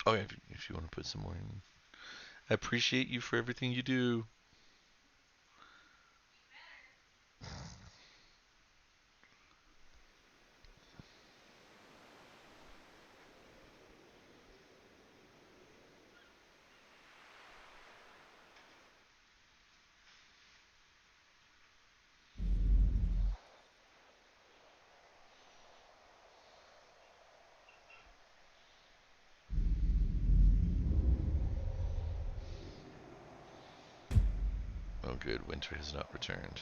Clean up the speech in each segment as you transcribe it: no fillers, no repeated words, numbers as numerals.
Oh, if you want to put some more in. I appreciate you for everything you do. Oh, good. Winter has not returned.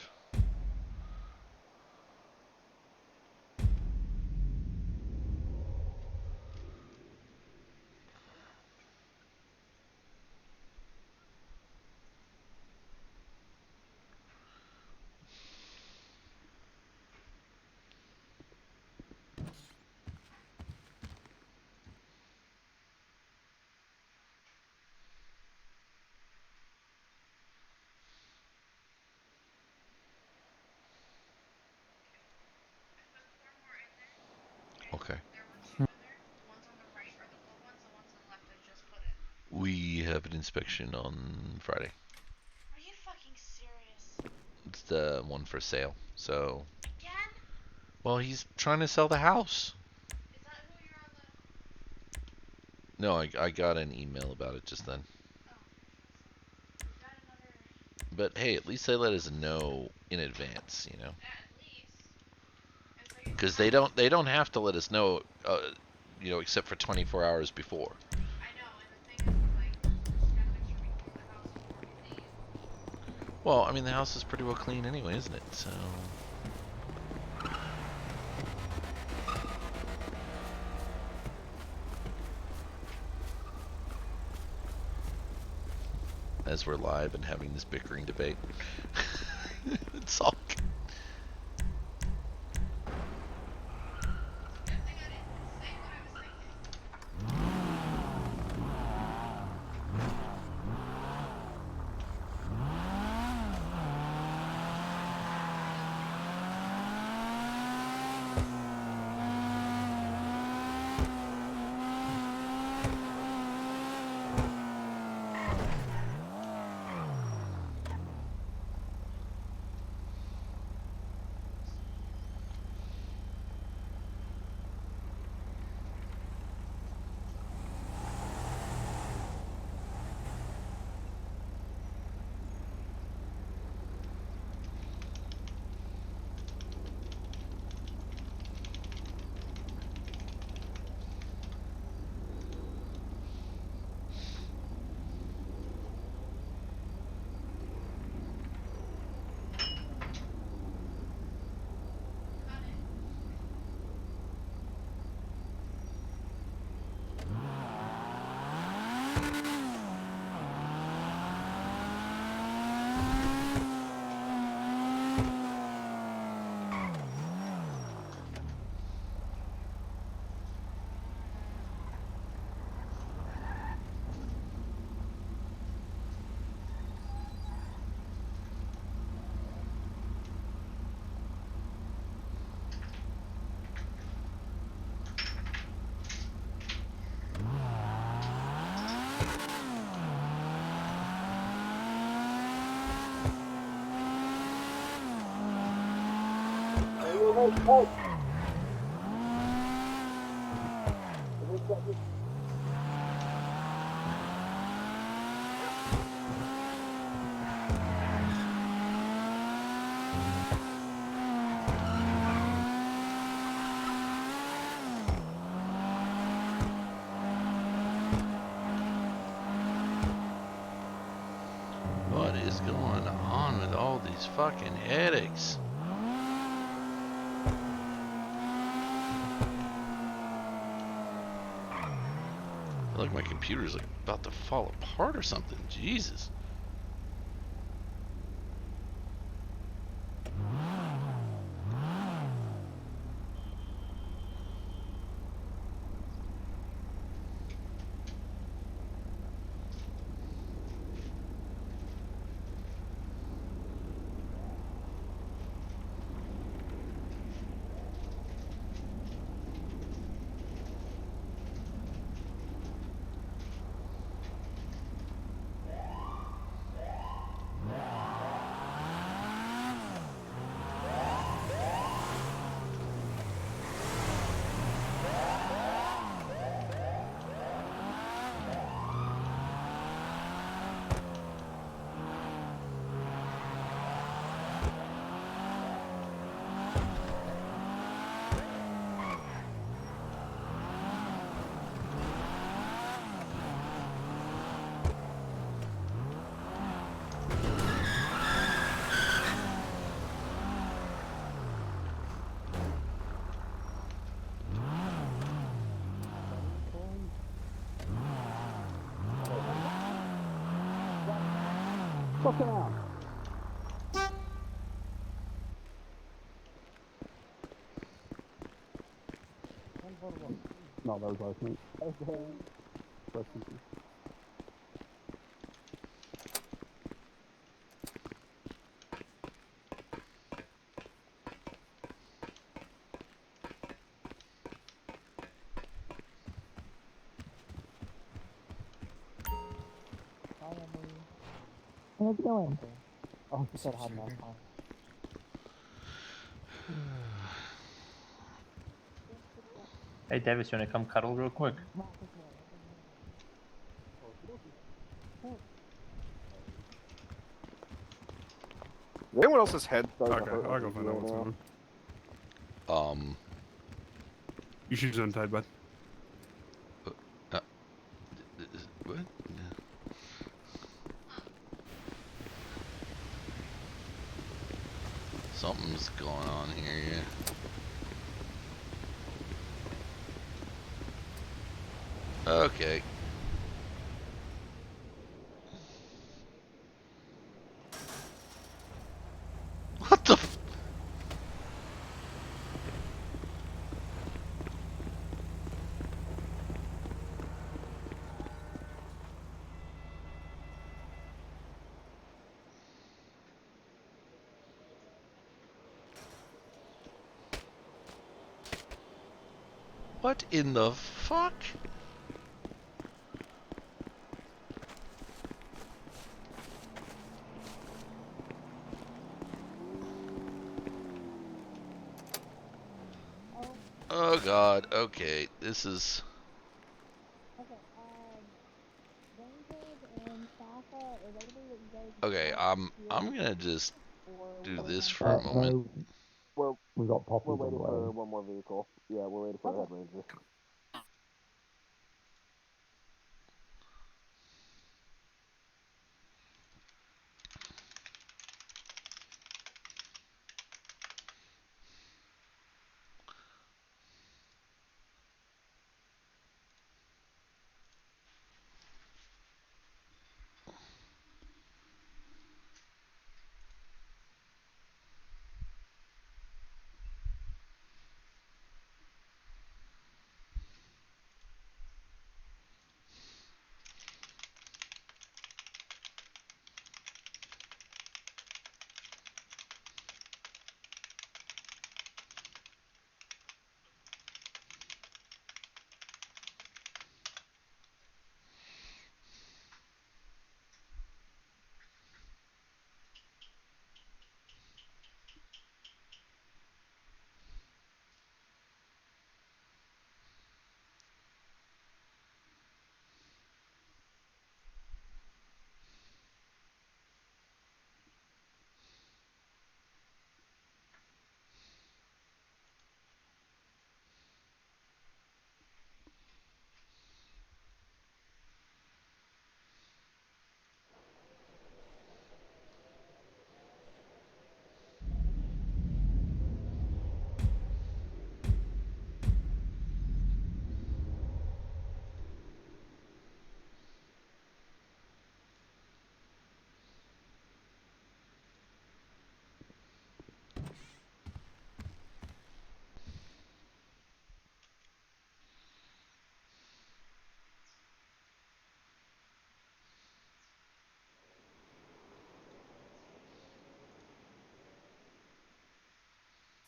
Okay. We have an inspection on Friday. It's the one for sale. So, well, he's trying to sell the house. No, I got an email about it just then. But hey, at least they let us know in advance, you know, because they don't have to let us know, except for 24 hours before. Well, I mean, the house is pretty well clean anyway, isn't it? So, as we're live and having this bickering debate, it's all. What is going on with all these fucking headaches? I feel like my computer's like about to fall apart or something. Jesus. Fuck around. No, that was last night. Okay. How's it going? Oh, she said hi last time. Hey Davis, you wanna come cuddle real quick? Is anyone else's head starting to hurt? I'll go find out what's going on. You should just untied, bud. What? Something's going on here, yeah. Okay. What the f- What in the fuck? Oh god, okay, this is... Okay, I'm gonna just do this for a moment. No, we got we're waiting for one more vehicle. Yeah, we're waiting for the head ranger.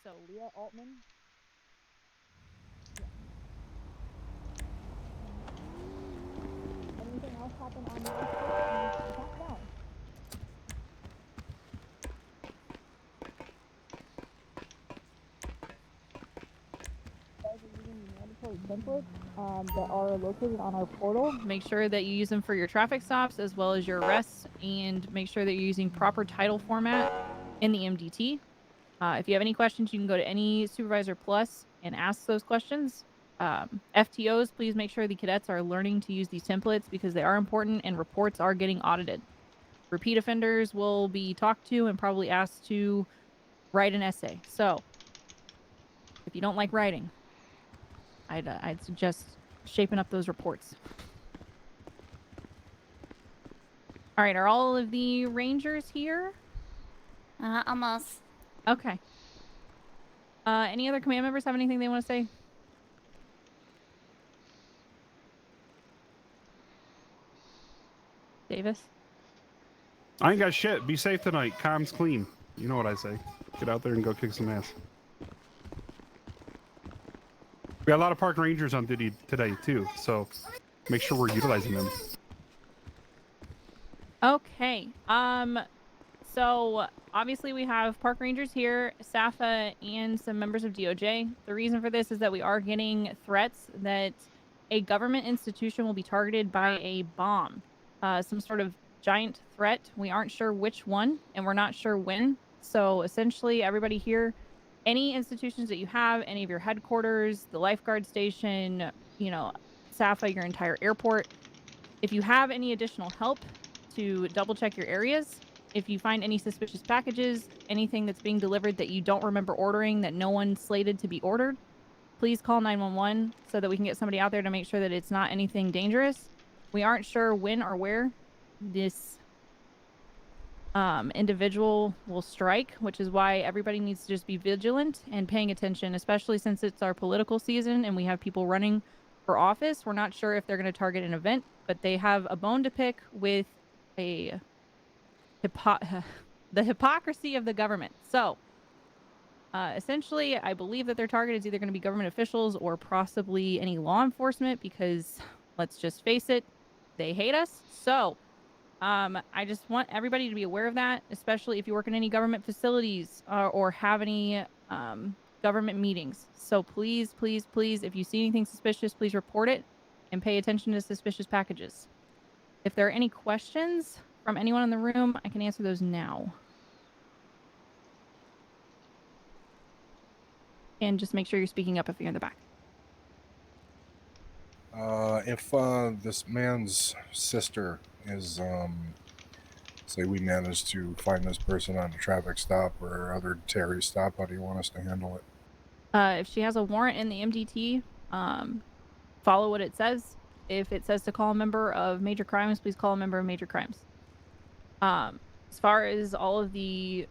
So, Leah Altman. Anything else happen on your shift? Calm down. Guys are using the mandatory templates that are located on our portal. Make sure that you use them for your traffic stops as well as your arrests, and make sure that you're using proper title format in the MDT. If you have any questions, you can go to any Supervisor Plus and ask those questions. FTOs, please make sure the cadets are learning to use these templates because they are important and reports are getting audited. Repeat offenders will be talked to and probably asked to write an essay. So, if you don't like writing, I'd suggest shaping up those reports. All right, are all of the rangers here? Almost. Okay. Any other command members have anything they want to say? Davis? I ain't got shit. Be safe tonight. Comms clean. You know what I say. Get out there and go kick some ass. We got a lot of park rangers on duty today too, so make sure we're utilizing them. Okay. So obviously we have park rangers here, SAFA, and some members of DOJ. The reason for this is that we are getting threats that a government institution will be targeted by a bomb, some sort of giant threat. We aren't sure which one, and we're not sure when. So essentially, everybody here, any institutions that you have, any of your headquarters, the lifeguard station, SAFA, your entire airport, if you have any additional help to double check your areas, if you find any suspicious packages, anything that's being delivered that you don't remember ordering, that no one slated to be ordered, please call 911 so that we can get somebody out there to make sure that it's not anything dangerous. We aren't sure when or where this individual will strike, which is why everybody needs to just be vigilant and paying attention, especially since it's our political season and we have people running for office. We're not sure if they're going to target an event, but they have a bone to pick with the hypocrisy of the government. So essentially, I believe that their target is either going to be government officials or possibly any law enforcement because, let's just face it, they hate us. So I just want everybody to be aware of that, especially if you work in any government facilities or have any government meetings. So please, please, please, if you see anything suspicious, please report it and pay attention to suspicious packages. If there are any questions from anyone in the room, I can answer those now. And just make sure you're speaking up if you're in the back. If this man's sister is, say we manage to find this person on a traffic stop or other Terry stop, how do you want us to handle it? If she has a warrant in the MDT, follow what it says. If it says to call a member of major crimes, please call a member of major crimes. As far as all of the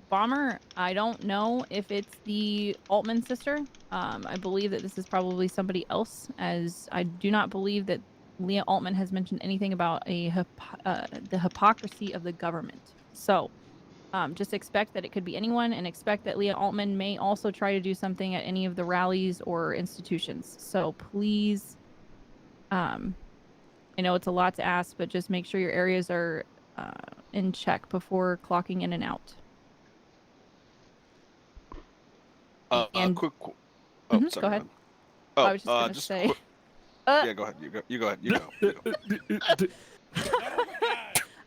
bomber, I don't know if it's the Altman sister. I believe that this is probably somebody else, as I do not believe that Leah Altman has mentioned anything about the hypocrisy of the government. So just expect that it could be anyone, and expect that Leah Altman may also try to do something at any of the rallies or institutions. So please, I know it's a lot to ask, but just make sure your areas are in check before clocking in and out. And Quick. sorry, Sorry, go ahead. Oh, I was just gonna just say. yeah, go ahead. You go ahead. You go.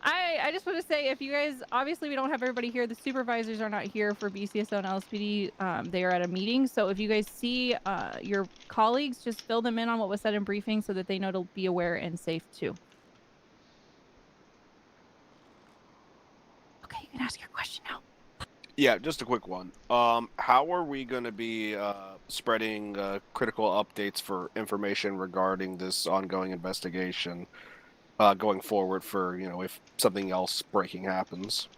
I just want to say, if you guys, obviously we don't have everybody here. The supervisors are not here for BCSO and LSPD. They are at a meeting. So if you guys see your colleagues, just fill them in on what was said in briefing so that they know to be aware and safe too. Okay, you can ask your question now. Yeah, just a quick one. How are we going to be spreading critical updates for information regarding this ongoing investigation going forward for, if something else breaking happens?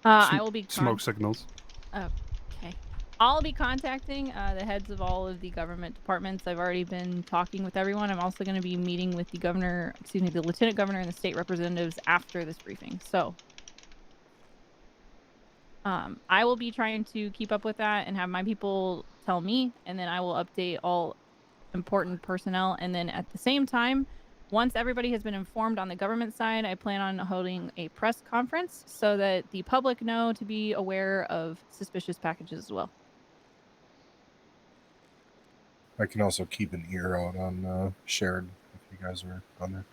I will be Smoke signals. Okay. I'll be contacting the heads of all of the government departments. I've already been talking with everyone. I'm also going to be meeting with the lieutenant governor and the state representatives after this briefing. So I will be trying to keep up with that and have my people tell me, and then I will update all important personnel. And then at the same time, once everybody has been informed on the government side, I plan on holding a press conference so that the public know to be aware of suspicious packages as well. I can also keep an ear out on shared if you guys are on there.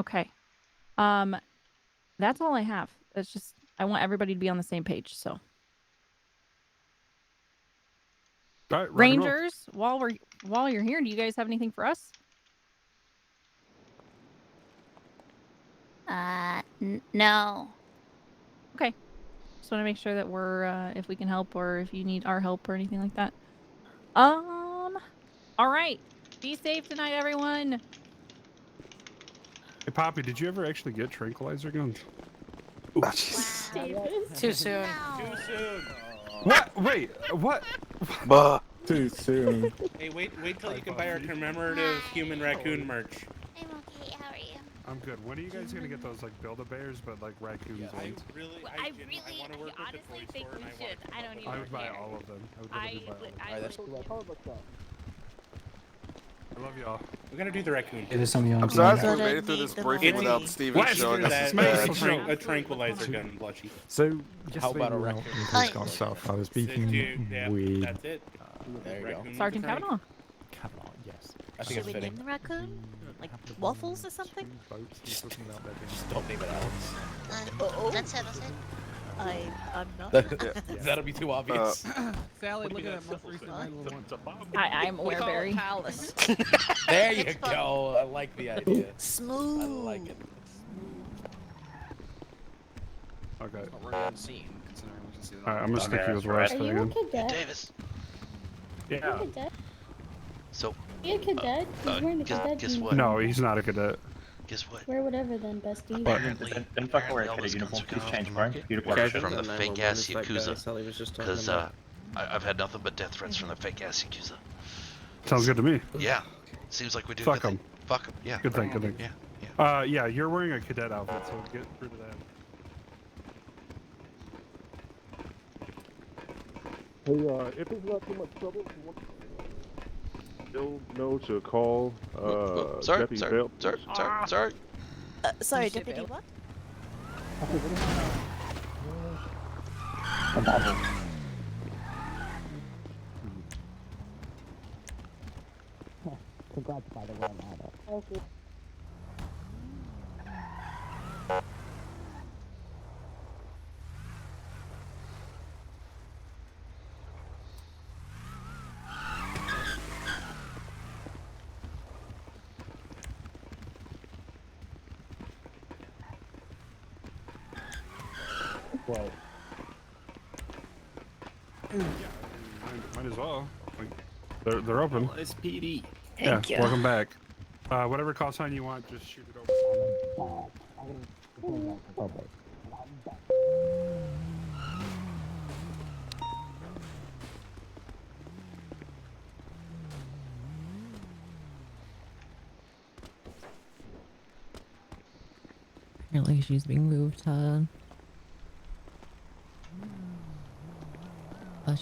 Okay. That's all I have. It's just I want everybody to be on the same page. So All right, Rangers, while you're here, do you guys have anything for us? No. Okay. Just want to make sure that we're, if we can help or if you need our help or anything like that. All right. Be safe tonight, everyone. Hey, Poppy, did you ever actually get tranquilizer guns? Too soon. Too soon. What? Wait, what? Bah. Too soon. Hey, wait till you can buy our commemorative human raccoon merch. I'm okay. How are you? I'm good. When are you guys gonna get those like Build-A-Bears but like raccoons I ones? really, I I really, want to work with the honestly toy think store, we and should. I don't even I would buy care. all of them. I would literally buy all of them. I love y'all. We're gonna do the raccoon. I'm surprised we made it through this briefing without Steven Let's showing do us that. his Make badge. A tranquilizer gun, Blushy. So, How about a yesterday raccoon? we got stuff. I was speaking Yeah, with that's it. There you go. Raccoon with Sergeant the trank. Kavanaugh. Kavanaugh, yes. I think it's Should we fitting. name the raccoon? Like waffles or something? Don't name it Alex. That's it. That's it. I'm not. That'll be too obvious. Sally, look at that most recent 911. I'm aware, Barry. There you go. I like the idea. Smooth. I like it. Okay. We're unseen. Alright, I'm gonna stick you with West again. Davis. Yeah. So, You a cadet? He's wearing the cadet guess what? uniform. No, he's not a cadet. Guess what? Wear whatever then, bestie. Don't fucking wear a cadet uniform. Please change, Frank. Beautiful. From the fake ass Yakuza. Because I've had nothing but death threats from the fake ass Yakuza. Sounds good to me. Yeah. Seems like we do. Fuck him. Fuck him. Yeah. Good thing, good thing. Yeah. Yeah, you're wearing a cadet outfit, so get rid of that. Hey, if it's not too much trouble, you'll know to call Sorry. Deputy Sorry, Deputy what? Congrats, by the way, Amanda. Okay. Well. Yeah, might as well. Like, they're open. SPD. Yeah, welcome back. Whatever call sign you want, just shoot it over. Apparently she's being moved to...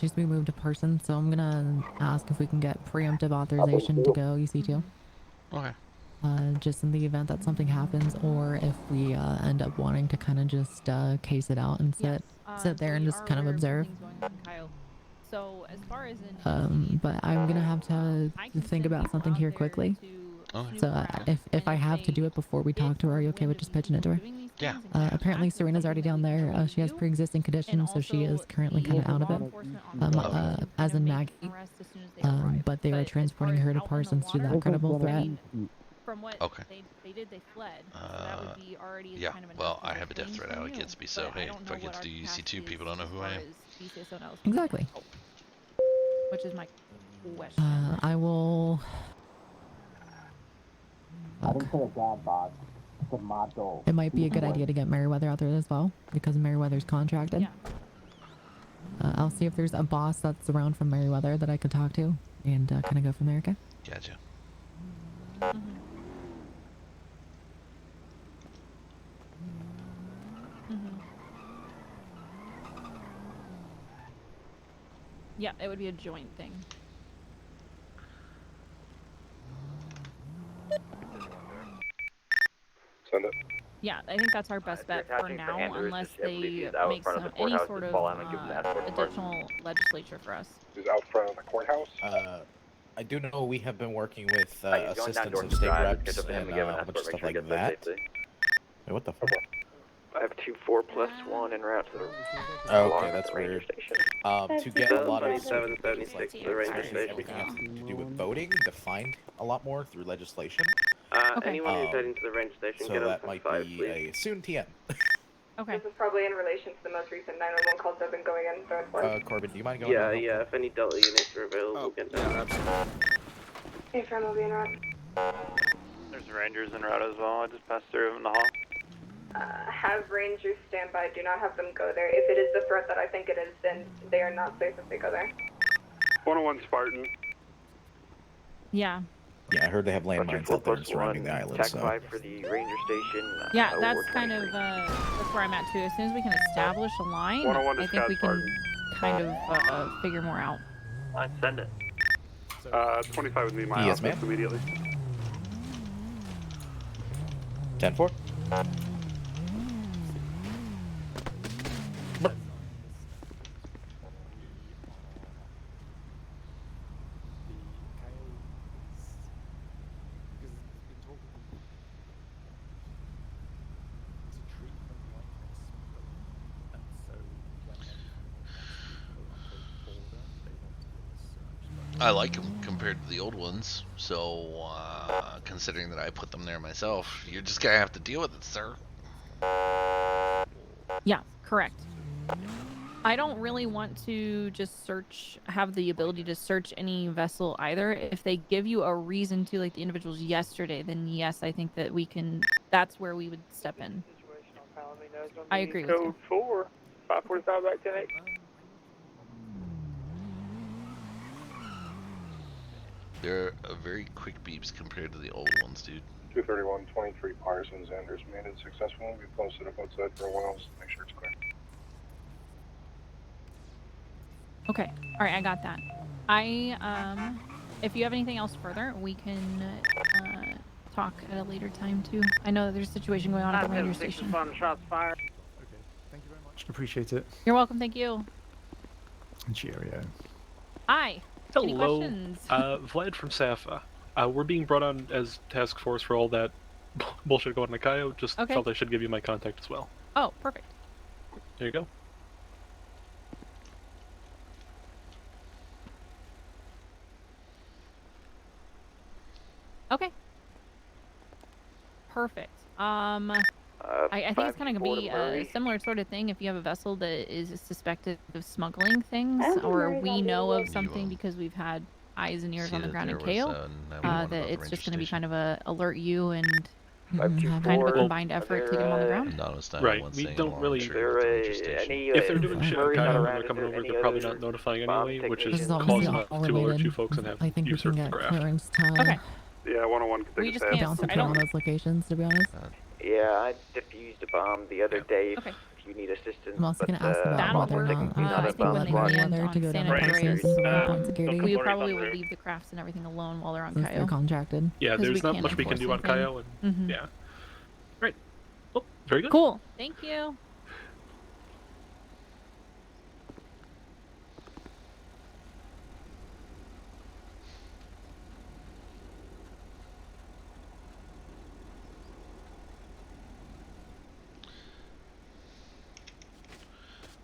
she's being moved to Parson, so I'm gonna ask if we can get preemptive authorization to go EC2. Okay. Just in the event that something happens, or if we end up wanting to kind of just case it out and sit there and just kind of observe. So as far as in But I'm gonna have to think about something here quickly. Okay. So if I have to do it before we talk to her, are you okay with just pitching it to her? Yeah. Apparently Serena's already down there. She has pre-existing conditions, so she is currently kind of out of it. As in Maggie. But they are transporting her to Parsons through that credible threat. From what they did, they fled. So that would be already Yeah, kind of an well, I escalation have a death thing threat from out you, against me, so but I hey, don't if know I get what to our do EC2, capacity people is don't know who as I far am. as be someone else. Exactly. Which is my question. I will... I didn't say a dad bod. I said mod goal. It might be a good idea to get Merriweather out there as well, because Merriweather's contracted. Yeah. I'll see if there's a boss that's around from Merriweather that I could talk to, and kind of go from there, okay? Gotcha. Yeah, it would be a joint thing. Send it. Yeah, I think that's our best bet for now, unless they make any sort of additional legislature for us. Who's out front of the courthouse? I do know we have been working with assistants of state reps and a bunch of stuff like that. Wait, what the fuck? I have 2-4+1 en route to the Oh, okay, that's weird. To get a lot of 7776 to the ranger station. everything has to do with voting defined a lot more through legislation. Anyone who's heading to the ranger station, so get that up might 5, be please. a soon TM. Okay. This is probably in relation to the most recent 911 calls that have been going in. Corbin, do you mind going? Yeah, if any Delta units are available, get down. Absolutely. Hey, friend, will be in route. There's Rangers en route as well. I just passed through in the hall. Have Rangers stand by. Do not have them go there. If it is the threat that I think it is, then they are not safe if they go there. 101 Spartan. Yeah. Yeah, I heard they have landmines out there and surrounding the island. Tac So 5 for the Ranger Station. Yeah, that's kind of that's where I'm at too. As soon as we can establish a line, 101 I is think we can Spartan. kind of figure more out. Send it. 25 would be my Yes, office ma'am. immediately. 10-4. I like them compared to the old ones. So, considering that I put them there myself, you're just gonna have to deal with it, sir. Yeah, correct. I don't really want to just have the ability to search any vessel either. If they give you a reason to, like the individuals yesterday, then yes, I think that that's where we would step in. I agree with you. Code 4, 545 back 10-8. They're very quick beeps compared to the old ones, dude. 231, 23 Parsons, Anders made it successful. We posted up outside for a while, so make sure it's clear. Okay. All right, I got that. If you have anything else further, we can talk at a later time too. I know that there's a situation going on at the ranger station. Shots fired. Okay, thank you very much. Appreciate it. You're welcome. Thank you. Cheerio. Hi. Any Hello, questions? Vlad from SAFA. We're being brought on as task force for all that bullshit going on in Cayo. Just Okay. felt I should give you my contact as well. Oh, perfect. There you go. Okay. Perfect. I think it's kind of gonna be a similar sort of thing if you have a vessel that is suspected of smuggling things, or we know of something because we've had eyes and ears on the ground in KO. That it's just gonna be kind of a alert you and kind of a combined effort to get them on the ground. Right, we don't really. If they're doing shit in Cayo and they're coming over, they're probably not notifying anyway, which This is is obviously causing us all to alert related. you folks and have I think you we can search the get graph. clearance time. Okay. Yeah, 101 can We take just a can't- stab. Bounce I don't- on those locations, to be honest. Yeah, I defused a bomb the other day. Okay. If you need assistance. I'm also going to ask about That'll whether or work. not we I can think when they land whether on to go San down to Andreas, Parsons and point security. we probably will leave the crafts and everything alone while they're on Since they're Cayo. contracted. Yeah, 'Cause there's we not can't much we can do on enforce Cayo, and anything. yeah. Right. Well, very good. Cool. Thank you.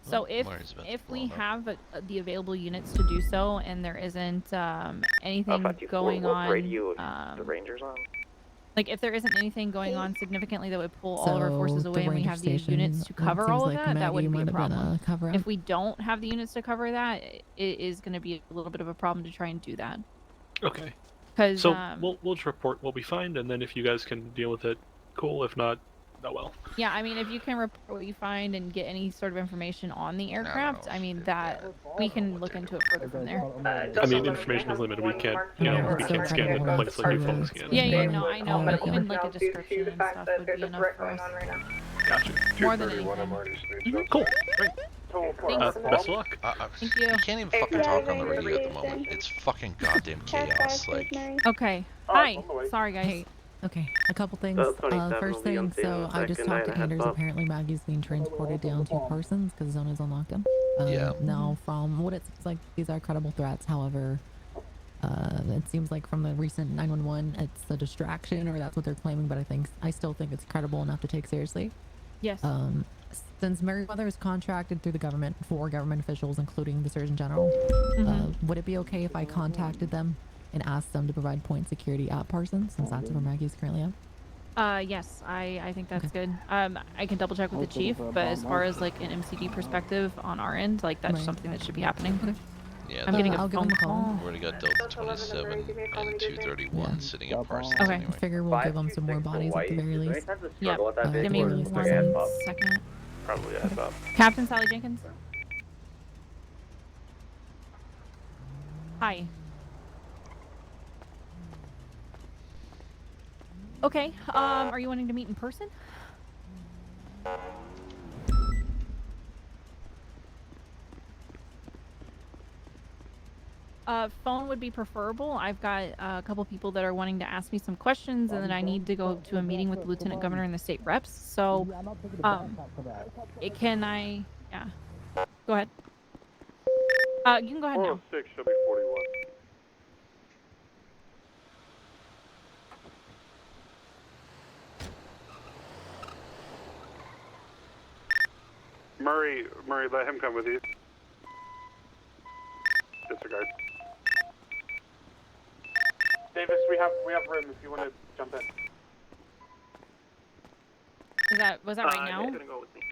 So if we have the available units to do so, and there isn't anything going on, radio the Rangers on? like if there isn't anything going on significantly that would pull all of our forces So away, the and we ranger have the station, units to it cover seems all of like that, that Maggie wouldn't be a might have been problem. a cover-up. If we don't have the units to cover that, it is going to be a little bit of a problem to try and do that. Okay. 'Cause, So we'll just report what we find, and then if you guys can deal with it, cool. If not, oh well. Yeah, I mean, if you can report what you find and get any sort of information on the aircraft, I mean, that we can look into it further from there. I mean, information is limited. We can't, we can't scan the place like you folks can. Yeah, no, I know, but even like a description and stuff would be enough for us. Gotcha. More than anything. Cool. Great. Thanks. Best of luck. Thank you. You can't even fucking talk on the radio at the moment. It's fucking goddamn chaos. Like, Okay. Hi. Sorry, guys. Okay, a couple things. 27 First will be thing, on scene in so a I just second, talked to and a Anders. heads up. Apparently, Maggie's being transported down to Parsons because Zona's on lockdown. Yeah. Now, from what it seems like, these are credible threats. However, it seems like from the recent 911, it's a distraction, or that's what they're claiming. But I still think it's credible enough to take seriously. Yes. Since Meriwether is contracted through the government for government officials, including the Surgeon General, would it be okay if I contacted them and asked them to provide point security at Parsons, since that's where Maggie's currently at? Yes, I think that's good. I can double check with the chief, but as far as like an MCD perspective on our end, like that's something that should be happening. Okay. Yeah, I'm getting a I'll give phone him a call. call. we already got Delta 27 and 231 sitting at Parsons Okay. anyway. I figure we'll give him some more bodies at the very least. Yep. to Give me release one this. second. Probably yeah, Bob. Captain Sally Jenkins. Hi. Okay. Are you wanting to meet in person? Phone would be preferable. I've got a couple people that are wanting to ask me some questions, and then I need to go to a meeting with the lieutenant governor and the state reps. So, can I? Yeah. Go ahead. You can go ahead now. 406 should be 41. Murray, let him come with you. Disregard. Davis, we have room if you want to jump in. Was that right now? Go with me.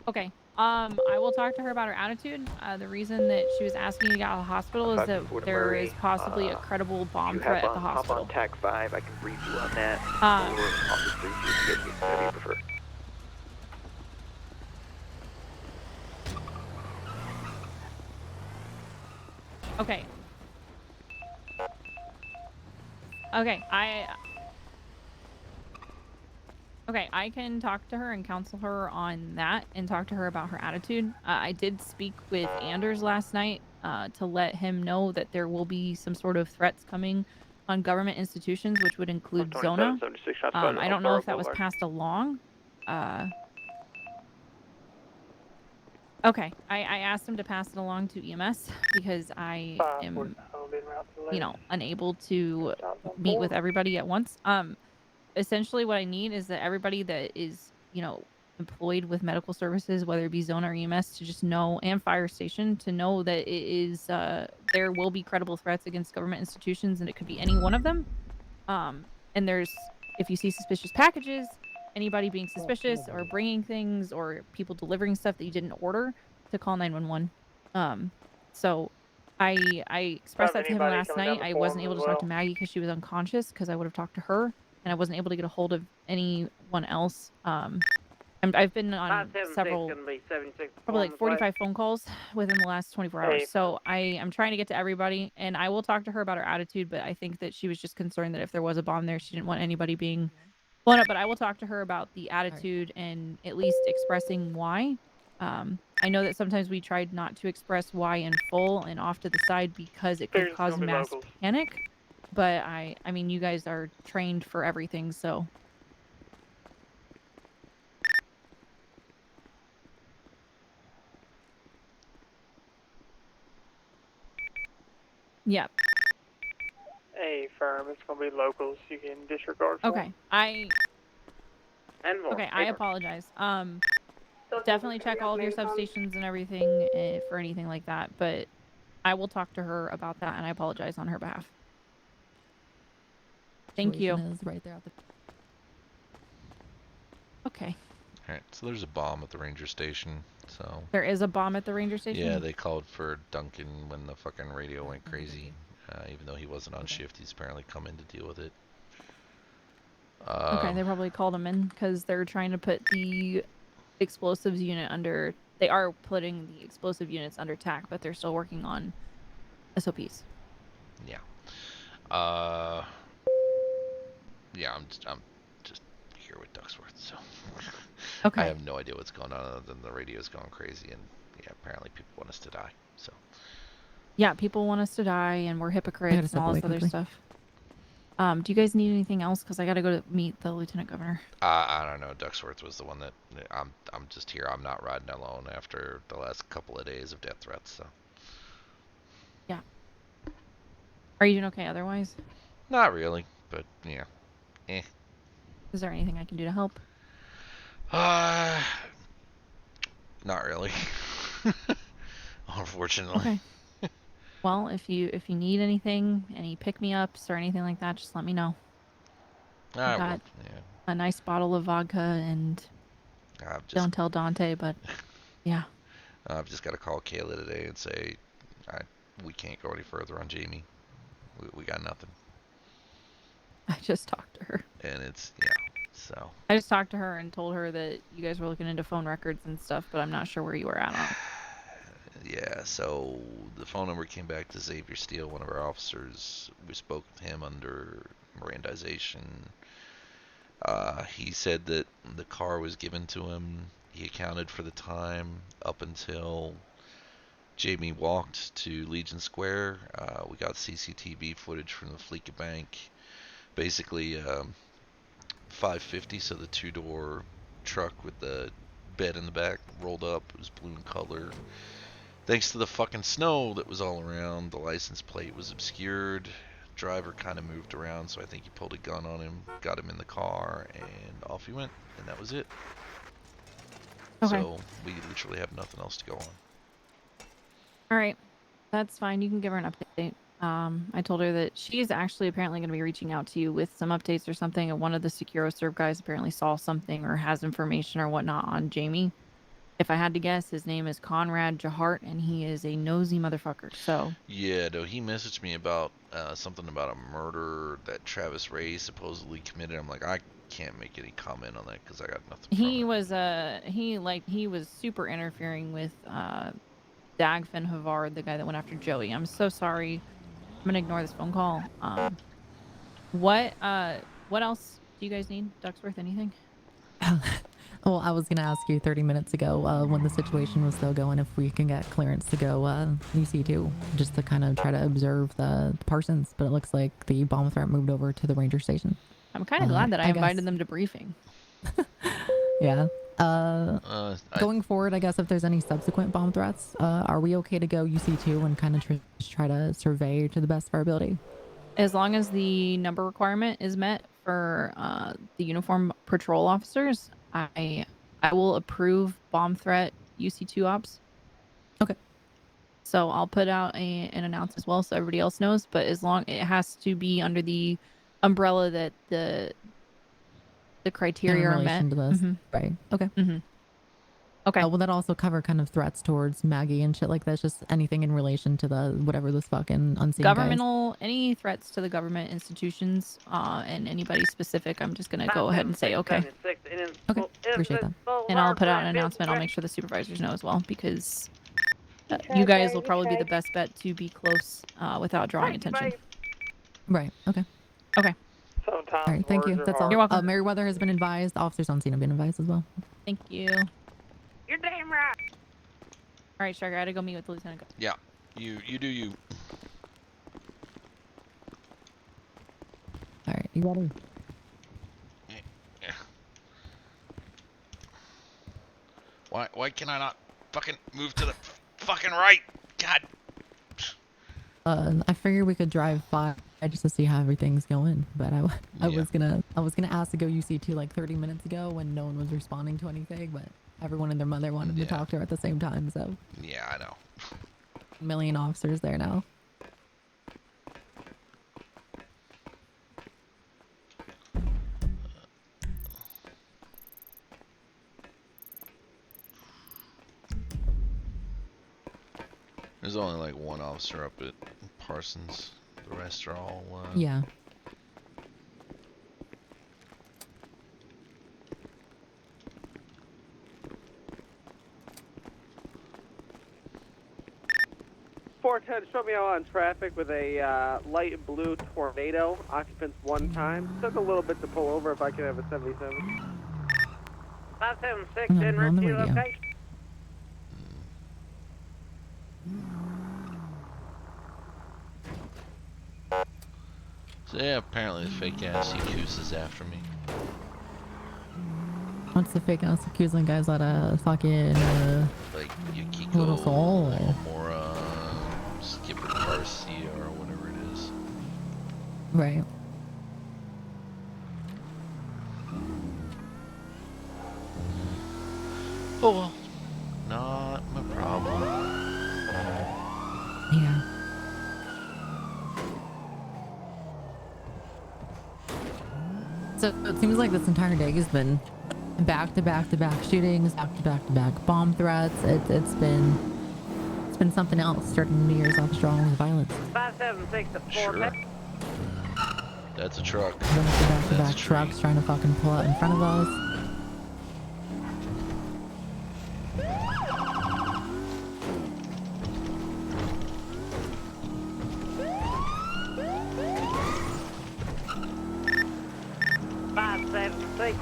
Okay. I will talk to her about her attitude. The reason that she was asking to get out of the hospital is that there is possibly a credible bomb threat at the hospital. Hop on TAC 5, I can brief you on that. Or I'll just brief you to get whatever you prefer. Okay. Okay, I can talk to her and counsel her on that and talk to her about her attitude. I did speak with Anders last night to let him know that there will be some sort of threats coming on government institutions, which would include Zona. I don't know if that was passed along. Okay, I asked him to pass it along to EMS because I am, unable to meet with everybody at once. Essentially what I need is that everybody that is, employed with medical services, whether it be Zona or EMS, to just know, and fire station, to know that it is, there will be credible threats against government institutions, and it could be any one of them. And if you see suspicious packages, anybody being suspicious or bringing things or people delivering stuff that you didn't order, to call 911. So I expressed that to him last night. I wasn't able to talk to Maggie because she was unconscious, because I would have talked to her, and I wasn't able to get a hold of anyone else. I've been on several, probably like 45 phone calls within the last 24 hours. So I am trying to get to everybody, and I will talk to her about her attitude, but I think that she was just concerned that if there was a bomb there, she didn't want anybody being blown up. But I will talk to her about the attitude and at least expressing why. I know that sometimes we tried not to express why in full and off to the side because it could cause mass panic. But I mean, you guys are trained for everything, so. Yep. Hey, firm, it's gonna be locals. You can disregard. Okay. I apologize. Definitely check all of your substations and everything for anything like that, but I will talk to her about that, and I apologize on her behalf. Thank you. Is right there at the... Okay. Alright, so there's a bomb at the ranger station, so... There is a bomb at the ranger station? Yeah, they called for Duncan when the fucking radio went crazy. Even though he wasn't on shift, he's apparently come in to deal with it. Okay, they probably called him in because they're trying to put the explosives unit under... They are putting the explosive units under TAC, but they're still working on SOPs. Yeah. Yeah, I'm just here with Ducksworth, so... Okay. I have no idea what's going on other than the radio's going crazy, and yeah, apparently people want us to die, so... Yeah, people want us to die, and we're hypocrites and all this other stuff. Do you guys need anything else? Because I gotta go to meet the lieutenant governor. I don't know. Ducksworth was the one that I'm just here. I'm not riding alone after the last couple of days of death threats. So. Yeah. Are you doing okay otherwise? Not really, but yeah. Is there anything I can do to help? Not really. Unfortunately. Okay. Well, if you need anything, any pick-me-ups or anything like that, just let me know. I got will, yeah. a nice bottle of vodka and don't tell Dante, but yeah. I've just got to call Kayla today and say, we can't go any further on Jamie. We got nothing. I just talked to her. And it's, so. I just talked to her and told her that you guys were looking into phone records and stuff, but I'm not sure where you were at on it. Yeah, so the phone number came back to Xavier Steele, one of our officers. We spoke with him under Mirandization. He said that the car was given to him. He accounted for the time up until Jamie walked to Legion Square. We got CCTV footage from the Fleeca Bank. Basically, 550, so the two-door truck with the bed in the back rolled up. It was blue in color. Thanks to the fucking snow that was all around, the license plate was obscured. Driver kind of moved around, so I think he pulled a gun on him, got him in the car, and off he went, and that was it. Okay. So we literally have nothing else to go on. All right, that's fine. You can give her an update. I told her that she's actually apparently going to be reaching out to you with some updates or something. And one of the SecuroServe guys apparently saw something or has information or whatnot on Jamie. If I had to guess, his name is Conrad Jahart, and he is a nosy motherfucker. So yeah, no, he messaged me about something about a murder that Travis Ray supposedly committed. I'm like, I can't make any comment on that because I got nothing. he was he was super interfering with Dagfin Havard, the guy that went after Joey. I'm so sorry. I'm gonna ignore this phone call. What else do you guys need? Ducksworth, anything? Well, I was gonna ask you 30 minutes ago when the situation was still going if we can get clearance to go UC2 just to kind of try to observe the Parsons, but it looks like the bomb threat moved over to the ranger station. I'm kind of glad that I invited them to briefing. Yeah. Going forward, I guess if there's any subsequent bomb threats, are we okay to go UC2 and kind of try to survey to the best of our ability? As long as the number requirement is met for the uniform patrol officers, I will approve bomb threat UC2 ops. Okay. So I'll put out an announcement as well so everybody else knows, but as long it has to be under the umbrella that the criteria are met. To this. Right. Okay. Okay. Will that also cover kind of threats towards Maggie and shit like that? Just anything in relation to the whatever this fucking unseen governmental any threats to the government institutions and anybody specific, I'm just gonna go ahead and say okay. Okay. Appreciate that. And I'll put out an announcement. I'll make sure the supervisors know as well because you guys will probably be the best bet to be close without drawing attention. Right. Okay. Okay. All right. Thank you. That's all. You're welcome. Meriwether has been advised. Officers on scene have been advised as well. Thank you. You're damn right. All right, Stryker, I gotta go meet with the lieutenant. Yeah, you do you. All right, you ready? Yeah. Why can I not fucking move to the fucking right? God. I figured we could drive by just to see how everything's going, but I was gonna ask to go UC2 like 30 minutes ago when no one was responding to anything, but everyone and their mother wanted to talk to her at the same time, so. Yeah, I know. A million officers there now. There's only like one officer up at Parsons. The rest are all yeah. Show me on traffic with a light blue Tornado. Occupants one time. Took a little bit to pull over. If I could have a 77. 576 en route to your location. So yeah, apparently the fake ass Yakuza is after me. What's the fake ass accusing guys at a fucking like Yukiko Little Soul or Skipper Garcia or whatever it is. Right. Oh well, not my problem. Yeah. So it seems like this entire day has been back to back to back shootings, back to back to back bomb threats. It's been something else. Starting New Year's off strong with violence. 576 to 4. Sure. That's a truck. Then it's the back to back trucks trying to fucking pull out in front of us.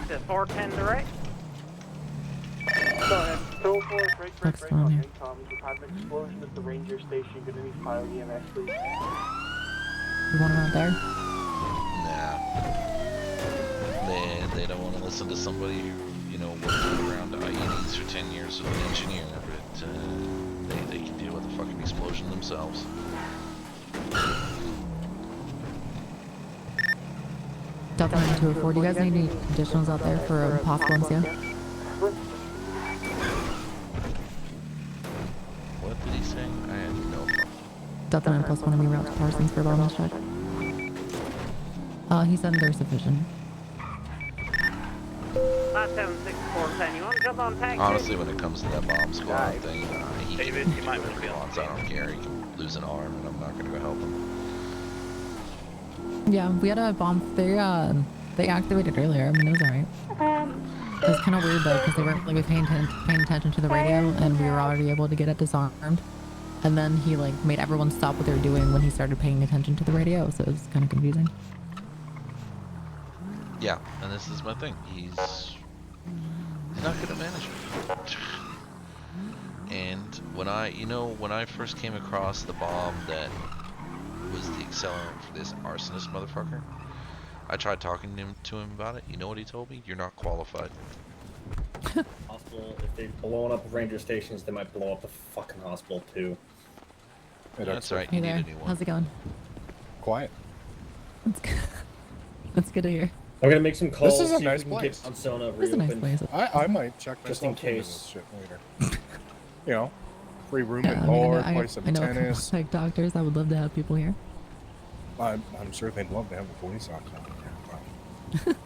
To 410 direct. Go ahead. 204, break, on here. We've had an explosion at the ranger station. Gonna need fire EMS, please. You want him out there? Nah. They don't want to listen to somebody who, you know, worked around IEDs for 10 years with an engineer, but they can deal with a fucking explosion themselves. Delta 9204, do you guys need any additionals out there for a possible MCO? What did he say? I had no problem. Delta 9 plus 1 of me route to Parsons for bomb check. He said they're sufficient. 576 you want to jump on taxi? Honestly, when it comes to that bomb squad thing, he David, can you might do whatever he wants. I don't care. He can lose an arm, and I'm not going to go help him. Yeah, we had a bomb. They activated earlier. I mean, it was alright. It was kind of weird though, because they weren't like paying attention to the radio, and we were already able to get it disarmed. And then he like made everyone stop what they were doing when he started paying attention to the radio, so it was kind of confusing. Yeah, and this is my thing. He's not good at management. And when I first came across the bomb that was the accelerant for this arsonist motherfucker, I tried talking to him about it. You know what he told me? You're not qualified. Hospital, if they've blown up ranger stations, they might blow up the fucking hospital too. That's right. Hey You there, need a new one. how's it going? Quiet. That's good to hear. I'm gonna make some calls. This is a see nice if we can place. get Sona It's a nice reopened. place. I might check Just in myself into case. this shit later. You know, free room Yeah, and I mean, board, I play some know tennis. like doctors. I would love to have people here. I'm sure they'd love to have a police officer here.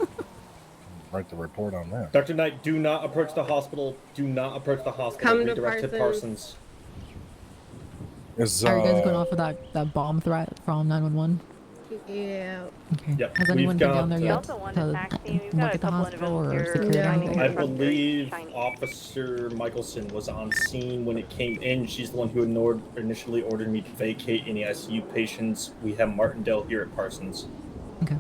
Write the report on that. Dr. Knight, do not approach the hospital. Do not approach the hospital. Come to Redirect to Parsons. Is Are you guys going off of that bomb threat from 911? Yeah. Okay. Yep, Has anyone we've been got, down there yet Also want to a taxi. We've look got a at the couple hospital or individuals security or here. anything? I believe Officer Michelson was on scene when it came in. She's the one who initially ordered me to vacate any ICU patients. We have Martindale here at Parsons. Okay.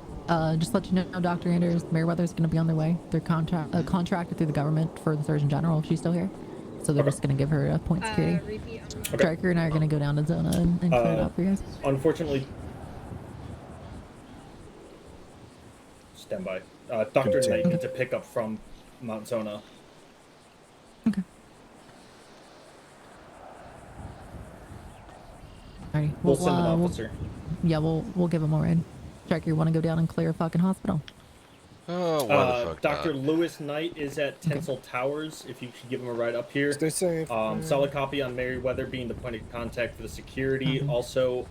Just let you know, Dr. Anders, Meriwether's going to be on their way. They're contracted through the government for the Surgeon General if she's still here. So they're just going to give her a point security. Stryker and I are going to go down to Zona and clear it out for you guys. Unfortunately, stand by. Dr. Knight needs a pickup from Mount Zona. Okay. Alrighty. We'll send an officer. We'll give him a ride. Stryker, you want to go down and clear a fucking hospital? Oh, why the fuck Dr. not? Lewis Knight is at Tinsel Towers. If you could give him a ride up here. Stay safe. Solid copy on Meriwether being the point of contact for the security. Also,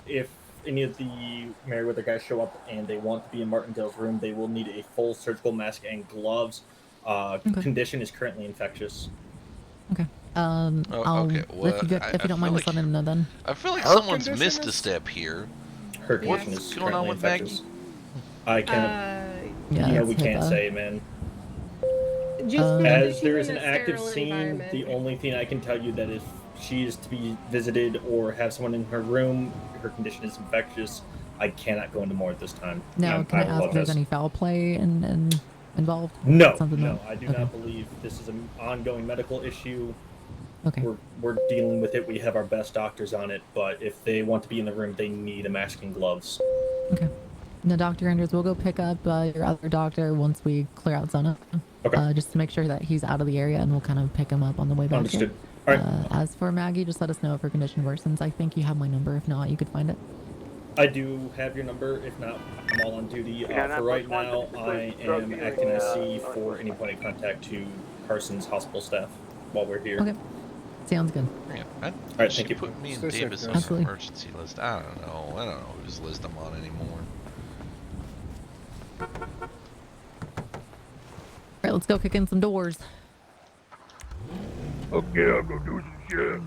if any of the Meriwether guys show up and they want to be in Martindale's room, they will need a full surgical mask and gloves. Condition is currently infectious. Okay. okay. Well, if you don't mind, just let him know then. I feel like someone's missed a step here. Her condition What's is going on currently with infectious. Maggie? I can't. Yeah, we can't say, man. As there is an active scene, the only thing I can tell you that if she is to be visited or have someone in her room, her condition is infectious. I cannot go into more at this time. Now, can I ask if there's any foul play involved? No, Something no, that- I do okay. not believe this is an ongoing medical issue. Okay. We're dealing with it. We have our best doctors on it, but if they want to be in the room, they need a mask and gloves. Okay. Now, Dr. Anders, we'll go pick up your other doctor once we clear out Zona. Okay. Just to make sure that he's out of the area, and we'll kind of pick him up on the way back. Understood. Here. All right. As for Maggie, just let us know if her condition worsens. I think you have my number. If not, you could find it. I do have your number. If not, I'm all on duty. For right now, I am acting as C for any point of contact to Parsons hospital staff while we're here. Okay. Sounds good. Yeah, All right, thank you. Put me and Stay safe, Davis guys. on the Absolutely. emergency list. I don't know whose list I'm on anymore. let's go kick in some doors. Okay, I'll go do some shit.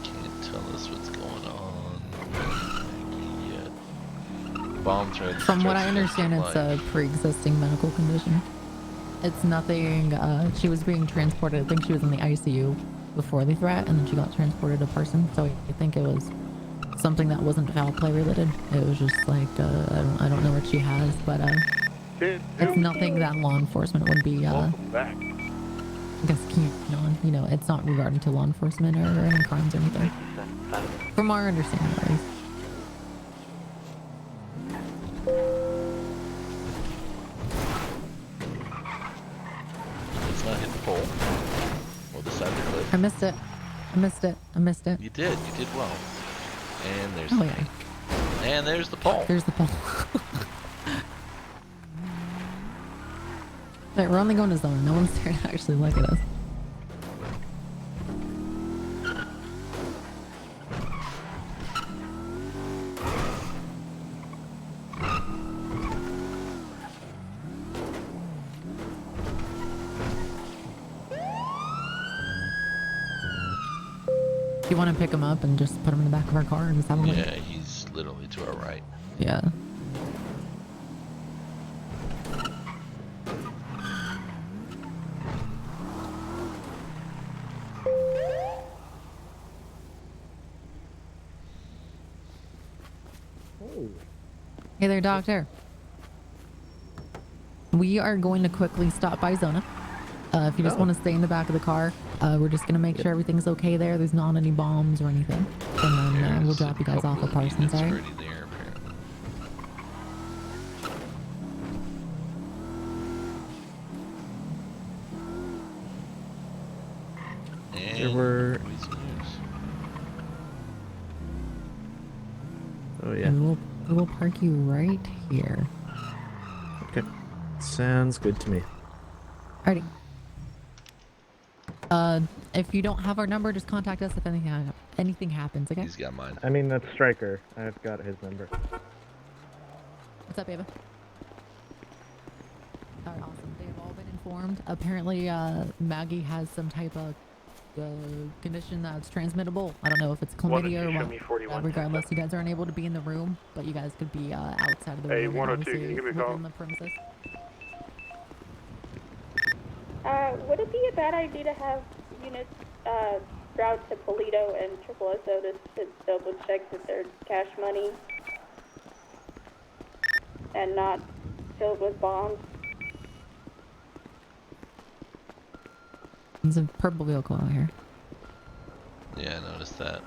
Can't tell us what's going on yet. Bomb threat. From what I understand, it's a pre-existing medical condition. It's nothing. She was being transported. I think she was in the ICU before the threat, and then she got transported to Parson. So I think it was something that wasn't foul play related. It was just like I don't know what she has, but it's nothing that law enforcement would be. I guess keen on. You know, it's not regarding to law enforcement or any crimes or anything. From our understanding, at least. It's not hit the pole or the side of the cliff. I missed it. I missed it. I missed it. You did well. And there's Oh, the yeah. tank. And there's the pole. There's the pole. Right, we're only going to zone. No one's there to actually look at us. You want to pick him up and just put him in the back of our car and just have him? Yeah, he's literally to our right. Yeah. Hey there, doctor. We are going to quickly stop by Zona. If you just want to stay in the back of the car, we're just going to make sure everything's okay there. There's not any bombs or anything. And then we'll drop you guys off at Parsons, alright? Already there, apparently. And There were. Oh yeah. And we'll park you right here. Okay. Sounds good to me. Alrighty. If you don't have our number, just contact us if anything happens, okay? He's got mine. I mean, that's Stryker. I've got his number. What's up, Ava? Alright, awesome. They have all been informed. Apparently, Maggie has some type of condition that's transmittable. I don't know if it's chlamydia or what. Regardless, you guys aren't able to be in the room, but you guys could be outside of the room. Hey, 102, and can you give me a call? within the premises. Would it be a bad idea to have units route to Polito and Triple SO to double check that they're cash money and not filled with bombs? There's a purple vehicle out here. Yeah, I noticed that.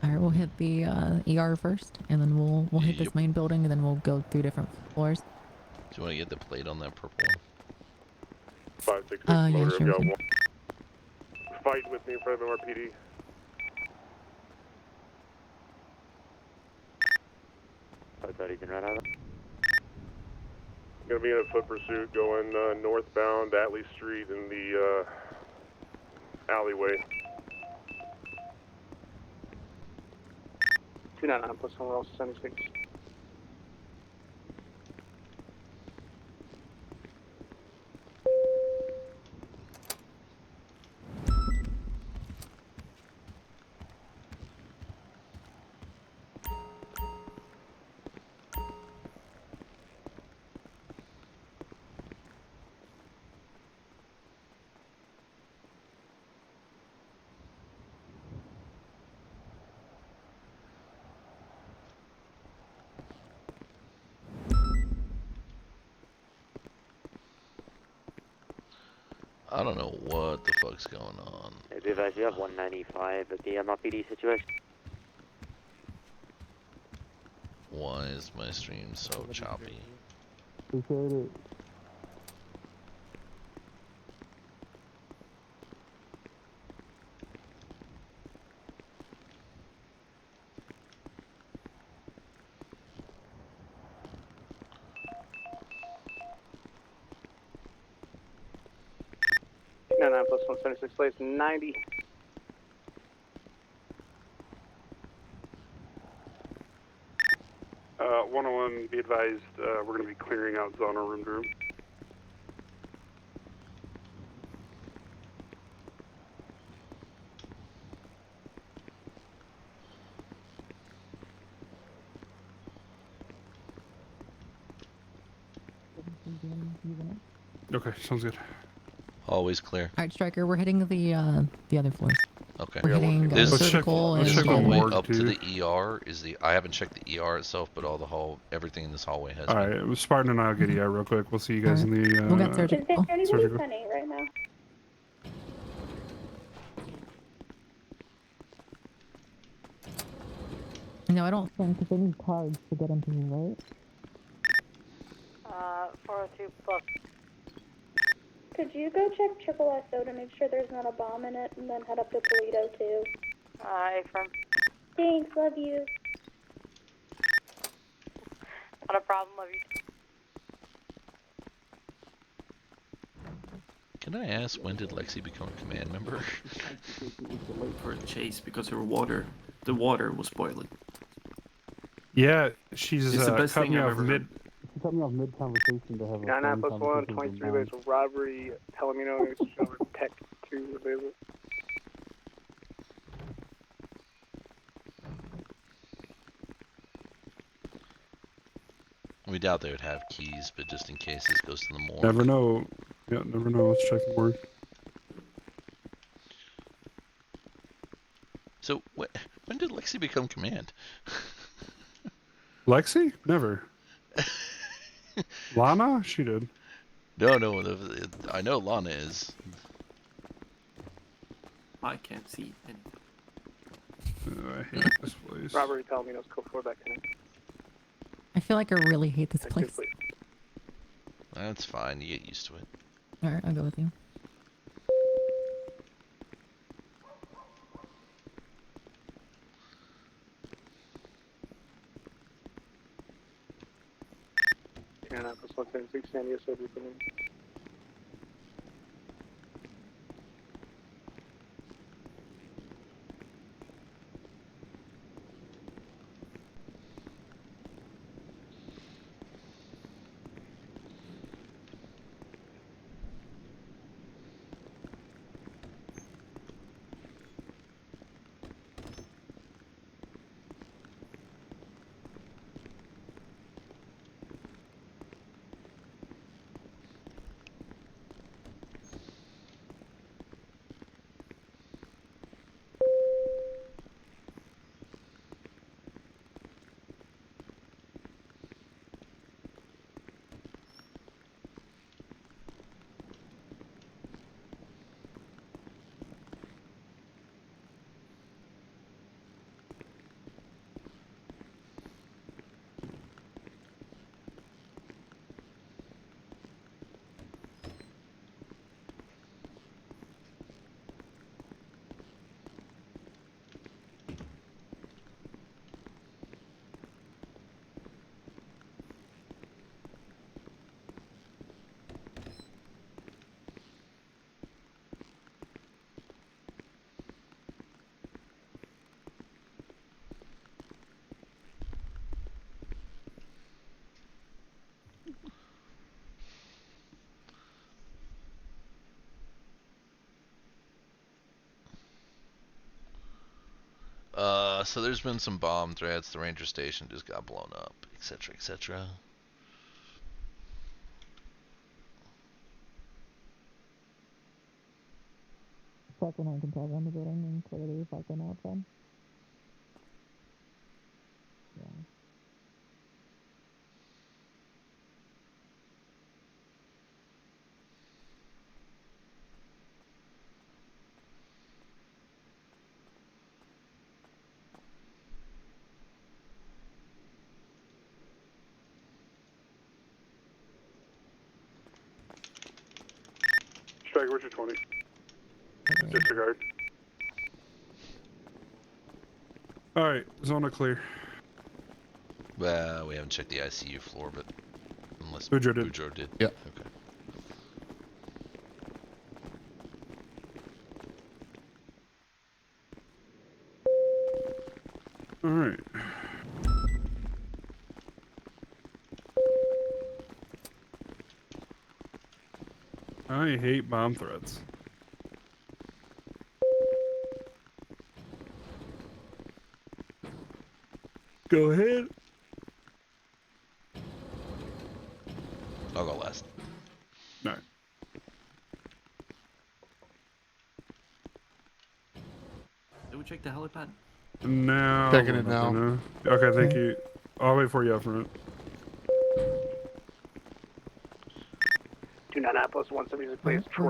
Alright, we'll hit the ER first, and then we'll hit this main building, and then we'll go through different floors. Do you want to get the plate on that purple one? 566 yeah, motor, sure, got sure. one. Fight with me in front of NYPD. I thought he can run out. Gonna be in a foot pursuit going northbound Atlee Street in the alleyway. 299 plus 1 roll 76. I don't know what the fuck's going on. Hey, be advised, you have 195 at the MLPD situation. Why is my stream so choppy? Appreciate it. No, 9 plus 176 plates, 90. Uh, 101, be advised, we're going to be clearing out Zona room to room. Okay, sounds good. Always clear. All right, Stryker, we're hitting the other floors. Okay. We're hitting surgical this and hallway GM. up to the ER is the. I haven't checked the ER itself, but all the everything in this hallway has. Alright, Spartan and I'll get you out real quick. We'll see you guys in the We'll get Is surgical. there anybody surgical. funny right now? No, I don't think because they need cards to get into here, right? 402 plus. Could you go check Triple SO to make sure there's not a bomb in it, and then head up to Toledo too? Affirm. Thanks, love you. Not a problem, love you. Can I ask, when did Lexi become a command member? For a chase because the water was boiling. Yeah, she's It's the best cut thing me I've off ever mid. heard. She cut me off mid-conversation to have a 99 plus 1, conversation 23 with days of robbery, telling me no, Tech 2 available. We doubt they would have keys, but just in case this goes to the morgue. Never know. Yeah, never know. Let's check the morgue. So, when did Lexi become command? Lexi? Never. Lana? She did. No, I know Lana is. I can't see anything. I hate this place. Robbery, telling me no, code 4 back in. I feel like I really hate this place. That's fine. You get used to it. All right, I'll go with you. Yeah, 9 plus 176, San Diego, everything. So there's been some bomb threats. The ranger station just got blown up, etc., etc. Second, I can tell on the building and clearly fucking outside. Yeah. Stryker, what's your 20? Disregard. Alright, zona clear. Well, we haven't checked the ICU floor, but unless Boudreaux did. Yep. Okay. Alright. I hate bomb threats. Go ahead. I'll go last. No. Did we check the helipad? No. Checking it nothing, now. no. Okay, thank you. I'll wait for you up front. 176, please. We're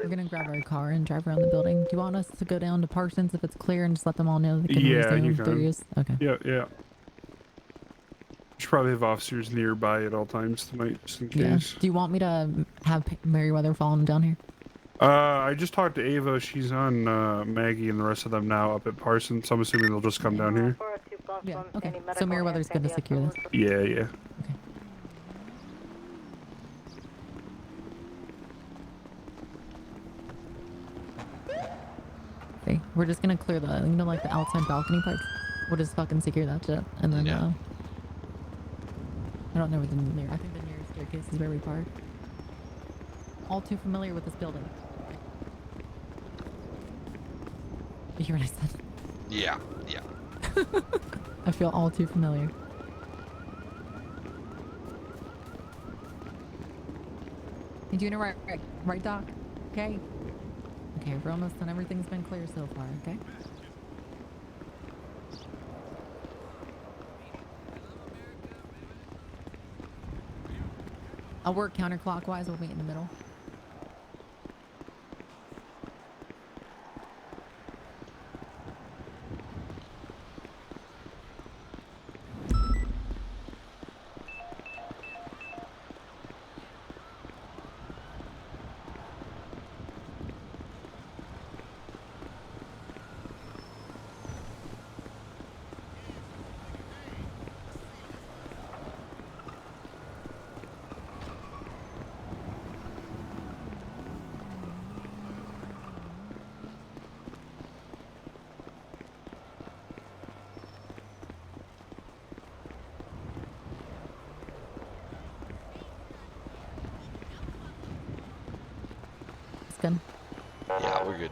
gonna grab our car and drive around the building. Do you want us to go down to Parsons if it's clear and just let them all know they can resume you their can. use? Okay. Yeah. Should probably have officers nearby at all times tonight, just in Yeah. case. Do you want me to have Meriwether follow them down here? I just talked to Ava. She's on Maggie and the rest of them now up at Parsons. So I'm assuming they'll just come down here. Yeah. Okay. So Meriwether's gonna secure this. Yeah. Okay. We're just gonna clear the, like the outside balcony parts. We'll just fucking secure that shit, and then I don't know where the nearest. I think the nearest staircase is where we park. All too familiar with this building. You hear what I said? Yeah. I feel all too familiar. You doing it right, Doc? Okay. Okay, we're almost done. Everything's been clear so far. Okay. I'll work counterclockwise. We'll meet in the middle. Good. Yeah, we're good.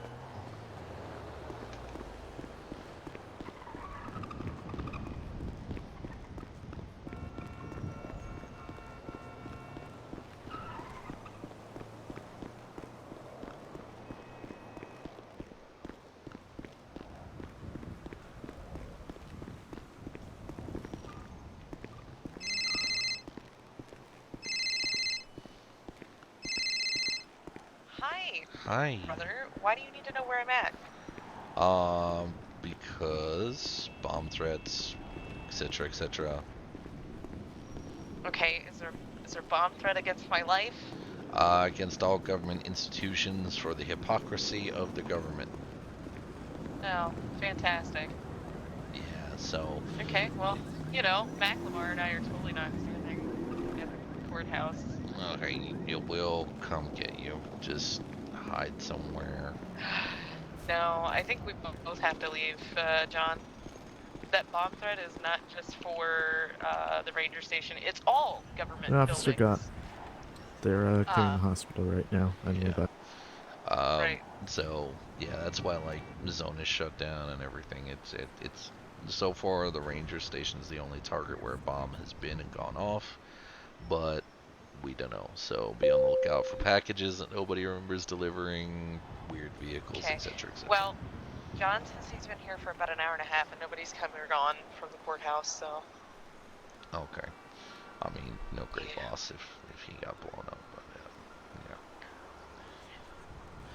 Hi. Brother, why do you need to know where I'm at? Because bomb threats, etc., etc. Okay, is there a bomb threat against my life? Against all government institutions for the hypocrisy of the government. Oh, fantastic. Yeah, so... Okay, well, McLemore and I are totally not standing together in the courthouse. Okay, we'll come get you. Just hide somewhere. No, I think we both have to leave, John. That bomb threat is not just for the ranger station. It's all government An officer buildings. They're clearing the hospital right now. Right. So yeah, that's why like the zone is shut down and everything. It's so far the ranger station is the only target where a bomb has been and gone off, but we don't know. So be on the lookout for packages that nobody remembers delivering, weird vehicles, etc., etc. Well, John says he's been here for about an hour and a half and nobody's come or gone from the courthouse, so... Okay. I mean, no great loss if he got blown up, but yeah.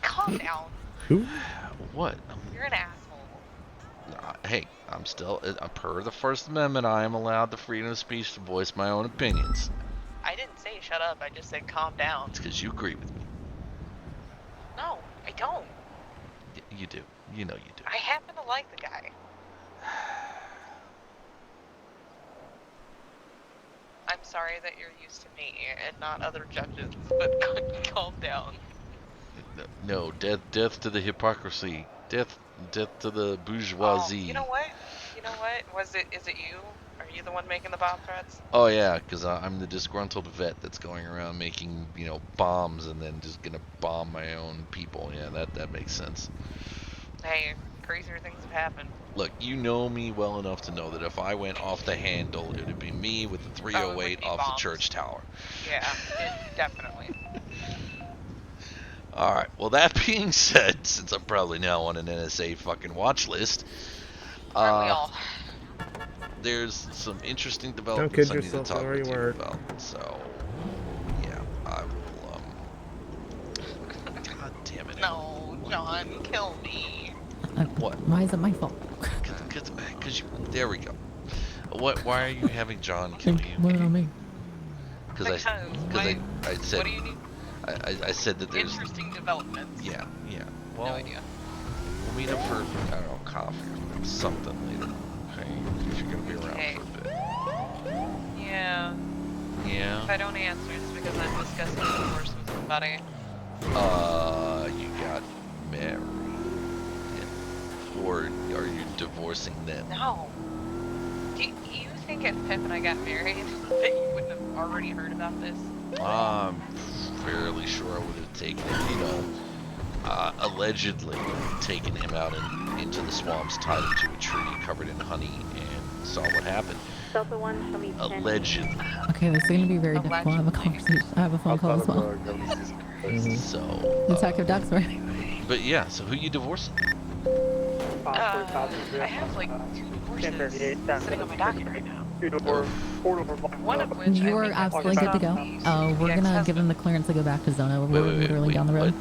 Calm down. Who? What? You're an asshole. Hey, I'm still, per the First Amendment, I am allowed the freedom of speech to voice my own opinions. I didn't say shut up, I just said calm down. It's because you agree with me. don't. You do. You know you do. I happen to like the guy. I'm sorry that you're used to me and not other judges, but calm down. No, death to the hypocrisy. Death to the bourgeoisie. You know what? Is it you? Are you the one making the bomb threats? Oh yeah, because I'm the disgruntled vet that's going around making, bombs and then just gonna bomb my own people. Yeah, that makes sense. Hey, crazier things have happened. Look, you know me well enough to know that if I went off the handle, it would be me with the 308 off bombs. the church tower. Yeah, definitely. Alright, well that being said, since I'm probably now on an NSA fucking watch list, Aren't we all? there's some interesting Don't developments kid I need to yourself, talk don't with worry, you word. about. So, yeah, I will, God damn it. No, John, kill me. What? Why is it my fault? Because there we go. Why are you having John kill you? Blame it on me. Because I said, what do you need? I said that there's Interesting developments. Yeah. Well, No idea. we'll meet up for, I don't know, coffee or something later. Okay, if you're gonna be around for a bit. Yeah. Yeah. If I don't answer, it's because I'm discussing divorce with somebody. You got married. Or are you divorcing them? No. Do you think if Pip and I got married that you wouldn't have already heard about this? I'm fairly sure I would have taken him, allegedly taken him out into the swamps, tied him to a tree covered in honey, and saw what happened. Delta 1, show me 10. Allegedly. Okay, this is gonna be very difficult. I have a conversation. I have a phone call as well. So. Detective Duxford. But yeah, so who you divorcing? I have like 2 divorces sitting on my docket right now. One of which You are absolutely good to go. We're gonna give him the clearance to go back to Zona. We're literally down the road.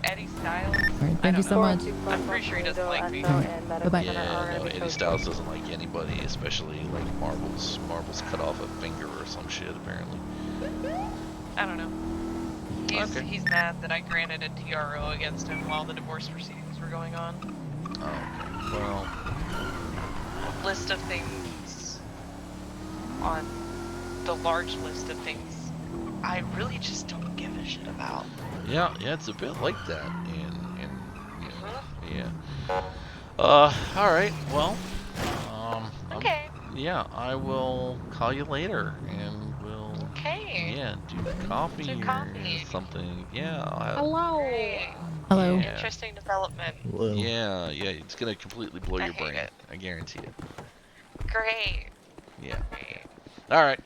Eddie Styles. Alright, thank you so much. I'm pretty sure he doesn't like me. Bye-bye. Yeah, no, Eddie Styles doesn't like anybody, especially like Marbles. Marbles cut off a finger or some shit, apparently. I don't know. He's mad that I granted a TRO against him while the divorce proceedings were going on. Oh, okay. Well, list of things on the large list of things I really just don't give a shit about. yeah, it's a bit like that, and yeah. All right. Well, okay. Yeah, I will call you later, and we'll. Okay. Yeah, do coffee or something. Yeah. Hello. Hello. Yeah. Interesting development. Hello. Yeah, it's gonna completely blow your brain. I guarantee it. Great. Yeah. All right.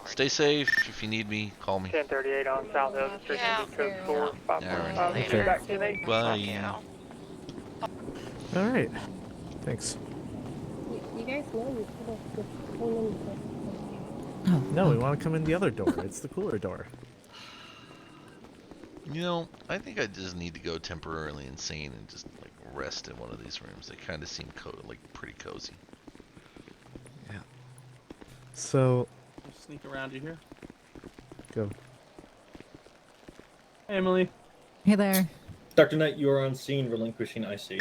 Stay safe. If you need me, call me. 1038 on South Hill Street, code 4, 545. Okay. Back to me. Bye. All right. Thanks. You guys know you could have just came in. No, we want to come in the other door. It's the cooler door. I think I just need to go temporarily insane and just like rest in one of these rooms. They kind of seem pretty cozy. Yeah. So. Sneak around you here. Go. Hey, Emily. Hey there. Dr. Knight, you are on scene relinquishing IC.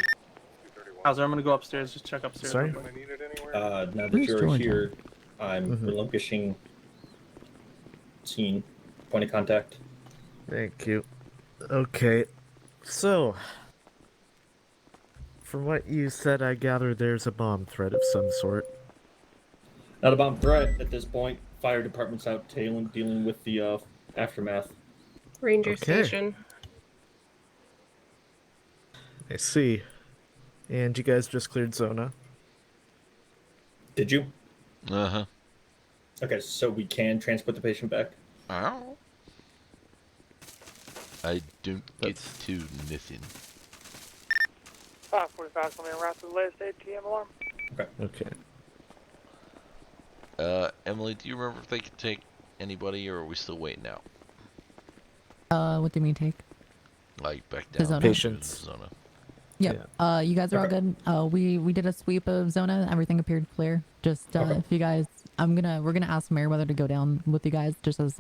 How's I'm gonna go upstairs, just check upstairs. Sorry? Now that Where's you're Georgia? here, I'm relinquishing scene. Point of contact. Thank you. Okay. So. From what you said, I gather there's a bomb threat of some sort. Not a bomb threat at this point. Fire department's out dealing with the aftermath. Ranger Okay. Station. I see. And you guys just cleared Zona? Did you? Uh-huh. Okay, so we can transport the patient back? Ow. I don't get to nothing. 545 coming around to the latest ATM alarm. Okay. Emily, do you remember if they could take anybody, or are we still waiting out? What do you mean take? Like back The down Zona. to Patients. Zona. Yep. You guys are all good. We did a sweep of Zona. Everything appeared clear. Just if you guys, we're gonna ask Meriwether to go down with you guys, just as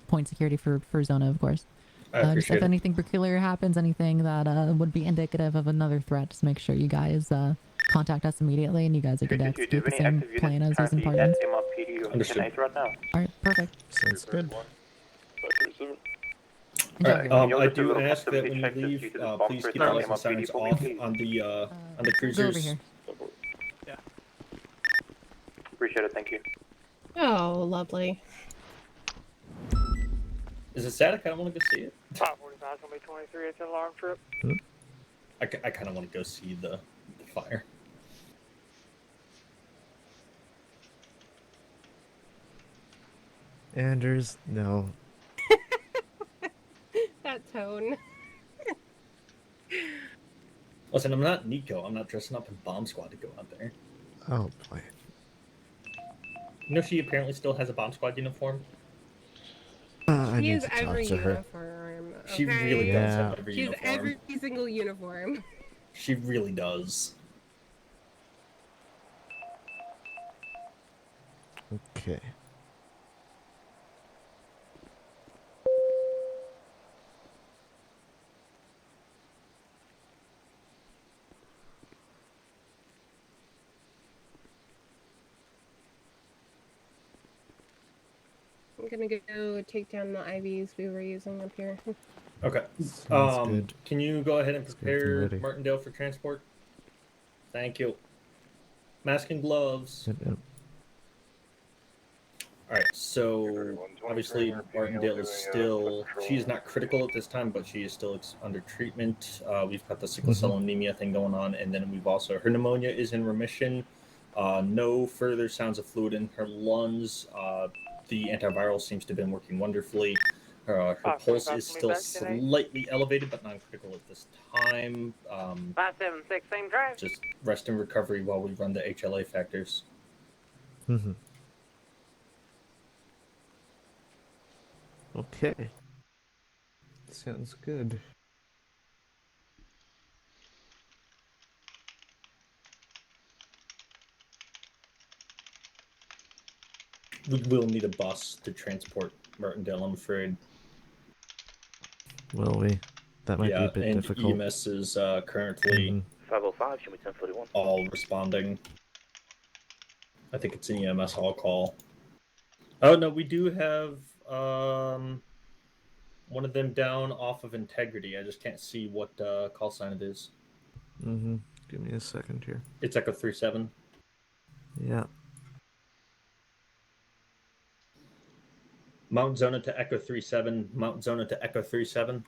point security for Zona, of course. I Just appreciate if it. anything peculiar happens, anything that would be indicative of another threat, just make sure you guys contact us immediately, and you guys are going to execute the same plan as using Parsons. Understood. All right, perfect. Sounds good. Alright, I do ask that when you leave, please keep the license sirens off on the cruisers. Go over here. Yeah. Appreciate it, thank you. Oh, lovely. Is it sad? I kind of want to go see it. 545 gonna be 23. It's an alarm trip. I kind of want to go see the fire. Anders, no. That tone. Listen, I'm not Nico. I'm not dressing up in Bomb Squad to go out there. Oh boy. You know, she apparently still has a Bomb Squad uniform. I She need is to talk every to her. uniform. Okay? She really does have every She's uniform. every single uniform. She really does. Okay. I'm gonna go take down the IVs we were using up here. Okay. Sounds good. Can you go ahead and good, prepare ready. Martindale for transport? Thank you. Mask and gloves. Yep. Alright, so obviously Martindale is still, she is not critical at this time, but she is still under treatment. We've got the sickle cell anemia thing going on, and then we've also, her pneumonia is in remission. No further sounds of fluid in her lungs. The antiviral seems to have been working wonderfully. Her pulse is still slightly elevated, but non-critical at this time. 576, same drive. Just rest and recovery while we run the HLA factors. Okay. Sounds good. We will need a bus to transport Martindale, I'm afraid. Will we? That might be a bit and difficult. EMS is currently 505, show me 1041. all responding. I think it's an EMS all call. Oh no, we do have one of them down off of Integrity. I just can't see what call sign it is. Give me a second here. It's Echo 37. Yeah. Mount Zona to Echo 37. Mount Zona to Echo 37.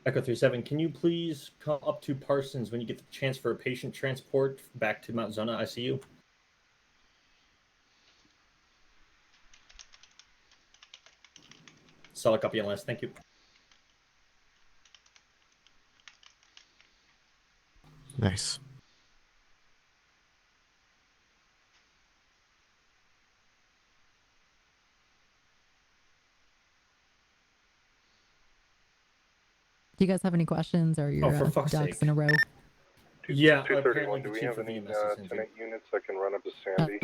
Echo 37, can you please come up to Parsons when you get the chance for a patient transport back to Mount Zona ICU? Solid copy, LS. Thank you. Nice. Do you guys have any questions, or your for fuck's ducks sake. in a row? Yeah, 231, do we have any tenant units that can run up to Sandy?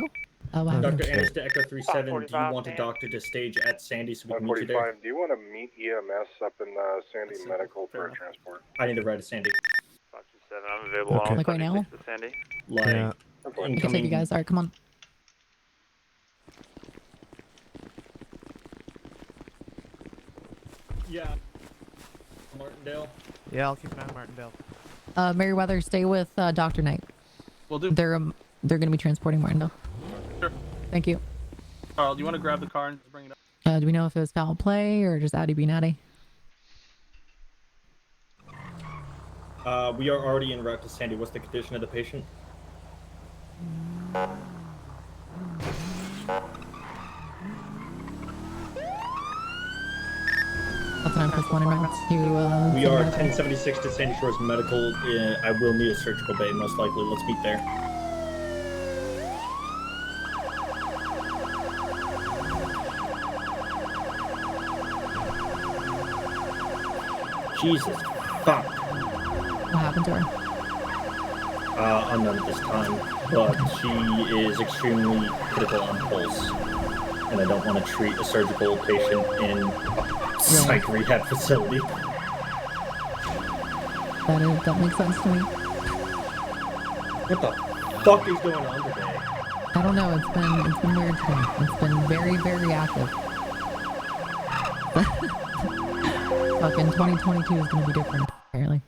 Wow. Dr. Anders to Echo 37, do you want a doctor to stage at Sandy so we can meet you there? 145, do you want to meet EMS up in Sandy Medical for a transport? I need to ride to Sandy. 527, I'm available. Okay. Like right now? Sandy. Like, Yeah. I can take you guys. All right, come on. Yeah. Martindale. Yeah, I'll keep an eye on Martindale. Merriweather, stay with Dr. Knight. Will do. They're going to be transporting Martindale. Sure. Thank you. Carl, do you want to grab the car and just bring it up? Do we know if it was foul play or just Addy being Addy? We are already en route to Sandy. What's the condition of the patient? That's 9+1 en route to... We are 1076 to Sandy Shores Medical. I will need a surgical bay, most likely. Let's meet there. Jesus Fuck. What happened to her? Unknown at this time, but she is extremely critical on pulse. And I don't want to treat a surgical patient in a psych rehab facility. That makes sense to me. What the fuck is going on today? I don't know. It's been weird today. It's been very, very active. Fucking 2022 is gonna be different, apparently.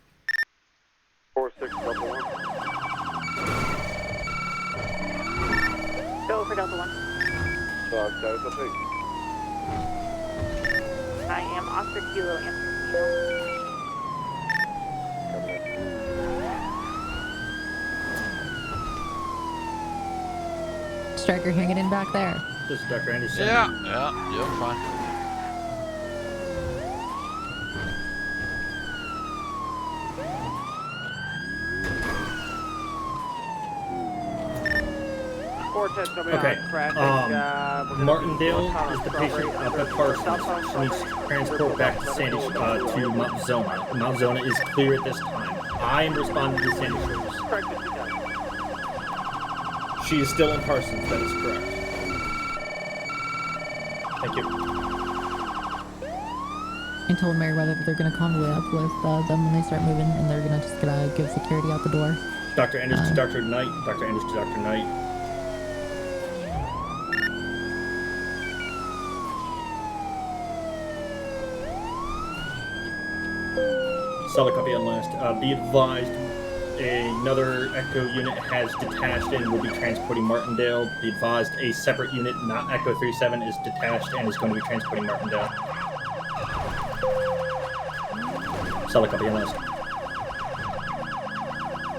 4611. Go for Delta 1. Status update. I am Oscar Kilo answering Kilo. Stryker hanging in back there. This is Dr. Anderson. Yeah, fine. Okay. Martindale is the patient up at Parsons. She needs transport back to Sandy to Mount Zona. Mount Zona is clear at this time. I am responding to Sandy Shores. She is still in Parsons. That is correct. Thank you. I told Meriwether that they're gonna convoy up with them when they start moving, and they're just gonna give security out the door. Dr. Anders to Dr. Knight. Dr. Anders to Dr. Knight. Solid copy on last. Be advised, another Echo unit has detached and will be transporting Martindale. Be advised, a separate unit, not Echo 37, is detached and is going to be transporting Martindale. Solid copy on last.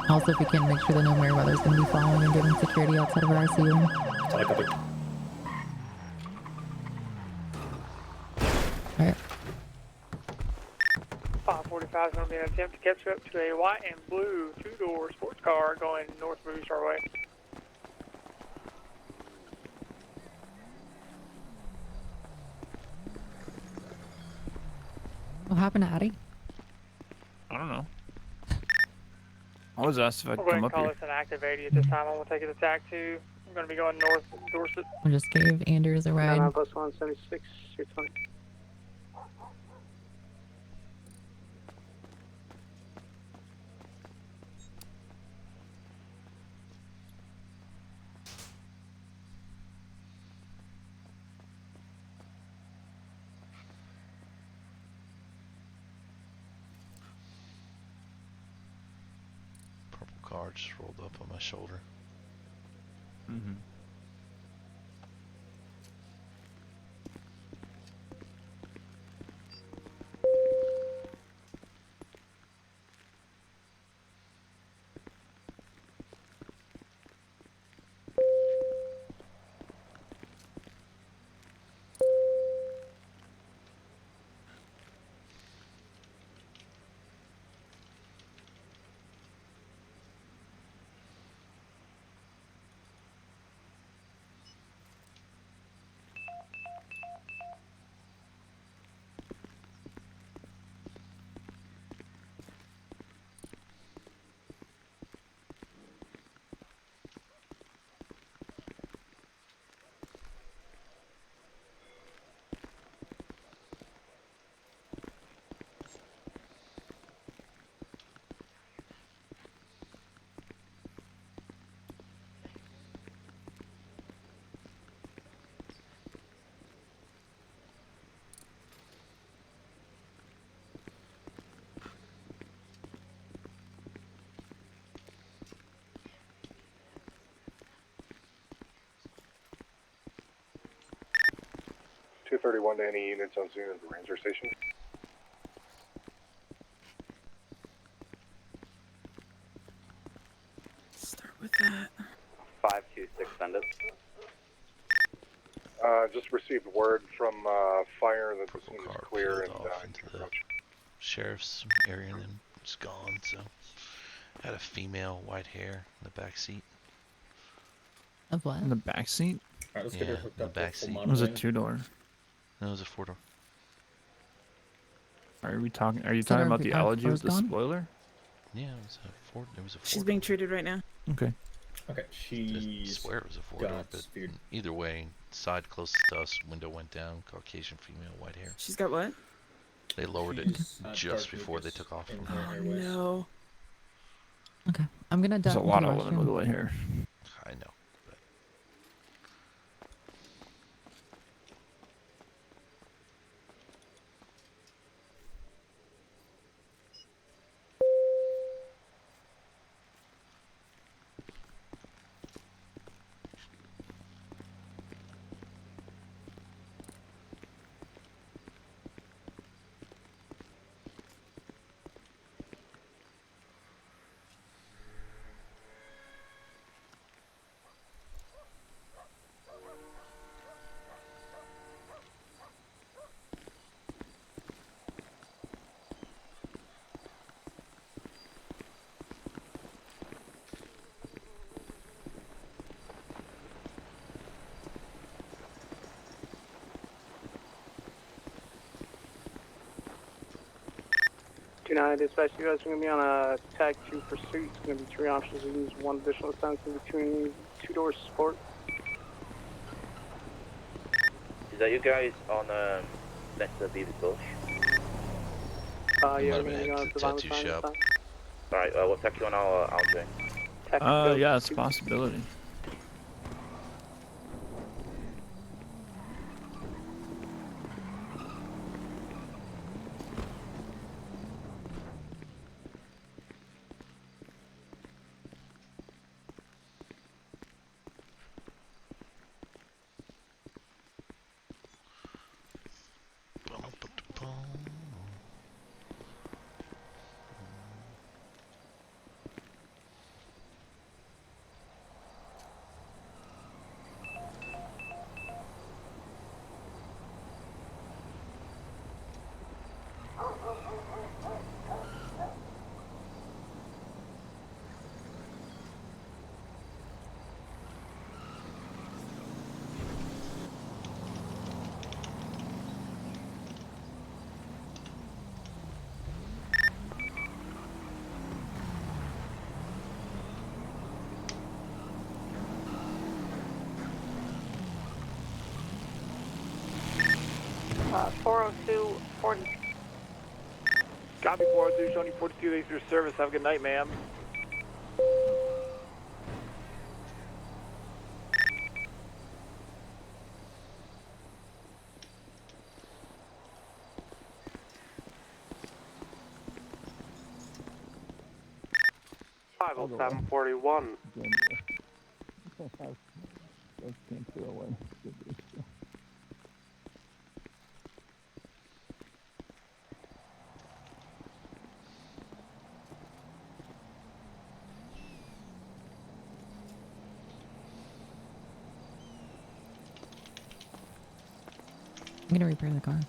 Also, if we can make sure that no Meriwether's gonna be following and giving security outside of our ICU. Solid copy. Alright. 545 is going to be an attempt to catch up to a white and blue two-door sports car going north Movie Star Way. What happened to Addie? I don't know. I was asked if I'd We'll go ahead come and up call here. this an active 80 at this time. I'm going to take it to TAC 2. I'm going to be going north Dorset. I just gave Anders a ride. 9 plus 176, 620. Purple car just rolled up on my shoulder. Mm-hmm. .231 to any units on scene at the ranger station. Start with that. 526, send it. Just received word from fire that the scene is clear and Into the sheriff's area and then it's gone. So had a female, white hair in the back seat. Of what? In the back seat? Alright, let's Yeah, get her hooked in the up back to full seat. It was a monitoring. two-door. No, it was a 4-door. Are we talking? Are you So talking our about the our allergy with car's the gone? spoiler? Yeah, it was a Ford. It was a Ford. She's being treated right now. Okay. Okay, I she's swear it was a four-door, got but speared. either way, side closest to us, window went down, Caucasian female, white hair. She's got what? They lowered She's, it just before they took off in from her her. airways. No. Okay, I'm gonna There's duck a into lot the of women with restroom. white hair. I know. Dispatch, you guys are going to be on a tag 2 pursuit. It's going to be 3 officers who use 1 additional sentence in between 2 doors support. Is that you guys on next to Beavis Bush? Yeah, we're Might have going to been go at on the to Violent tattoo Sign this shop. time. Alright, what tech you on LJ? Yeah, it's a possibility. Uh, 402, 40. Copy 402, showing you 42 days for service. Have a good night, ma'am. I'll go 50741. That's can't stay away. I'm gonna repair the car.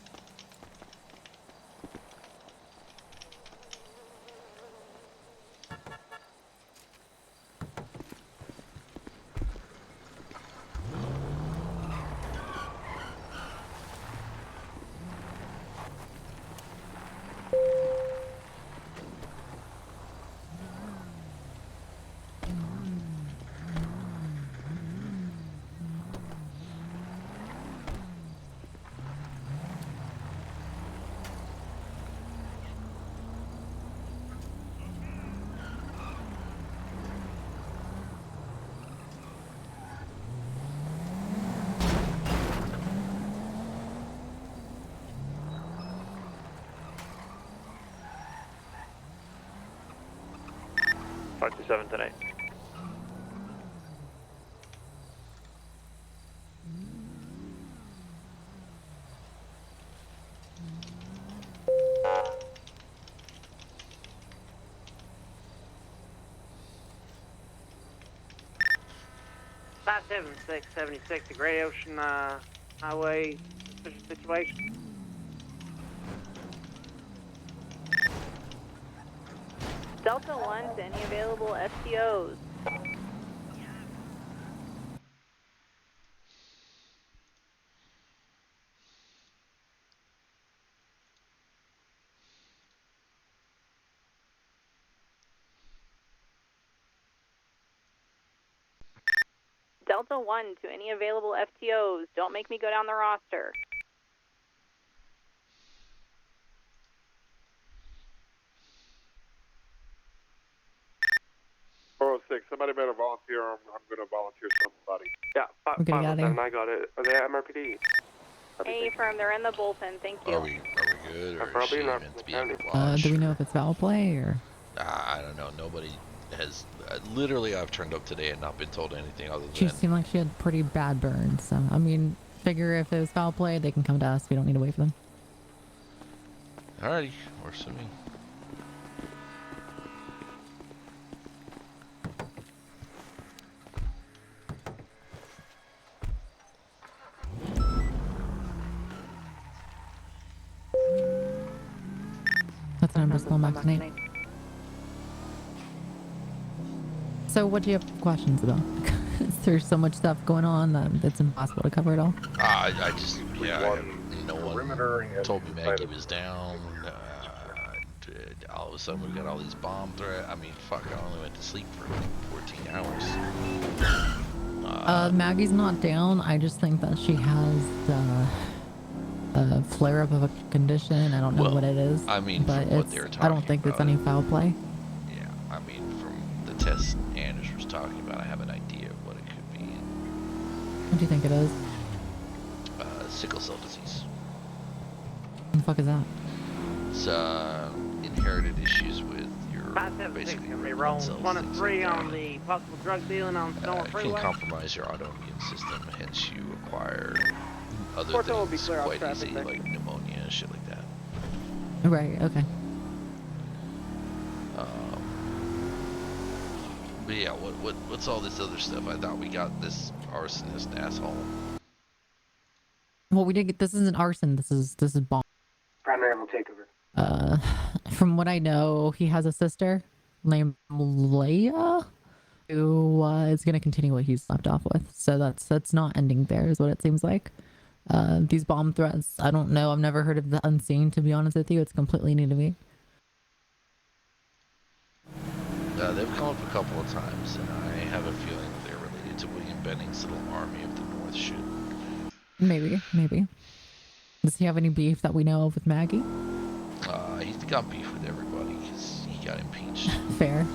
Tonight. Five 7676, the Great Ocean Highway suspicious situation. Delta 1 to any available STOs. Delta 1 to any available FTOs. Don't make me go down the roster. 406, somebody better volunteer. I'm going to volunteer somebody. Yeah, We're getting out of here. I got it. Are they at MRPD? Hey, firm, they're in the bullpen. Thank you. Are we good, or is Probably she not meant to be county. able to watch? Do we know if it's foul play or? I don't know. Nobody has. Literally, I've turned up today and not been told anything other She than. seemed like she had pretty bad burns. So I mean, figure if it was foul play, they can come to us. We don't need to wait for them. Alrighty, works for me. That's an number small max tonight. So what do you have questions about? There's so much stuff going on that it's impossible to cover it all. I just, no one told me Maggie was down. All of a sudden, we've got all these bomb threats. I mean, fuck, I only went to sleep for 14 hours. Maggie's not down. I just think that she has a flare-up of a condition. I don't know what it is. I mean, but from what they were I don't think it's any foul play. Yeah, I mean, from the test Anders was talking about, I have an idea of what it could be. What do you think it is? Sickle cell disease. What the fuck is that? It's inherited issues with your basically your red blood cells. 1 and 3 on the possible drug dealing on Sonoma It Freeway. can compromise your autoimmune system, hence you acquire other Porto will be things clear off quite traffic easy, there. like pneumonia, shit like that. Right. Okay. But yeah, what's all this other stuff? I thought we got this arsonist asshole. Well, we did get. This isn't arson. This is bomb. Primary will take over. From what I know, he has a sister named Leia who is going to continue what he's left off with. So that's not ending there, is what it seems like. These bomb threats, I don't know. I've never heard of the Unseen, to be honest with you. It's completely new to me. They've come up a couple of times, and I have a feeling that they're related to William Benning's little army of the North shit. Maybe. Does he have any beef that we know of with Maggie? He's got beef with everybody because he got impeached. Fair.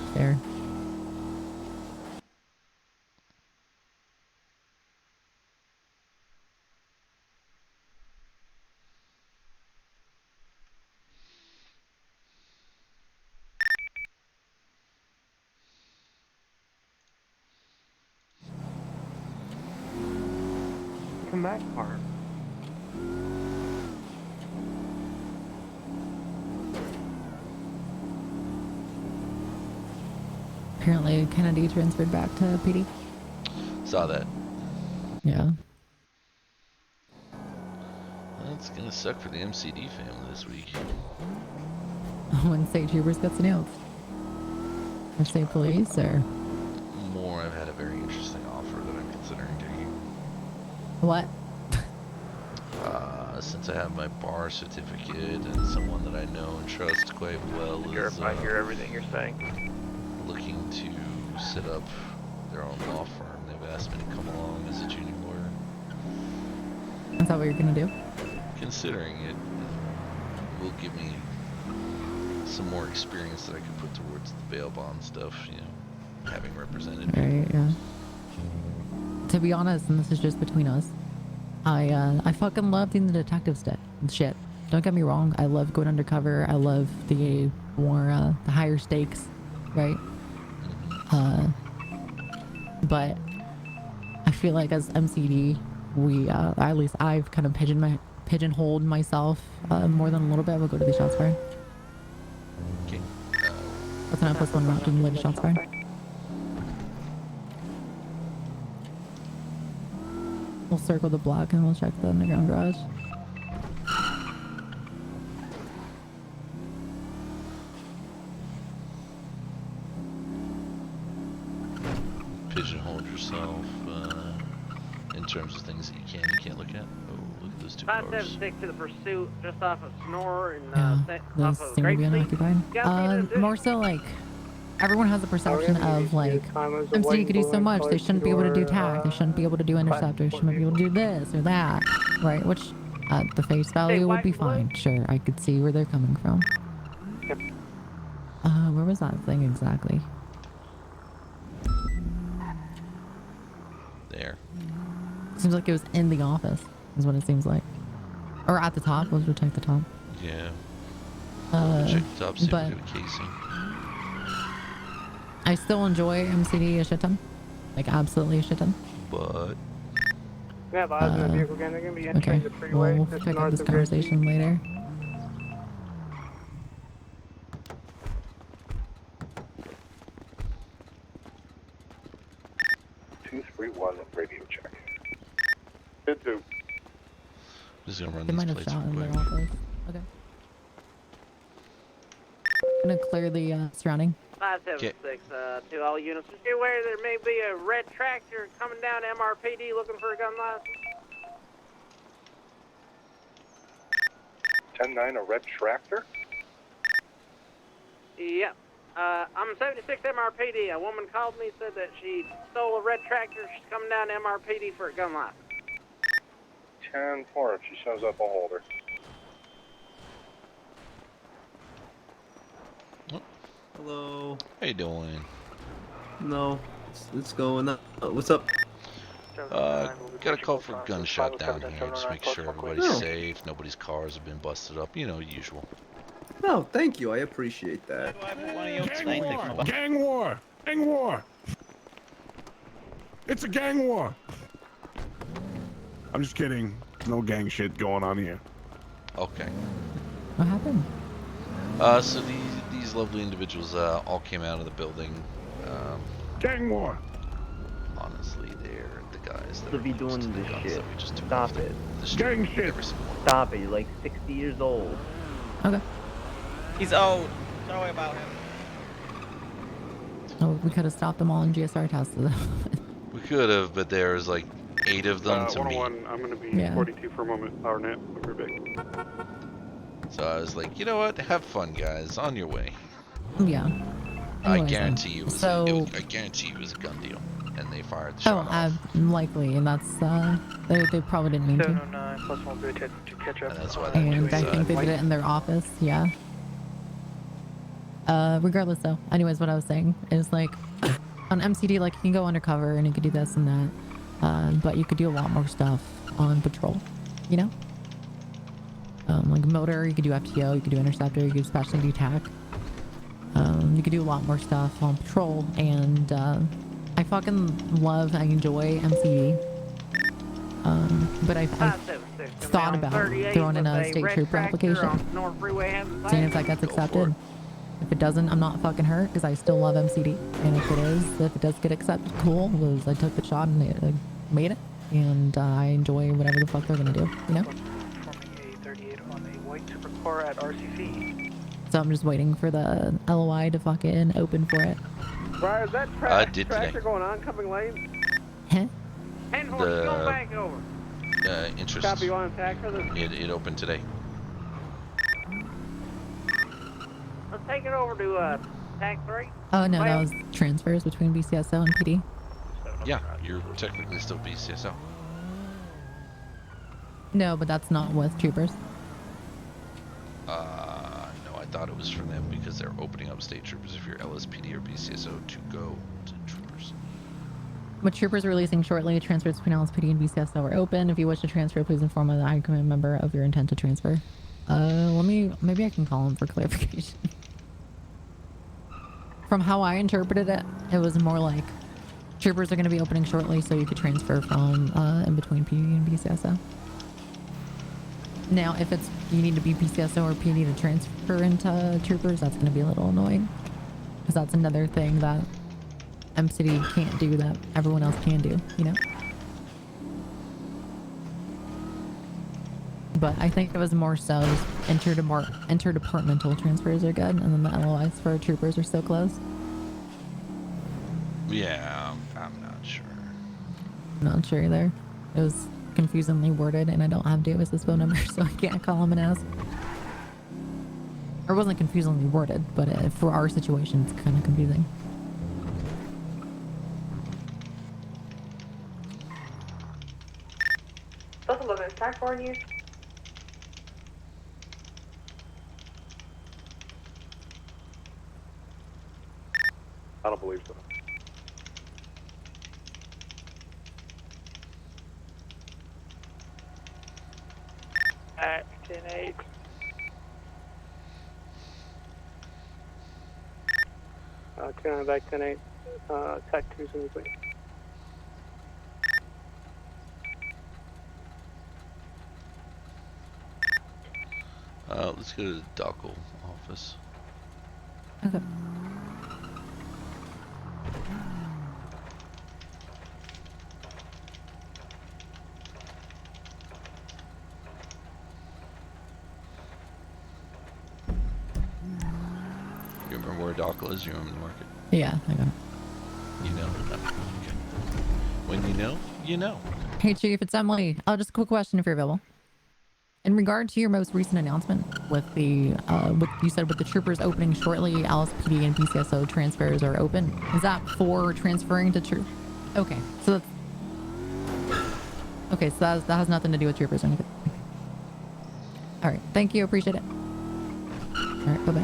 From that part. Apparently, Kennedy transferred back to PD. Saw that. Yeah. That's gonna suck for the MCD family this week. When state troopers gets announced. Or state police, or... More, I've had a very interesting offer that I'm considering taking. What? Since I have my bar certificate and someone that I know and trust quite well is I hear everything you're saying. looking to set up their own law firm. They've asked me to come along as a junior lawyer. Is that what you're gonna do? Considering it will give me some more experience that I can put towards the bail bond stuff, you know, having represented people. Right, yeah. To be honest, and this is just between us, I fucking love doing the detective shit. Don't get me wrong, I love going undercover. I love the more, the higher stakes, right? But I feel like as MCD, we, at least I've kind of pigeonholed myself more than a little bit. We'll go to the shots fired. Okay. That's an +1 round to the latest shots fired. We'll circle the block and we'll check the underground garage. Pigeonhole yourself in terms of things that you can and can't look at. Oh, look at those two cars. 576 to the pursuit just off of Snore and Yeah, off those of seem to Great be Fleet. unoccupied. More so like everyone has a perception of like MCD could do so much. They shouldn't be able to do TAC. They shouldn't be able to do interceptors. Shouldn't be able to do this or that, right? Which at the face value would be fine. Sure, I could see where they're coming from. Where was that thing exactly? There. Seems like it was in the office, is what it seems like. Or at the top. Let's check the top. Yeah. Check the top, see but if we get a casing. I still enjoy MCD a shit ton. Like, absolutely a shit ton. But... Yeah, the eyes of the vehicle again. They're going to be entering Okay, the freeway. we'll pick up this conversation later. Radio check. Hit 2. Just gonna run They these might have plates shot real in quick. their office. Okay. Gonna clear the surrounding. 576 to all units. Just be aware there may be a red tractor coming down MRPD looking for a gun license. 10-9, a red tractor? Yep. I'm 76 MRPD. A woman called me, said that she stole a red tractor. She's coming down to MRPD for a gun license. 10-4, if she shows up, I'll hold her. Hello. How you doing? No, it's going up. What's up? Got a call for a gunshot down here. Just make sure everybody's safe. Nobody's cars have been busted up. You know, usual. No, thank you. I appreciate that. Gang war! Gang war! Gang war! It's a gang war! I'm just kidding. No gang shit going on here. Okay. What happened? So these lovely individuals all came out of the building. Gang war! Honestly, they're the guys that To be doing this shit. Stop it. Gang shit! Stop it. You're like 60 years old. Okay. He's old. Don't worry about him. Oh, we could have stopped them all in GSR tested them. We could have, but there's like 8 of them to me. 101, I'm going to be Yeah. 42 for a moment. Power net. Over big. So I was like, you know what? Have fun, guys. On your way. Yeah. I Anyways, guarantee you I guarantee it was a gun deal, and they fired the shot off. Likely, and that's they probably didn't mean to. 709 plus 1 to catch up. And that's why And I think they did it in their office. Yeah. Regardless, though. Anyways, what I was saying is like on MCD, like you can go undercover and you could do this and that, but you could do a lot more stuff on patrol. You know. Like motor, you could do FTO, you could do interceptor, you could especially do TAC. You could do a lot more stuff on patrol, and I fucking love, I enjoy MCD. But I've thought about throwing in a state trooper application, seeing if that gets accepted. If it doesn't, I'm not fucking hurt because I still love MCD. And if it does get accepted, cool. Because I took the shot and I made it, and I enjoy whatever the fuck they're gonna do. You know. At RCC. So I'm just waiting for the LOI to fucking open for it. Brian, is that did tractor today. going oncoming lane? Huh? 10-4, going back over. Interest. Copy on attack for this. It opened today. Let's take it over to TAC 3. Oh no, that was transfers between BCSO and PD. Yeah, you're technically still BCSO. No, but that's not with troopers. No, I thought it was from them because they're opening up state troopers if you're LSPD or BCSO to go to troopers. With troopers releasing shortly, transfers between LSPD and BCSO are open. If you wish to transfer, please inform the high command member of your intent to transfer. Maybe I can call him for clarification. From how I interpreted it, it was more like troopers are going to be opening shortly, so you could transfer from in between PD and BCSO. Now, if it's you need to be PCSO or PD to transfer into troopers, that's going to be a little annoying. Because that's another thing that MCD can't do that everyone else can do, you know? But I think it was more so just interdepartmental transfers are good, and then the LOIs for troopers are still closed. Yeah, I'm not sure. I'm not sure either. It was confusingly worded, and I don't have Davis's phone number, so I can't call him and ask. Or it wasn't confusingly worded, but for our situation, it's kind of confusing. Both of them is time for you. I don't believe so. Back 10-8. Back 10-8. Tech 2's in between. Let's go to the Dockle office. Okay. You remember where Dockle is? You remember the market? Yeah, I got it. You know? Okay. When you know, you know. Hey, Chief, it's Emily. Just a quick question if you're available. In regard to your most recent announcement with the, what you said with the troopers opening shortly, LSPD and BCSO transfers are open. Is that for transferring to troop? Okay, so that's... Okay, so that has nothing to do with troopers or anything. Alright, thank you, appreciate it. Alright, bye-bye.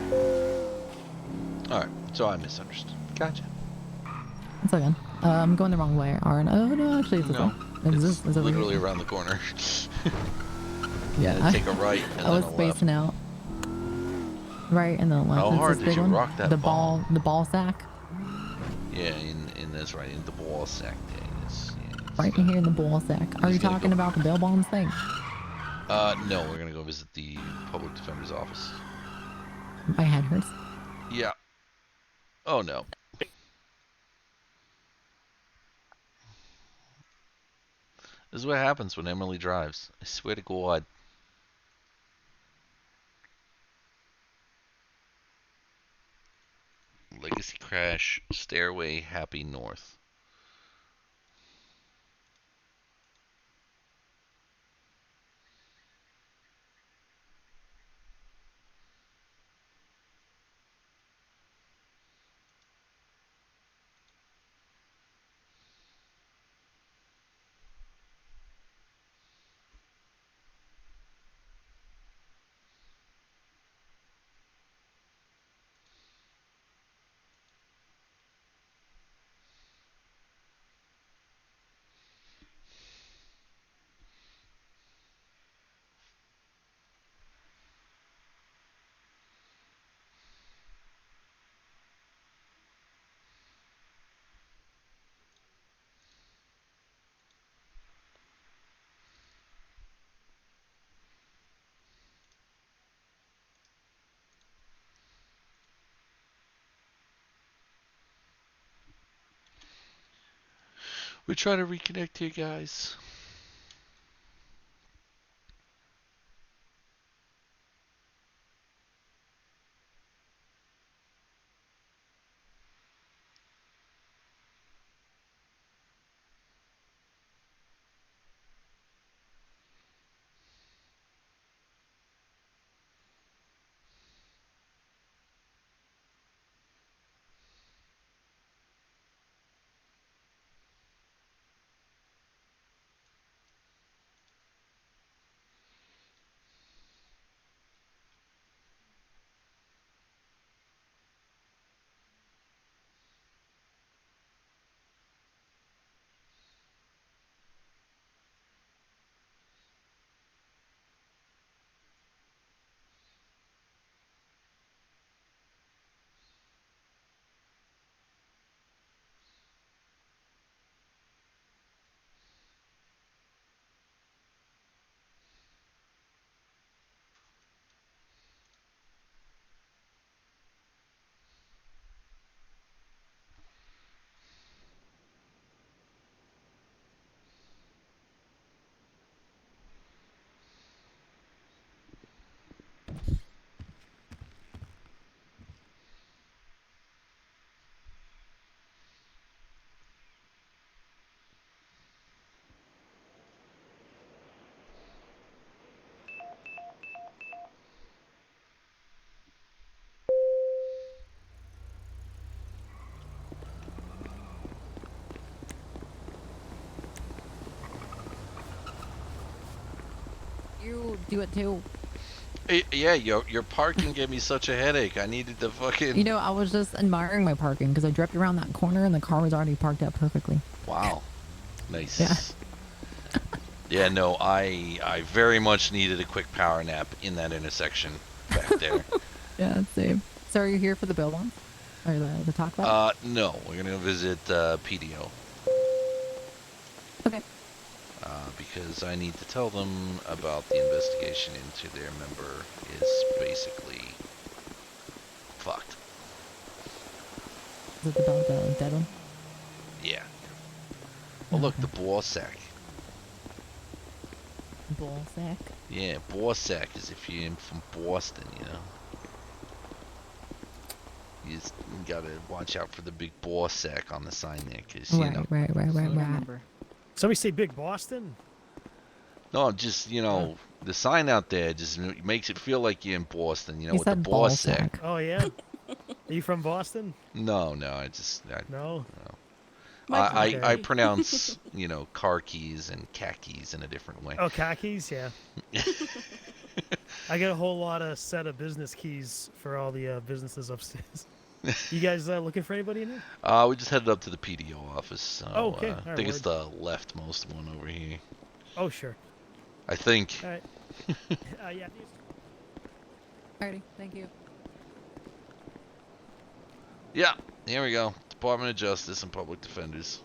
Alright, so I misunderstood. Gotcha. It's all good. I'm going the wrong way, aren't I? Oh, no, actually, it's this way. It's literally around the corner. Yeah. Take a right and I was then a spacing out. Right, and then a left. How It's hard this did big you one. rock that the ball? The ball sack. Yeah, in this right, in the ball sack. Yeah, it's Right in here in the ball sack. Are you talking about the bail bonds thing? No, we're gonna go visit the public defender's office. My head hurts. Yeah. Oh no. This is what happens when Emily drives. I swear to God. Legacy crash, stairway, happy north. We try to reconnect here, guys. do it too. Yeah, your parking gave me such a headache. I needed to fucking... You know, I was just admiring my parking because I dripped around that corner and the car was already parked up perfectly. Wow. Nice. Yeah. Yeah, no, I very much needed a quick power nap in that intersection back there. Yeah, same. So are you here for the bill one? Or the talk about it? No, we're gonna go visit PDO. Okay. Because I need to tell them about the investigation into their member is basically fucked. Is it about the dead one? Yeah. Oh, look, the ball sack. Ball sack? Yeah, ball sack is if you're from Boston, you know. You just gotta watch out for the big ball sack on the sign there, because, you know. Right. Somebody say Big Boston? No, just, you know, the sign out there just makes it feel like you're in Boston, you know, He with the said ball ball sack. Oh, yeah? Are you from Boston? No, No? I pronounce, you know, car keys and khakis in a different way. Oh, khakis? Yeah. I got a whole lot of set of business keys for all the businesses upstairs. You guys looking for anybody in here? We just headed up to the PDO office. So, Oh, okay. I think it's the leftmost one over here. Oh, sure. I think. All right. Yeah. Alrighty, thank you. Yeah, here we go. Department of Justice and Public Defenders.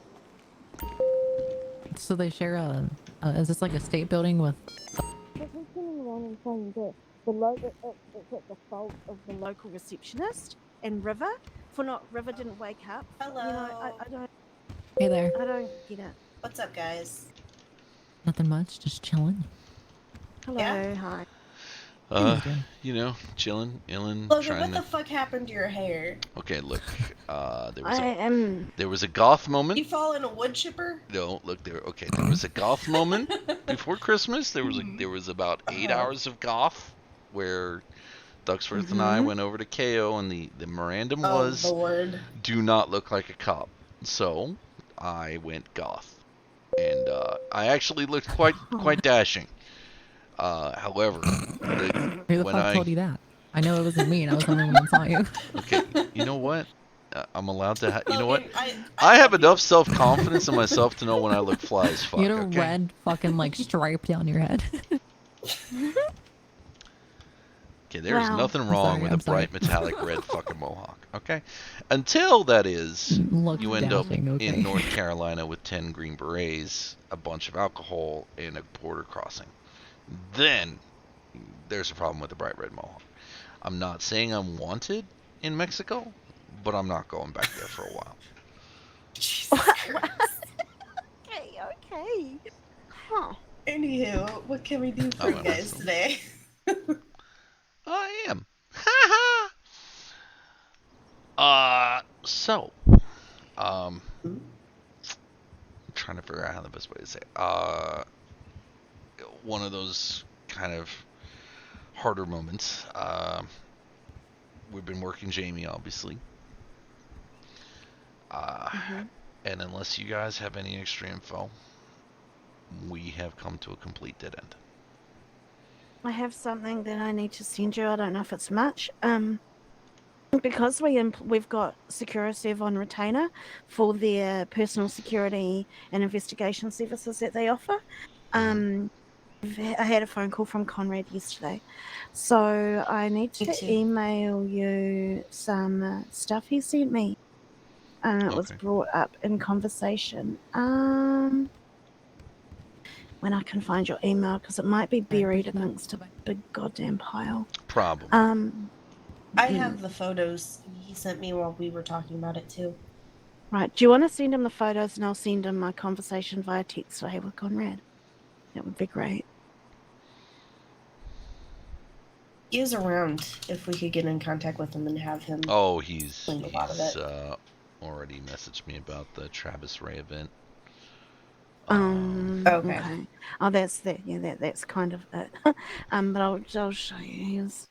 So they share is this like a state building with... But we're turning around and saying that the local, it's at the fault of the local receptionist and River River didn't wake up. Hello. You know, I don't. Hey there. I don't get it. What's up, guys? Nothing much, just chilling. Hello, Yeah? hi. You know, chilling, Logan, trying what to... the fuck happened to your hair? Okay, look, there was a You goth moment. fall in a wood chipper? No, look there. Okay, there was a goth moment before Christmas. There was about 8 hours of goth where Ducksworth and I went over to KO, and the memorandum was, Lord. do not look like a cop. So I went goth, and I actually looked quite dashing. However, Who the fuck told you that? I know it wasn't me, and I was the only one that saw you. Okay, you know what? I'm allowed to. You know what? I have enough self-confidence in myself to know when I look fly as fuck. You had a okay? red fucking like stripe down your head. Okay, there's nothing wrong with I'm a bright metallic red fucking mohawk. Okay, until that is, you end up in North Carolina with 10 Green Berets, a bunch of alcohol, and a border crossing. Then there's a problem with the bright red mohawk. I'm not saying I'm wanted in Mexico, but I'm not going back there for a while. Okay. Huh. Anywho, what can we do for you guys today? I am. So, I'm trying to figure out how the best way to say it. One of those kind of harder moments. We've been working Jamie, obviously. And unless you guys have any extra info, we have come to a complete dead end. I have something that I need to send you. I don't know if it's much. Because we've got SecuriServe on retainer for their personal security and investigation services that they offer. I had a phone call from Conrad yesterday, so I need to email you some stuff he sent me. It was brought up in conversation. When I can find your email, because it might be buried amongst a big goddamn pile. Probably. I have the photos he sent me while we were talking about it too. Right. Do you want to send him the photos and I'll send him my conversation via text I had with Conrad? That would be great. He is around if we could get in contact with him and have him. Oh, he's a lot of it. already messaged me about the Travis Ray event. Okay. Oh, that's that. Yeah, that's kind of it. But I'll show you. Here's.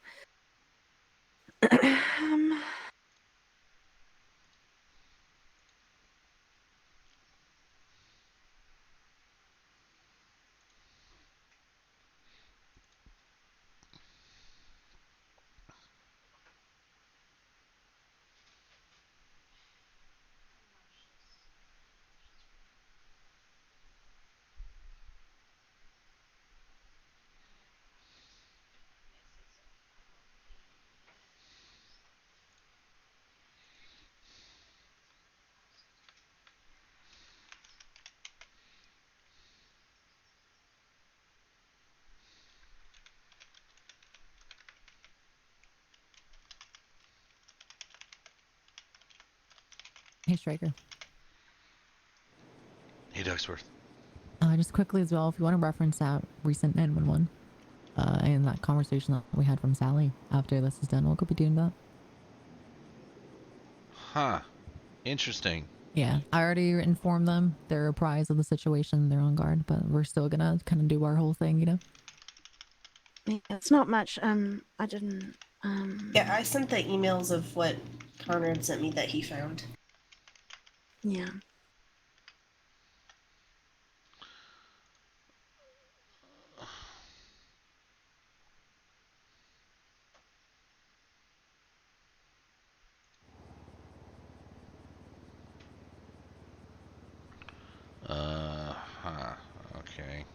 Hey, Stryker. Hey, Ducksworth. Just quickly as well, if you want to reference that recent 911 and that conversation that we had from Sally after this is done, we'll go be doing that. Huh. Interesting. Yeah, I already informed them. They're apprised of the situation. They're on guard, but we're still gonna kind of do our whole thing, you know? Yeah, it's not much. I didn't. Yeah, I sent the emails of what Conrad sent me that he found. Yeah. Huh. Okay.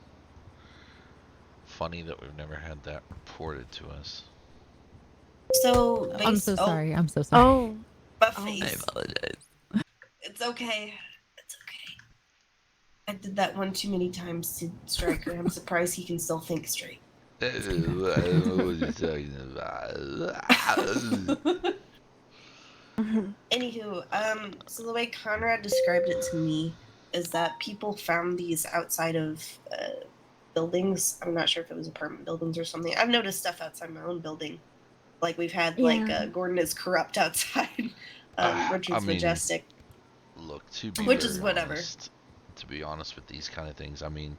Funny that we've never had that reported to us. So I'm so sorry. I'm so sorry. Oh, my face. I apologize. It's okay. It's okay. I did that one too many times to Stryker. I'm surprised he can still think straight. Anywho, so the way Conrad described it to me is that people found these outside of buildings. I'm not sure if it was apartment buildings or something. I've noticed stuff outside my own building. Like we've had Gordon is corrupt outside Richard's Majestic. Look, to be which is whatever. Honest, to be honest with these kind of things, I mean,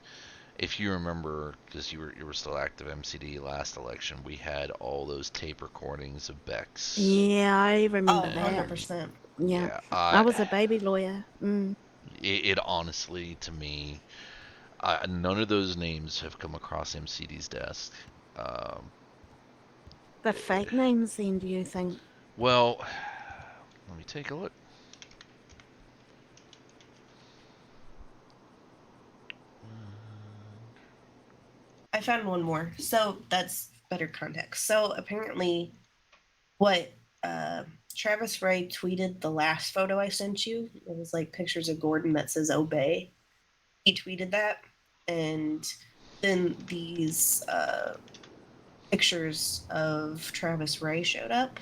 if you remember, because you were still active MCD last election, we had all those tape recordings of Beck's. Yeah, I remember that. 100%. Yeah, I was a baby lawyer. It honestly, to me, none of those names have come across MCD's desk. The fake names, then, do you think? Well, let me take a look. I found one more. So that's better context. So apparently what Travis Ray tweeted the last photo I sent you, it was like pictures of Gordon that says obey. He tweeted that, and then these pictures of Travis Ray showed up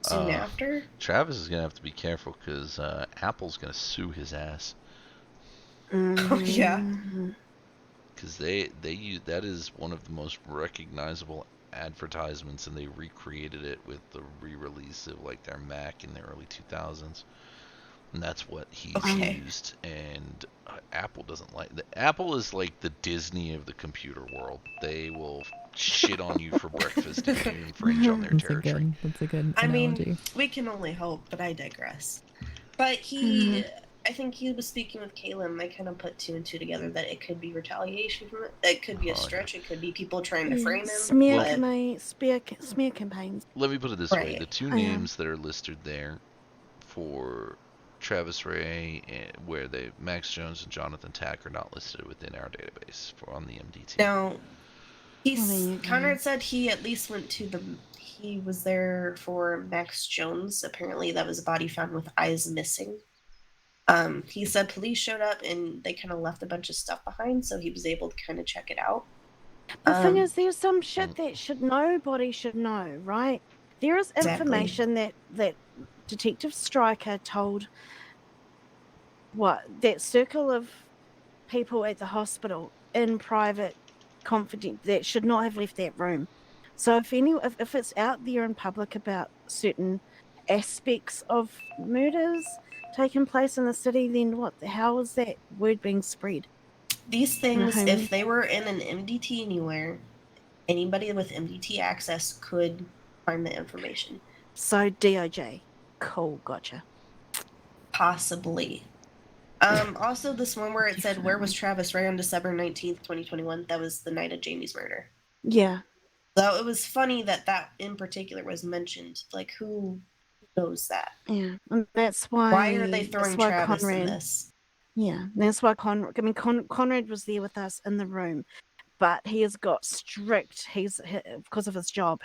soon after. Travis is gonna have to be careful because Apple's gonna sue his ass. Oh yeah. Because they use that is one of the most recognizable advertisements, and they recreated it with the re-release of like their Mac in the early 2000s, and that's what he's used. And Apple doesn't like that. Apple is like the Disney of the computer world. They will shit on you for breakfast if you infringe on their territory. That's a good I analogy. mean, we can only hope, but I digress. But he, I think he was speaking with Kaylin. They kind of put two and two together that it could be retaliation from it. It could be a stretch. It could be people trying to frame him. Smear campaigns. Let me put it this way: the two names that are listed there for Travis Ray, where Max Jones and Jonathan Tack are not listed within our database on the MDT. Now, Conrad said he at least went to he was there for Max Jones. Apparently, that was a body found with eyes missing. He said police showed up and they kind of left a bunch of stuff behind, so he was able to kind of check it out. The thing is, there's some shit that nobody should know, right? There is information that Detective Stryker told that circle of people at the hospital in private confidence that should not have left that room. So if it's out there in public about certain aspects of murders taking place in the city, then how is that word being spread? These things, if they were in an MDT anywhere, anybody with MDT access could find the information. So DOJ. Cool, gotcha. Possibly. Also, this one where it said, where was Travis Ray on December 19th, 2021? That was the night of Jamie's murder. Yeah. So it was funny that in particular was mentioned. Like, who knows that? Yeah, and that's why. Why are they throwing Travis in this? Yeah, that's why Conrad was there with us in the room, but he has got strict. Because of his job.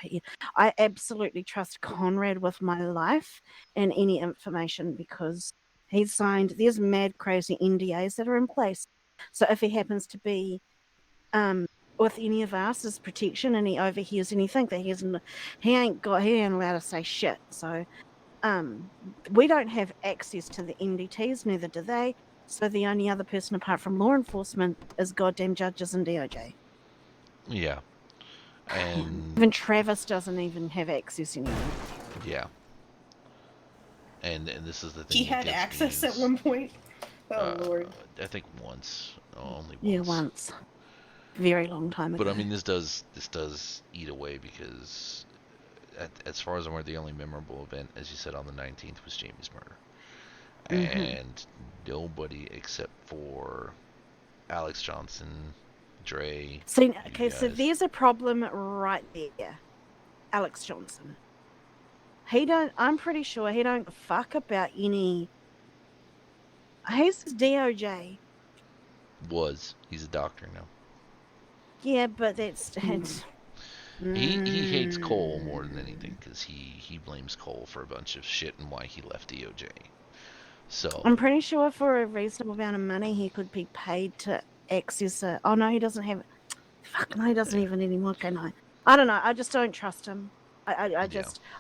I absolutely trust Conrad with my life and any information because he's signed. There's mad crazy NDAs that are in place. So if he happens to be with any of us as protection and he overhears anything that he ain't allowed to say shit. So we don't have access to the MDTs, neither do they. So the only other person apart from law enforcement is goddamn judges and DOJ. Yeah. And even Travis doesn't even have access anymore. Yeah. And this is the thing. He had access at one point. Oh Lord. I think once, only once. Yeah, once. Very long time ago. But I mean, this does eat away because, as far as I'm aware, the only memorable event, as you said, on the 19th was Jamie's murder, and nobody except for Alex Johnson, Dre. See, okay, so there's a problem right there. Alex Johnson. I'm pretty sure he don't fuck about any. He's DOJ. He's a doctor now. Yeah, but that's. He hates Cole more than anything because he blames Cole for a bunch of shit and why he left DOJ. So I'm pretty sure for a reasonable amount of money he could be paid to access it. Oh no, he doesn't have. Fuck no, he doesn't even anymore. Okay, no. I don't know. I just don't trust him. I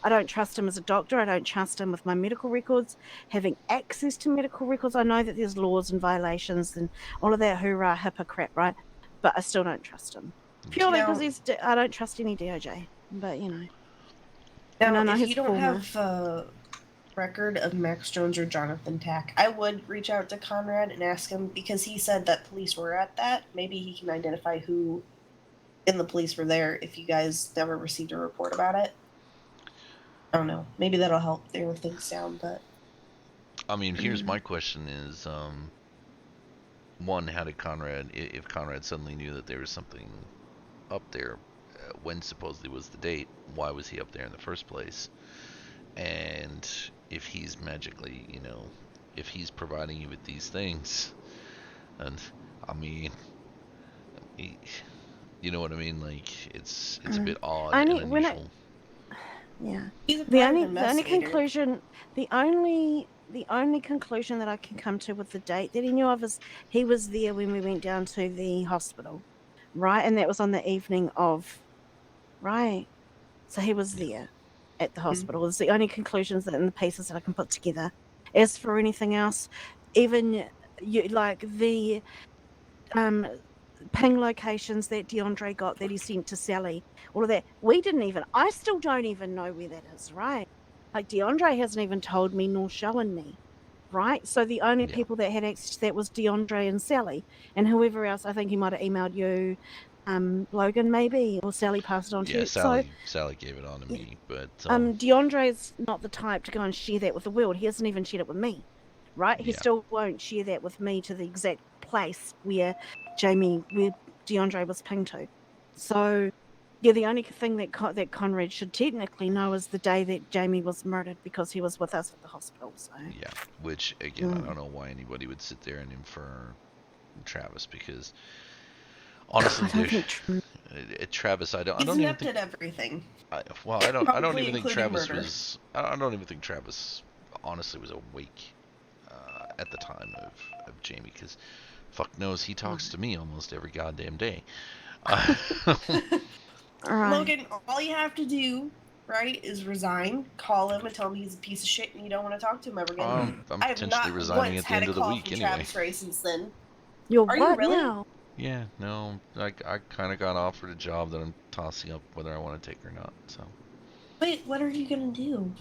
don't trust him as a doctor. I don't trust him with my medical records. Having access to medical records, I know that there's laws and violations and all of that hoorah HIPAA crap, right? But I still don't trust him. Purely because I don't trust any DOJ. But you know. Now, if you don't have a record of Max Jones or Jonathan Tack, I would reach out to Conrad and ask him, because he said that police were at that. Maybe he can identify who in the police were there if you guys never received a report about it. I don't know. Maybe that'll help narrow things down, but... I mean, here's my question is, one, how did Conrad, if Conrad suddenly knew that there was something up there, when supposedly was the date, why was he up there in the first place? And if he's magically, if he's providing you with these things, and I mean, you know what I mean? Like, it's a bit odd and unusual. Yeah. The only conclusion that I can come to with the date that he knew of is he was there when we went down to the hospital, right? And that was on the evening of, right? So he was there at the hospital. It's the only conclusions that in the pieces that I can put together. As for anything else, even like the ping locations that DeAndre got that he sent to Sally, all of that, I still don't even know where that is, right? Like DeAndre hasn't even told me nor shown me, right? So the only people that had access to that was DeAndre and Sally, and whoever else. I think he might have emailed you, Logan maybe, or Sally passed it on to you. Sally gave it on to me, but DeAndre's not the type to go and share that with the world. He hasn't even shared it with me, right? He still won't share that with me to the exact place where DeAndre was pinged to. So, yeah, the only thing that Conrad should technically know is the day that Jamie was murdered, because he was with us at the hospital. So yeah, which again, I don't know why anybody would sit there and infer Travis, because honestly, Travis, I don't even think everything. I don't even think Travis was. I don't even think Travis honestly was awake at the time of Jamie, because fuck knows he talks to me almost every goddamn day. Logan, all you have to do, right, is resign, call him, and tell him he's a piece of shit and you don't want to talk to him ever again. I'm potentially resigning at the end of the week anyway. Travis Ray since then. Are you really? Now? Yeah, no, I kind of got offered a job that I'm tossing up whether I want to take or not. So. Wait, what are you gonna do?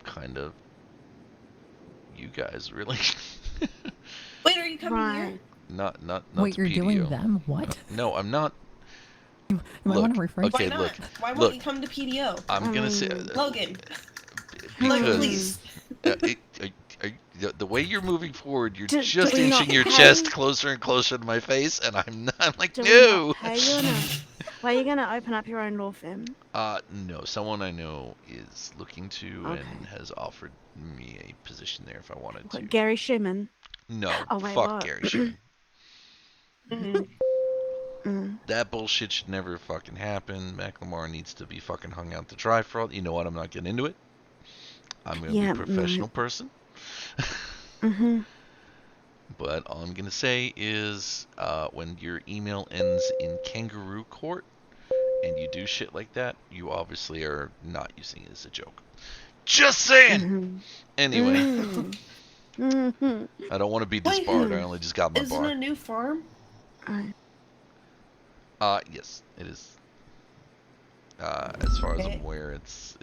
Kind of. You guys, really? Wait, are you coming here? Not Wait, you're PDO. doing them? What? No, I'm not. You might want to rephrase. Okay, why not? look. Why won't you come to PDO? I'm gonna say Logan. Logan, please. The way you're moving forward, you're just inching your chest closer and closer to my face, and I'm like, no. Why are you gonna open up your own law firm? No. Someone I know is looking to and has offered me a position there if I wanted to. Gary Schumann. No, oh, wait, fuck what? Gary Schumann. That bullshit should never fucking happen. Macklemore needs to be fucking hung out to dry for all. You know what? I'm not getting into it. I'm gonna be a professional person. But all I'm gonna say is, when your email ends in kangaroo court and you do shit like that, you obviously are not using it as a joke. Just saying. Anyway, Mm-hmm. I don't want to be disbarred. I only just got my Isn't bar. a new farm? Yes, it is. As far as I'm aware, it's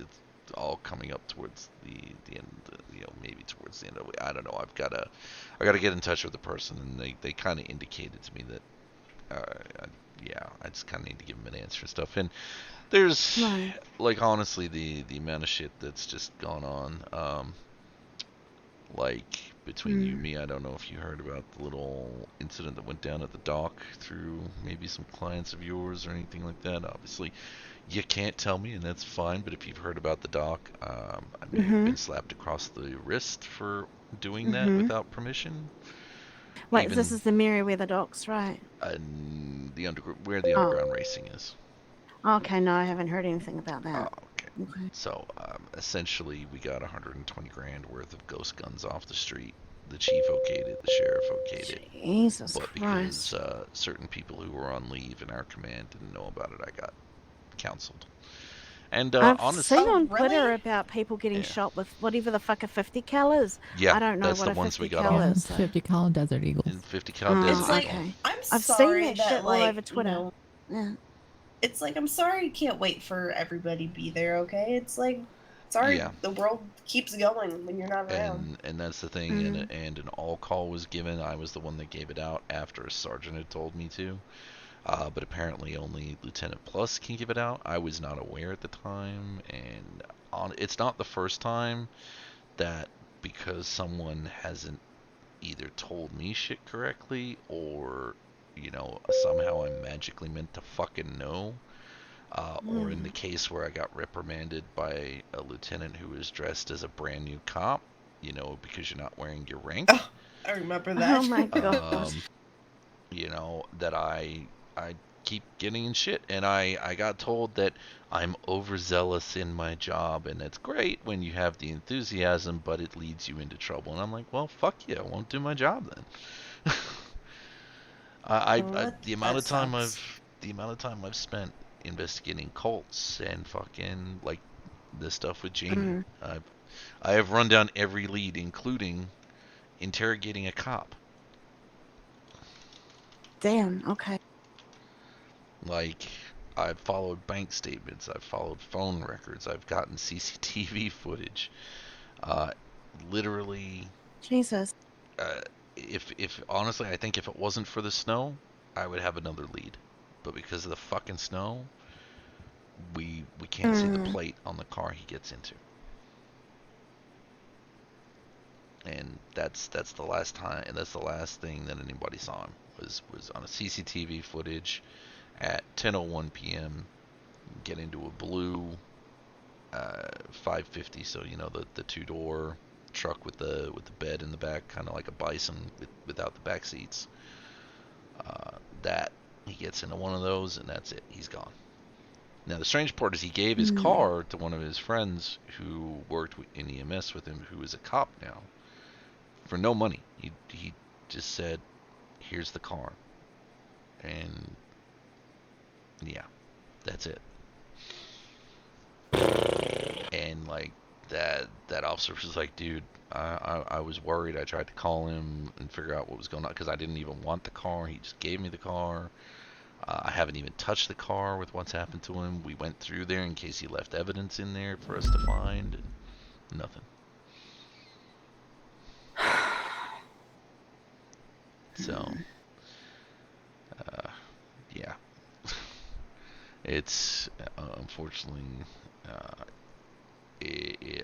all coming up towards the end. Maybe towards the end of it. I don't know. I gotta get in touch with the person, and they kind of indicated to me that. I just kind of need to give them an answer and stuff. And there's like honestly the amount of shit that's just gone on. Like between you and me, I don't know if you heard about the little incident that went down at the dock through maybe some clients of yours or anything like that. Obviously, you can't tell me, and that's fine. But if you've heard about the dock, I may have been slapped across the wrist for doing that without permission. Wait, this is the Merryweather docks, right? Where the underground racing is. Okay, no, I haven't heard anything about that. Okay. So, essentially, we got 120 grand worth of ghost guns off the street. The chief okayed it, the sheriff okayed it. Jesus but Christ. because certain people who were on leave in our command didn't know about it, I got counseled. And I've honestly, seen on Twitter about people getting shot with whatever the fuck a 50 cal is. Yeah, I don't know that's what the a ones 50 we got cal off. is. 50 cal Desert Eagles. And 50 cal Desert like, Eagle. I've seen that shit all over Twitter. Yeah. It's like, I'm sorry you can't wait for everybody to be there, okay? It's like, sorry, the world keeps going when you're not around. And that's the thing, and an all call was given. I was the one that gave it out after a sergeant had told me to. But apparently only Lieutenant Plus can give it out. I was not aware at the time, and it's not the first time that because someone hasn't either told me shit correctly or, somehow I'm magically meant to fucking know. Or in the case where I got reprimanded by a lieutenant who was dressed as a brand new cop, because you're not wearing your rank. Oh, I remember that. Oh my god. That I keep getting in shit, and I got told that I'm overzealous in my job, and it's great when you have the enthusiasm, but it leads you into trouble. And I'm like, well, fuck you, I won't do my job then. The amount of time I've spent investigating cults and fucking like this stuff with Jamie, I have run down every lead, including interrogating a cop. Damn, okay. Like, I've followed bank statements, I've followed phone records, I've gotten CCTV footage. Literally. Jesus. If honestly, I think if it wasn't for the snow, I would have another lead. But because of the fucking snow, we can't see the plate on the car he gets into. And that's the last time, and that's the last thing that anybody saw him was on a CCTV footage at 10:01 p.m. get into a blue 550, so the two-door truck with the bed in the back, kind of like a Bison without the back seats. That he gets into one of those, and that's it. He's gone. Now the strange part is he gave his car to one of his friends who worked in EMS with him, who is a cop now, for no money. He just said, "Here's the car," and yeah, that's it. And like that officer was like, dude, I was worried. I tried to call him and figure out what was going on because I didn't even want the car. He just gave me the car. I haven't even touched the car with what's happened to him. We went through there in case he left evidence in there for us to find, and nothing. So, yeah. It's unfortunately,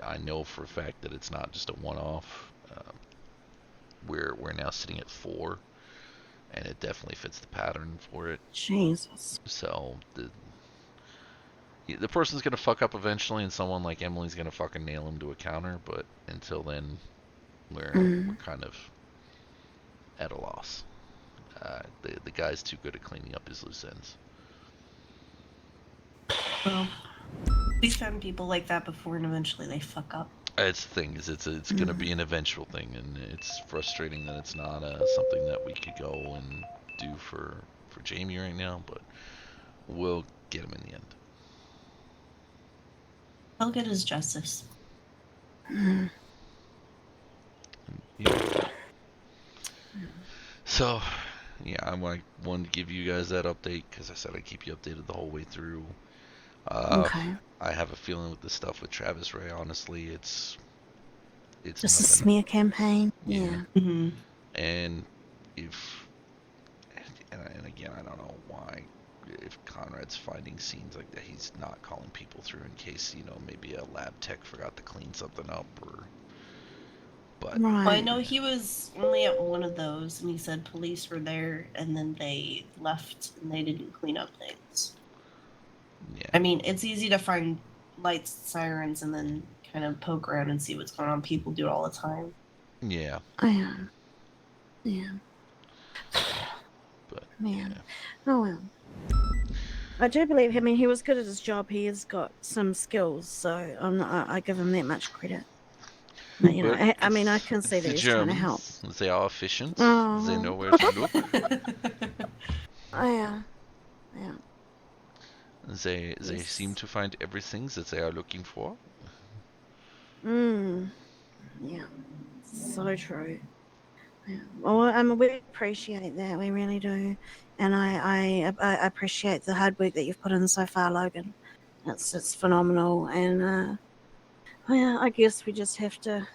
I know for a fact that it's not just a one-off. We're now sitting at 4, and it definitely fits the pattern for it. Jesus. So the person's gonna fuck up eventually, and someone like Emily's gonna fucking nail him to a counter. But until then, we're kind of at a loss. The guy's too good at cleaning up his loose ends. Well, we've found people like that before, and eventually they fuck up. It's the thing is, it's gonna be an eventual thing, and it's frustrating that it's not something that we could go and do for Jamie right now. But we'll get him in the end. He'll get his justice. Yeah. So, yeah, I wanted to give you guys that update because I said I'd keep you updated the whole way through. Okay. I have a feeling with the stuff with Travis Ray, honestly, it's Just nothing. a smear campaign. Yeah. Mm-hmm. And and again, I don't know why, if Conrad's finding scenes like that, he's not calling people through in case, maybe a lab tech forgot to clean something up but. Right. Well, I know he was only at one of those, and he said police were there, and then they left, and they didn't clean up things. Yeah. I mean, it's easy to find lights, sirens, and then kind of poke around and see what's going on. People do it all the time. Yeah. I am. Yeah. But man. Yeah. Oh well. I do believe. I mean, he was good at his job. He has got some skills, so I give him that much credit. But, I mean, I can see that he's trying to help. They are efficient. Oh. They know where to look. Yeah. They seem to find everything that they are looking for. Yeah. So true. Yeah. Well, we appreciate that. We really do, and I appreciate the hard work that you've put in so far, Logan. It's phenomenal, and yeah, I guess we just have to.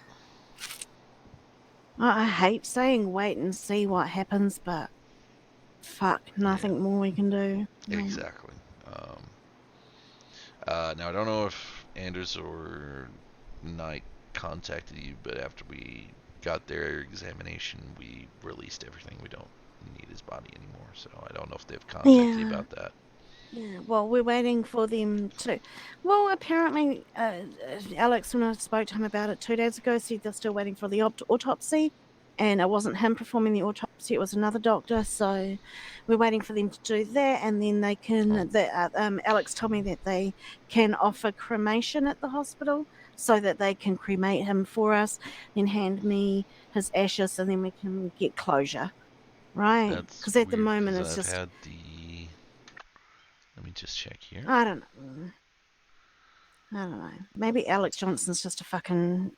I hate saying wait and see what happens, but fuck, nothing more we can do. Exactly. Now I don't know if Anders or Knight contacted you, but after we got their examination, we released everything. We don't need his body anymore, so I don't know if they've contacted you about that. Yeah, well, we're waiting for them to. Well, apparently, Alex, when I spoke to him about it 2 days ago, said they're still waiting for the autopsy, and it wasn't him performing the autopsy; it was another doctor. So, we're waiting for them to do that, and then they can. Alex told me that they can offer cremation at the hospital, so that they can cremate him for us, then hand me his ashes, and then we can get closure. Right? Because at the moment it's just. Let me just check here. I don't know. Maybe Alex Johnson's just a fucking,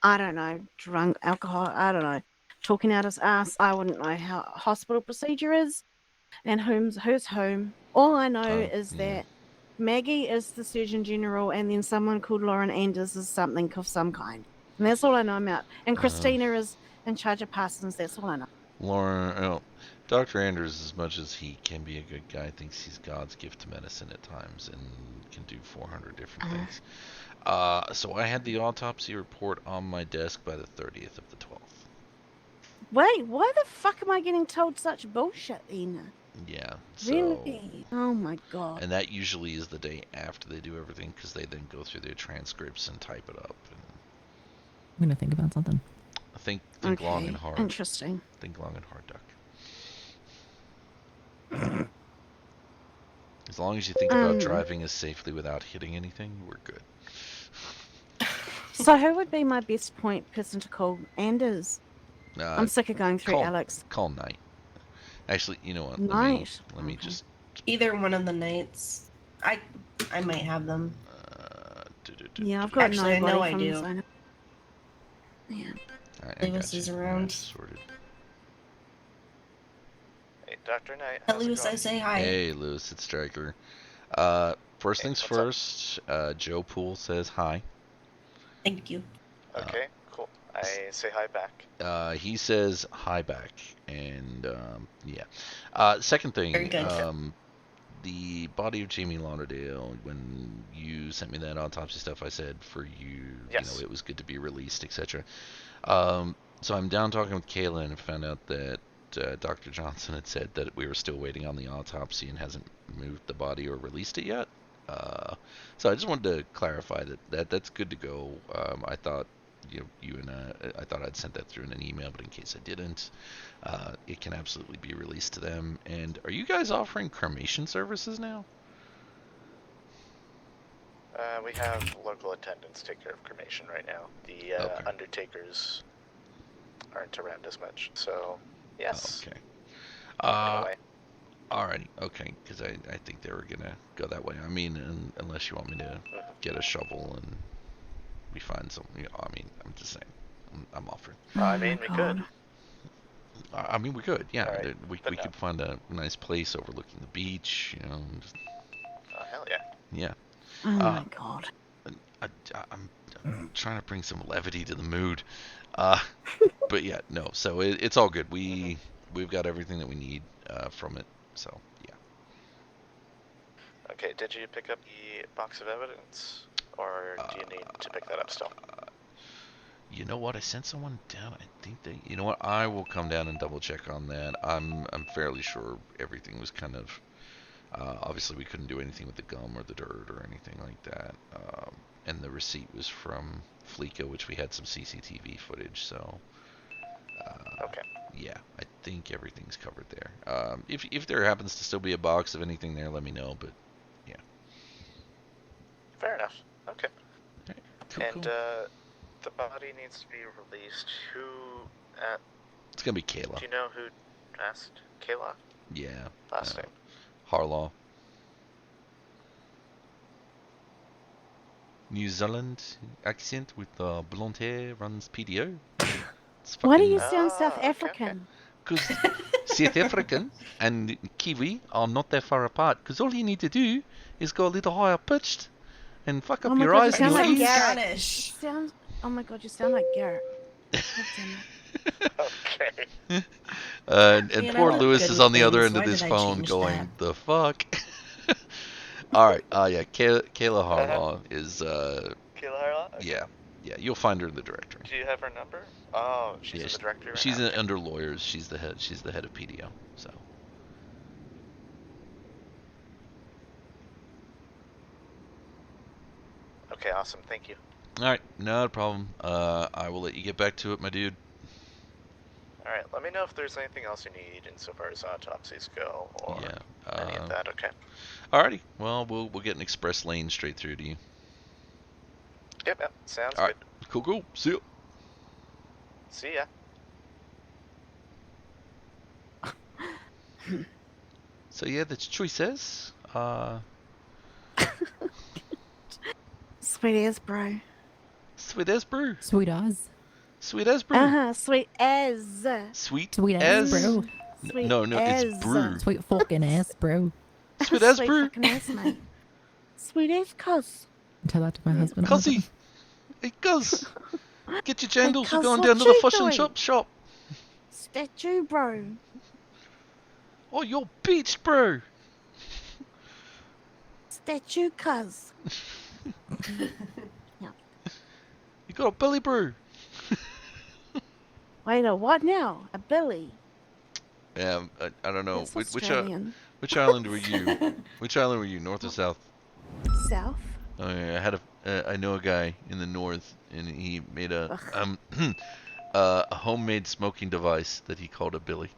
I don't know, drunk alcohol. I don't know, talking out his ass. I wouldn't know how a hospital procedure is, and who's home. All I know is that Maggie is the Surgeon General, and then someone called Lauren Anders is something of some kind, and that's all I know about. And Christina is in charge of Parsons. That's all I know. Lauren, Dr. Anders, as much as he can be a good guy, thinks he's God's gift to medicine at times and can do 400 different things. So I had the autopsy report on my desk by the 30th of the 12th. Wait, why the fuck am I getting told such bullshit, Ina? Yeah. Really? Oh my god. And that usually is the day after they do everything, because they then go through their transcripts and type it up. I'm gonna think about something. Think long and hard. Interesting. Think long and hard, Duck. As long as you think about driving as safely without hitting anything, we're good. So who would be my best point person to call? Anders. I'm sick of going through Alex. Call Knight. Actually, you know what? Knight. Let me just. Either one of the Knights. I might have them. Yeah, I've got Actually, I know I from do. Zona. Yeah. Lewis is around. Hey, Dr. Knight. Tell Lewis I say hi. Hey, Lewis, it's Stryker. First things first, Joe Poole says hi. Thank you. Okay, cool. I say hi back. He says hi back, and yeah. Second thing, Very good. the body of Jamie Lauderdale, when you sent me that autopsy stuff, I said for you, yes. It was good to be released, etc. So I'm down talking with Kayla and found out that Dr. Johnson had said that we were still waiting on the autopsy and hasn't moved the body or released it yet. So I just wanted to clarify that's good to go. I thought I thought I'd sent that through in an email, but in case I didn't, it can absolutely be released to them. And are you guys offering cremation services now? We have local attendants take care of cremation right now. The undertakers aren't around as much, so yes. Okay. Alrighty, okay, because I think they were gonna go that way. I mean, unless you want me to get a shovel and we find some. I mean, I'm just saying. I'm offering. I mean, we could. I mean, we could. Yeah, Right, we could find a nice place overlooking the beach. Just, oh hell yeah. Yeah. Oh my god. I'm trying to bring some levity to the mood. But yeah, no. So it's all good. We've got everything that we need from it. So yeah. Okay, did you pick up the box of evidence, or do you need to pick that up still? You know what? I sent someone down. I think they. You know what? I will come down and double check on that. I'm fairly sure everything was kind of. Obviously, we couldn't do anything with the gum or the dirt or anything like that. And the receipt was from Fleeca, which we had some CCTV footage. So. Okay. Yeah, I think everything's covered there. If there happens to still be a box of anything there, let me know. But yeah. Fair enough. Okay. Right. Cool, and cool. The body needs to be released. Who? It's gonna be Kayla. Do you know who asked? Kayla? Yeah. Last name. Harlaw. New Zealand accent with blonde hair, runs PDO. Why do you sound South African? Because South African and Kiwi are not that far apart. Because all you need to do is go a little higher pitched and fuck up your eyes and your ears. Scottish. Oh my god, you sound like Garrett. Okay. And poor Lewis is on the other end of this phone going, the fuck? Alright, yeah, Kayla Harlaw is, Kayla Harlaw? Okay. Yeah, you'll find her in the directory. Do you have her number? Oh, she's in the directory right she's now. under lawyers. She's the head of PDO, so. Okay, awesome, thank you. Alright, not a problem. I will let you get back to it, my dude. Alright, let me know if there's anything else you need insofar as autopsies go, or any of that, okay? Alrighty, well, we'll get an express lane straight through to you. Yep, sounds All right. good. Cool. See ya. See ya. So yeah, that's choices. Sweet as bro. Sweet as brew. Sweet as. Sweet as brew. Sweet as. Sweet as bro. Sweet no, as. it's brew. Sweet fucking ass, bro. Sweet as brew. Sweet fucking ass, mate. Sweet as cuz. Tell that to my husband. Cuzzy. Hey, cuz. Get your jandals. Hey, We're cuz, going what down to the you fish and doing? shop. Statue, bro. Oh, you're beached, bro. Statue, cuz. Yeah. You got a belly brew. Wait, a what now? A billy? Yeah, I don't know. That's Which Australian. island were you? Which island were you? North or south? South? Oh yeah, I know a guy in the north, and he made a a homemade smoking device that he called a billy.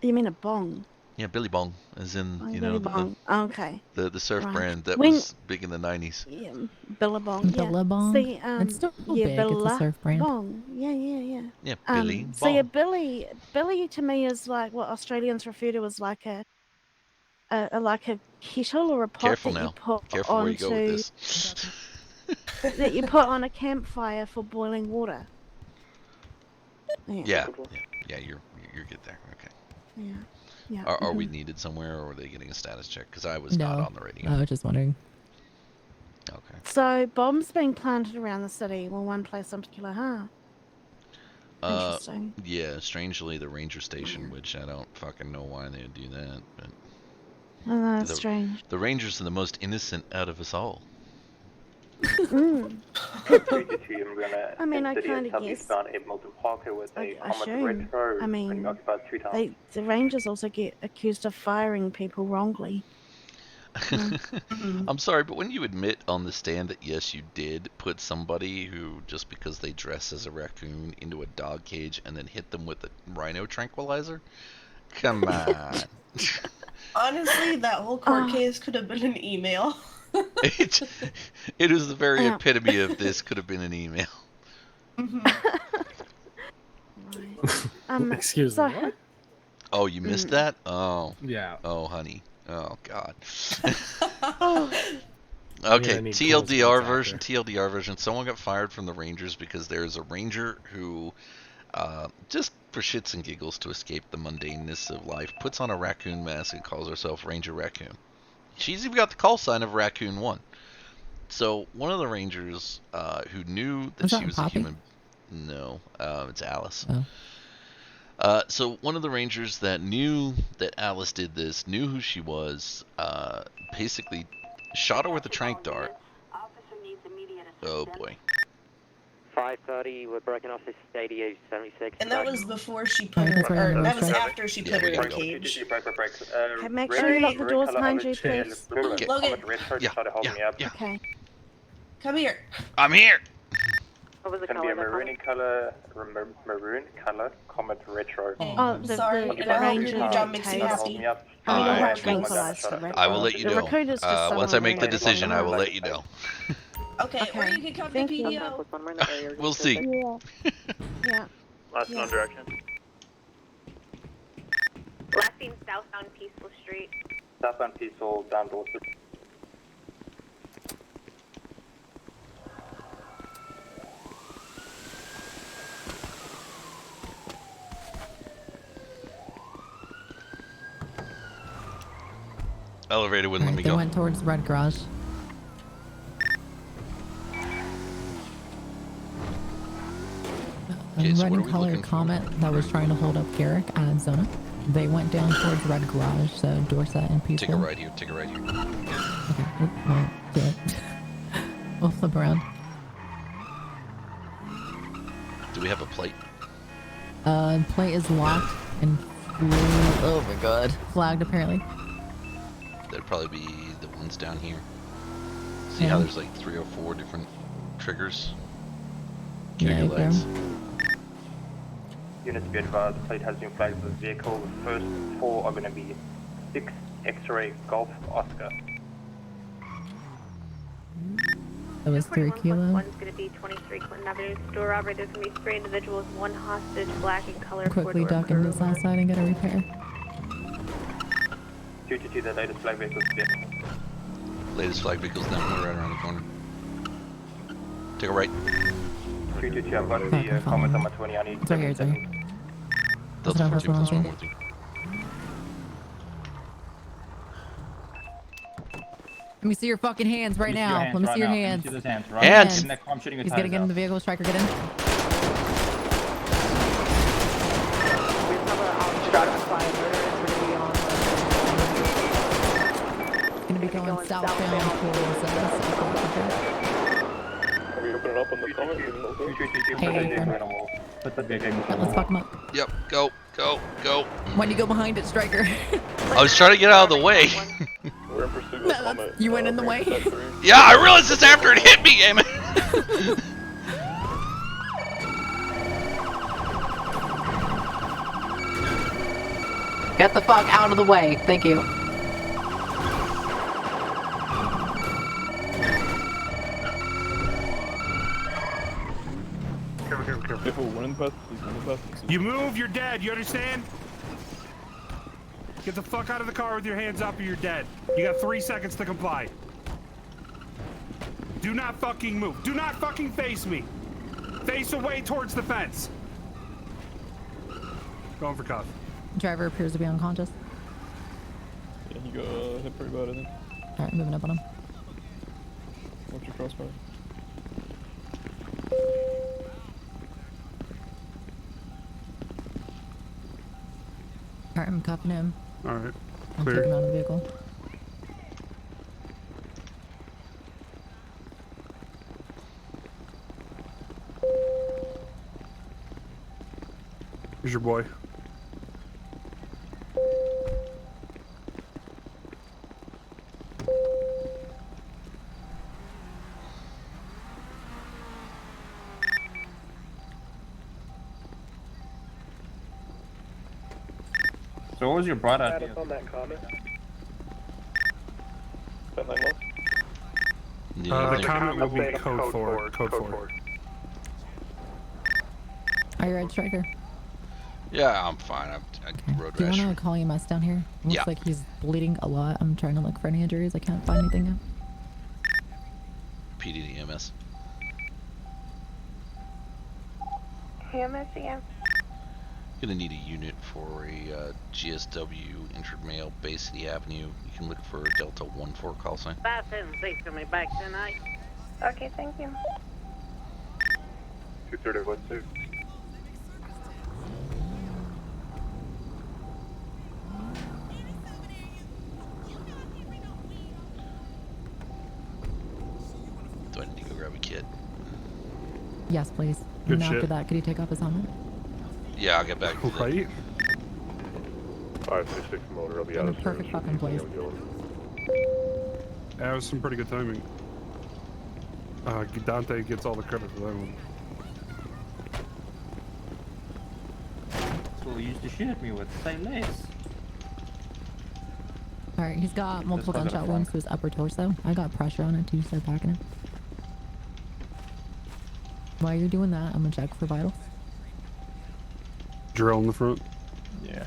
You mean a bong? Yeah, Billy Bong, as in Billy bong. Okay. the surf Right. brand that When- was big in the 90s. Yeah, Billabong. Yeah. Billabong? See, It's still yeah, big, it's a surf brand. Billabong. Yeah. Yeah, Billy So yeah, Bong. Billy to me is like what Australians refer to as like a kettle or a pot Careful that now. you put Careful where you go with onto this. that you put on a campfire for boiling water. Yeah, you're good there. Okay. Yeah. Are we needed somewhere, or are they getting a status check? Because I was No. not on the radio. I was just wondering. Okay. So bombs being planted around the city. Well, one place in particular, huh? Interesting. Yeah, strangely, the ranger station, which I don't fucking know why they would do that, but Oh, that's strange. the rangers are the most innocent out of us all. I mean, I kind of guess. I assume. I mean, the Rangers also get accused of firing people wrongly. I'm sorry, but when you admit on the stand that yes, you did put somebody who, just because they dress as a raccoon, into a dog cage and then hit them with a rhino tranquilizer? Come on. Honestly, that whole court case could have been an email. It is the very epitome of this could have been an email. Excuse me, what? Oh, you missed that? Oh. Yeah. Oh, honey. Oh, God. Okay, I mean, TLDR version. TLDR version. Someone got fired from the Rangers because there's a Ranger who, just for shits and giggles to escape the mundaneness of life, puts on a raccoon mask and calls herself Ranger Raccoon. She's even got the call sign of Raccoon 1. So one of the Rangers who knew that she was a human... No, it's Alice. Oh. So one of the Rangers that knew that Alice did this, knew who she was, basically shot her with a tranq dart. Oh boy. 5:30, we're breaking off this 8876. And that was before she put her, or that was after she put her in a cage. Okay, make sure you lock the doors behind you, please. Logan. Yeah. Okay. Come here. I'm here. What was the color? Maroon color, Comet Retro. Oh, sorry, the and I hope Ranger your job makes you happy. Once I make the decision, I will let you know. Okay, or you can come to PDO. We'll see. Yeah. Last known direction. Last seen southbound Peaceful Street. Southbound Peaceful, down Dorset. Elevator wouldn't let me They go. went towards Red Garage. Okay, so Red what are and we colored looking for? Comet that was trying to hold up Garrick and Zona. They went down towards Red Garage, so Dorset and Peaceful. Take a right here. Take a right here. Okay, well, do it. We'll flip around. Do we have a plate? Plate is locked and oh my god, flagged apparently. That'd probably be the ones down here. See how there's like 3 or 4 different triggers? Yeah, lights. Units be advised, the plate has been flagged for the vehicle. The first 4 are going to be 6 X-ray Golf Oscar. That was 3 kilo. One's going to be 23 Clinton Avenue. Store robbery. There's going to be 3 individuals, 1 hostage, black and color. Quickly duck into this outside and get a repair. 222, the latest flag vehicle's vehicle. Latest flag vehicle's down here, right around the corner. Take a right. 222, I've got the comment on my 20, I need It's right here, it's right here. Delta 14 plus 1 with you. Let me see your fucking hands right now. Let me see your hands. Hands! He's gonna get in the vehicle. Stryker, get in. Gonna be going southbound towards Are we opening up on the comment? let's fuck him up. Yep, go. Why do you go behind it, Stryker? I was trying to get out of the way. We're in pursuit of the comment. You went in the way? Yeah, I realized this after it hit me, damn it. Get the fuck out of the way. Thank you. Careful, one in the path, please, one in the path. You move, you're dead. You understand? Get the fuck out of the car with your hands up or you're dead. You got 3 seconds to comply. Do not fucking move. Do not fucking face me. Face away towards the fence. Going for cuff. Driver appears to be unconscious. Yeah, he got hit pretty bad, I think. Alright, moving up on him. Watch your crossfire. Alright, I'm cuffing him. Alright, I'm clear. taking him out of the vehicle. Here's your boy. So what was your brother? Status on that comment. That line low? The comment will be code 4. Code 4. Are you right, Stryker? Yeah, I'm fine. I road Do you rash. want to call EMS down here? Looks Yeah. like he's bleeding a lot. I'm trying to look for any injuries. I can't find anything yet. PD to EMS. EMS again. Gonna need a unit for a GSW injured male, Bay City Avenue. You can look for Delta 14 call sign. 576 coming back tonight. Okay, thank you. 230-12. Do I need to go grab a kit? Yes, please. Good and after shit. that, could you take off his helmet? Yeah, I'll get back to that. Right? 566 motor, I'll be In out a of perfect fucking place. That was some pretty good timing. Dante gets all the credit for that one. That's what he used to shoot at me with. Say less. Alright, he's got multiple Just gunshot go to the wounds to his upper torso. I got pressure on it too, start backing it. While you're doing that, I'm gonna check for vitals. Drill in the front. Yeah.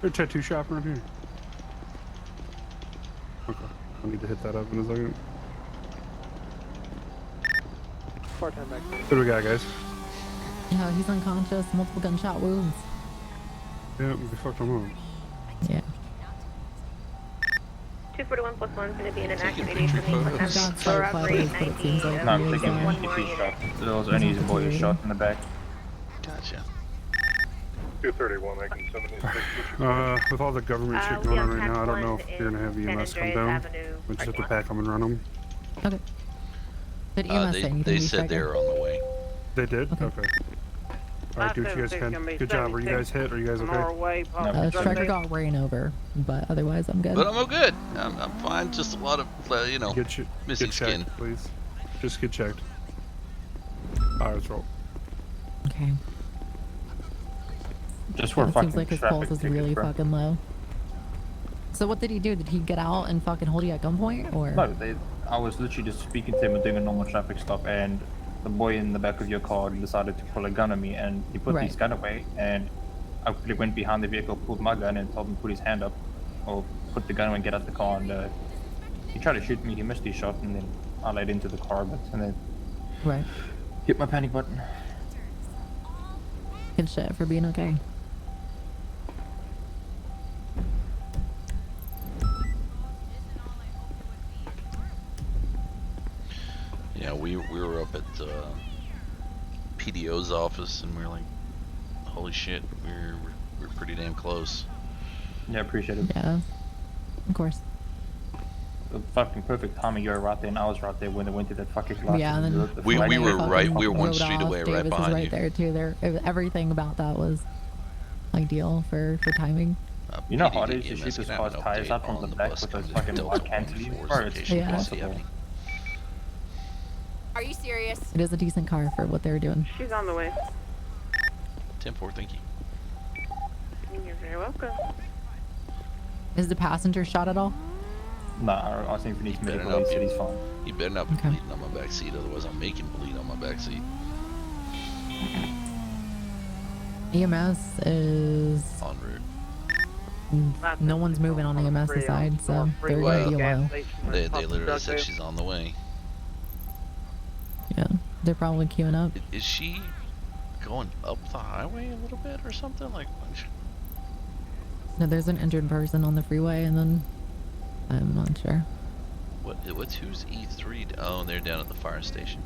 There's a tattoo shop around here. Okay. I need to hit that up in a second. Part-time back. What do we got, guys? Yeah, he's unconscious, multiple gunshot wounds. Yeah, we fucked him up. Yeah. 241 plus 1 is going to be in an Taking activity for picture me. photos. Got Floor slight operate photos, but it seems like No, I'm he is, taking one an more ET unit. shot. There was any boy shot in the back. Gotcha. 231, making 76. With all the government shit going on right now, I don't know if you're gonna have EMS come down. We just have to pack them and run them. Okay. Did EMS say anything? They to said Stryker? they were on the way. They did? Okay. Alright, do what you guys can. Good job. Are you guys hit? Are you guys okay? Norway, Stryker got ran over, but otherwise I'm good. But I'm good. I'm fine. Just a lot of, missing Get skin. checked, please. Just get checked. Alright, let's roll. Okay. Just for It fucking seems like his traffic pulse is tickets, really bro. fucking low. So what did he do? Did he get out and fucking hold you at gunpoint, or? No, I was literally just speaking to him and doing a normal traffic stop, and the boy in the back of your car decided to pull a gun on me, and he put his gun away, and I quickly went behind the vehicle, pulled my gun, and told him to put his hand up, or put the gun away and get out the car, and he tried to shoot me, he missed his shot, and then I laid into the car, and then hit my panic button. Good shit for being okay. Yeah, we were up at PDO's office, and we were like, holy shit, we're pretty damn close. Yeah, appreciate it. Yeah, of course. The fucking perfect timing, you were right there, and I was right there when they went to that fucking glass. Yeah, and then we were right, we were one rode street off. away, Davis right is behind right you. there too. Everything about that was ideal for timing. You know how hard it is to shoot this car's tires out from the back with those fucking wide cantilevers? Bro, it's impossible. Are you serious? It is a decent car for what they were doing. She's on the way. 10-4, thank you. You're very welcome. Is the passenger shot at all? Nah, I think he needs medical. not He said be- he's fine. You better not be bleeding on my back seat, otherwise I'll make him bleed on my back seat. EMS is en route. No one's moving on EMS side, so they're gonna be a while. They literally said she's on the way. Yeah, they're probably queuing up. Is she going up the highway a little bit or something? Like, No, there's an injured person on the freeway, and then I'm not sure. what's who's E3? Oh, they're down at the fire station.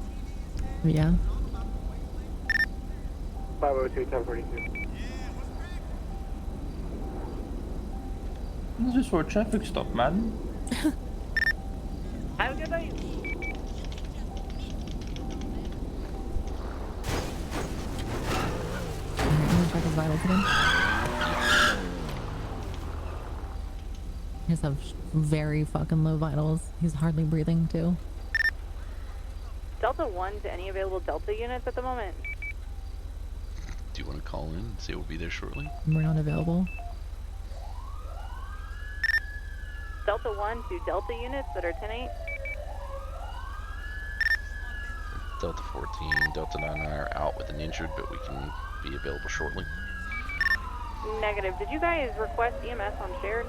Yeah. 502, 1042. This is for a traffic stop, man. Have a good night. I'm gonna check his vitals again. He has very fucking low vitals. He's hardly breathing too. Delta 1 to any available Delta units at the moment. Do you want to call in and say we'll be there shortly? We're not available. Delta 1 to Delta units that are 10-8. Delta 14, Delta 9 and I are out with an injured, but we can be available shortly. Negative. Did you guys request EMS on shared?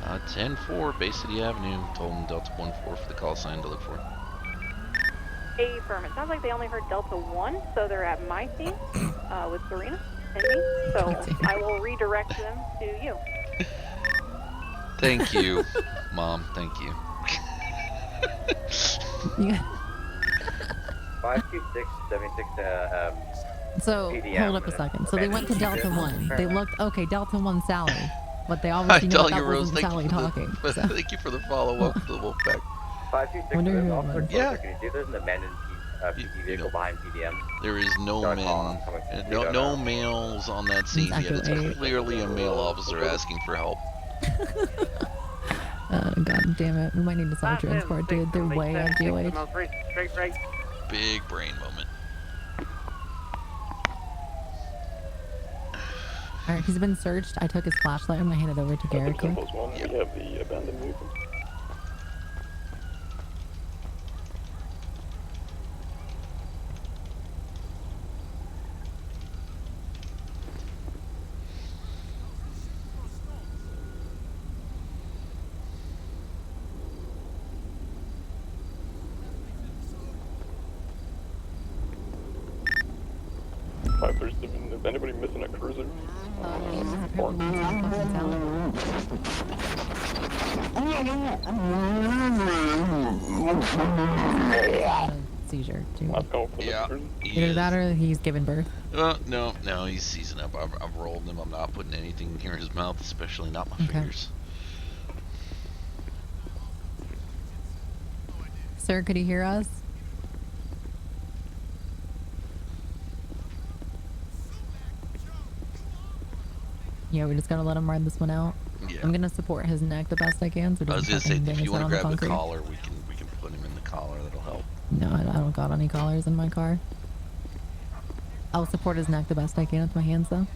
10-4, Bay City Avenue. Told them Delta 1-4 for the call sign to look for. Affirm. It sounds like they only heard Delta 1, so they're at my scene with Serena and me. So I will redirect them to you. Thank you, Mom. Thank you. Yeah. 52676 So, PDM, hold up a second. So they went to Delta 1. They looked, okay, Delta 1 Sally. But they I obviously knew tell that you, Rose, wasn't Sally talking. So. Oh. Thank you for the follow-up, the Wolfpack. 526 Wonder is who it Officer was. Closer. Can you see there's an abandoned PD vehicle behind PDM? There is no Sorry, men, Colin, I'm coming to you, no males on that scene yet. It's Exactly. clearly a male officer asking for help. God damn it. We might need to sell transport, dude. They're way at GOH. Straight right. Big brain moment. Alright, he's been searched. I took his flashlight. I'm gonna hand it over to Garrett here. We have the abandoned vehicle. Is anybody missing a cruiser? Seizure, too. Yeah. Either that or he's given birth. No, he's seizing up. I've rolled him. I'm not putting anything near his mouth, especially not my fingers. Sir, could he hear us? Yeah, we just gotta let him ride this one out. Yeah. I'm gonna support his neck the best I can. So I was gonna say, if you want to grab the concrete. collar, we can put him in the collar. That'll help. No, I don't got any collars in my car. I'll support his neck the best I can with my hands, though.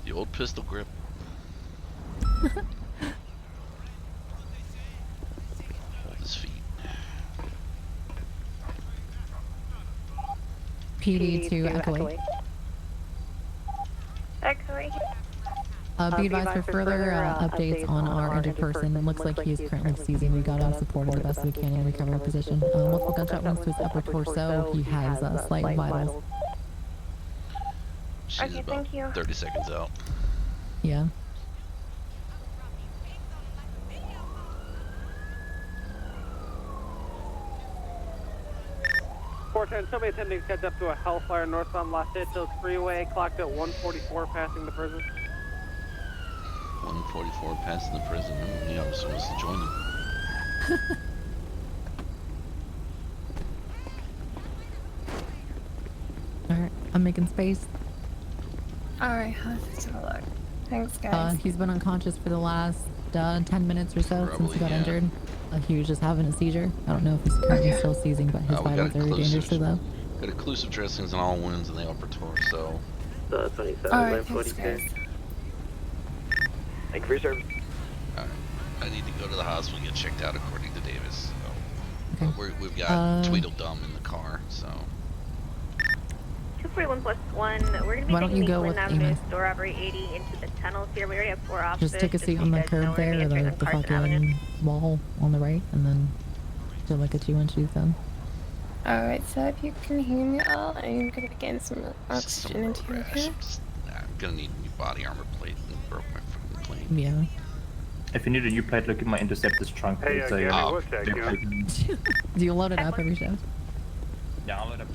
The old pistol grip. Hold his feet. PD to Echo 8. X-ray. Be advised for further updates on our injured person. It looks like he is currently seizing. We got him supported the best we can in recovery position. Multiple gunshot wounds to his upper torso. He has slight vitals. She's about 30 seconds out. Yeah. Somebody attending heads up to a Hellfire northbound Los Angeles Freeway, clocked at 144 passing the prison. 144 passing the prison. Yeah, I was supposed to join him. Alright, I'm making space. Alright, let's have a look. Thanks, guys. He's been unconscious for the last 10 minutes or so since he got injured. He was just having a seizure. I don't know if he's currently still seizing, but his vitals are dangerously low. Got occlusive dressings on all wounds in the upper torso. 27, Alright, thanks, guys. Thank you for your service. Alright, I need to go to the hospital and get checked out according to Davis. So. Okay. We've got Tweedledum in the car, so. 241+1. We're going to be taking the Clinton Avenue store robbery 80 into the tunnels here. We already have 4 officers. Just take a seat on the curb there, or the fucking wall on the right, and then she'll look at you when she's done. Alright, so if you can hear me all, I'm gonna be getting some oxygen into your head. I'm gonna need a new body armor plate and broke my freaking plane. Yeah. If you need a new plate, look at my Interceptor's trunk. Hey, Gary, what's that, Do you load it up every shift? Yeah, I'll load up.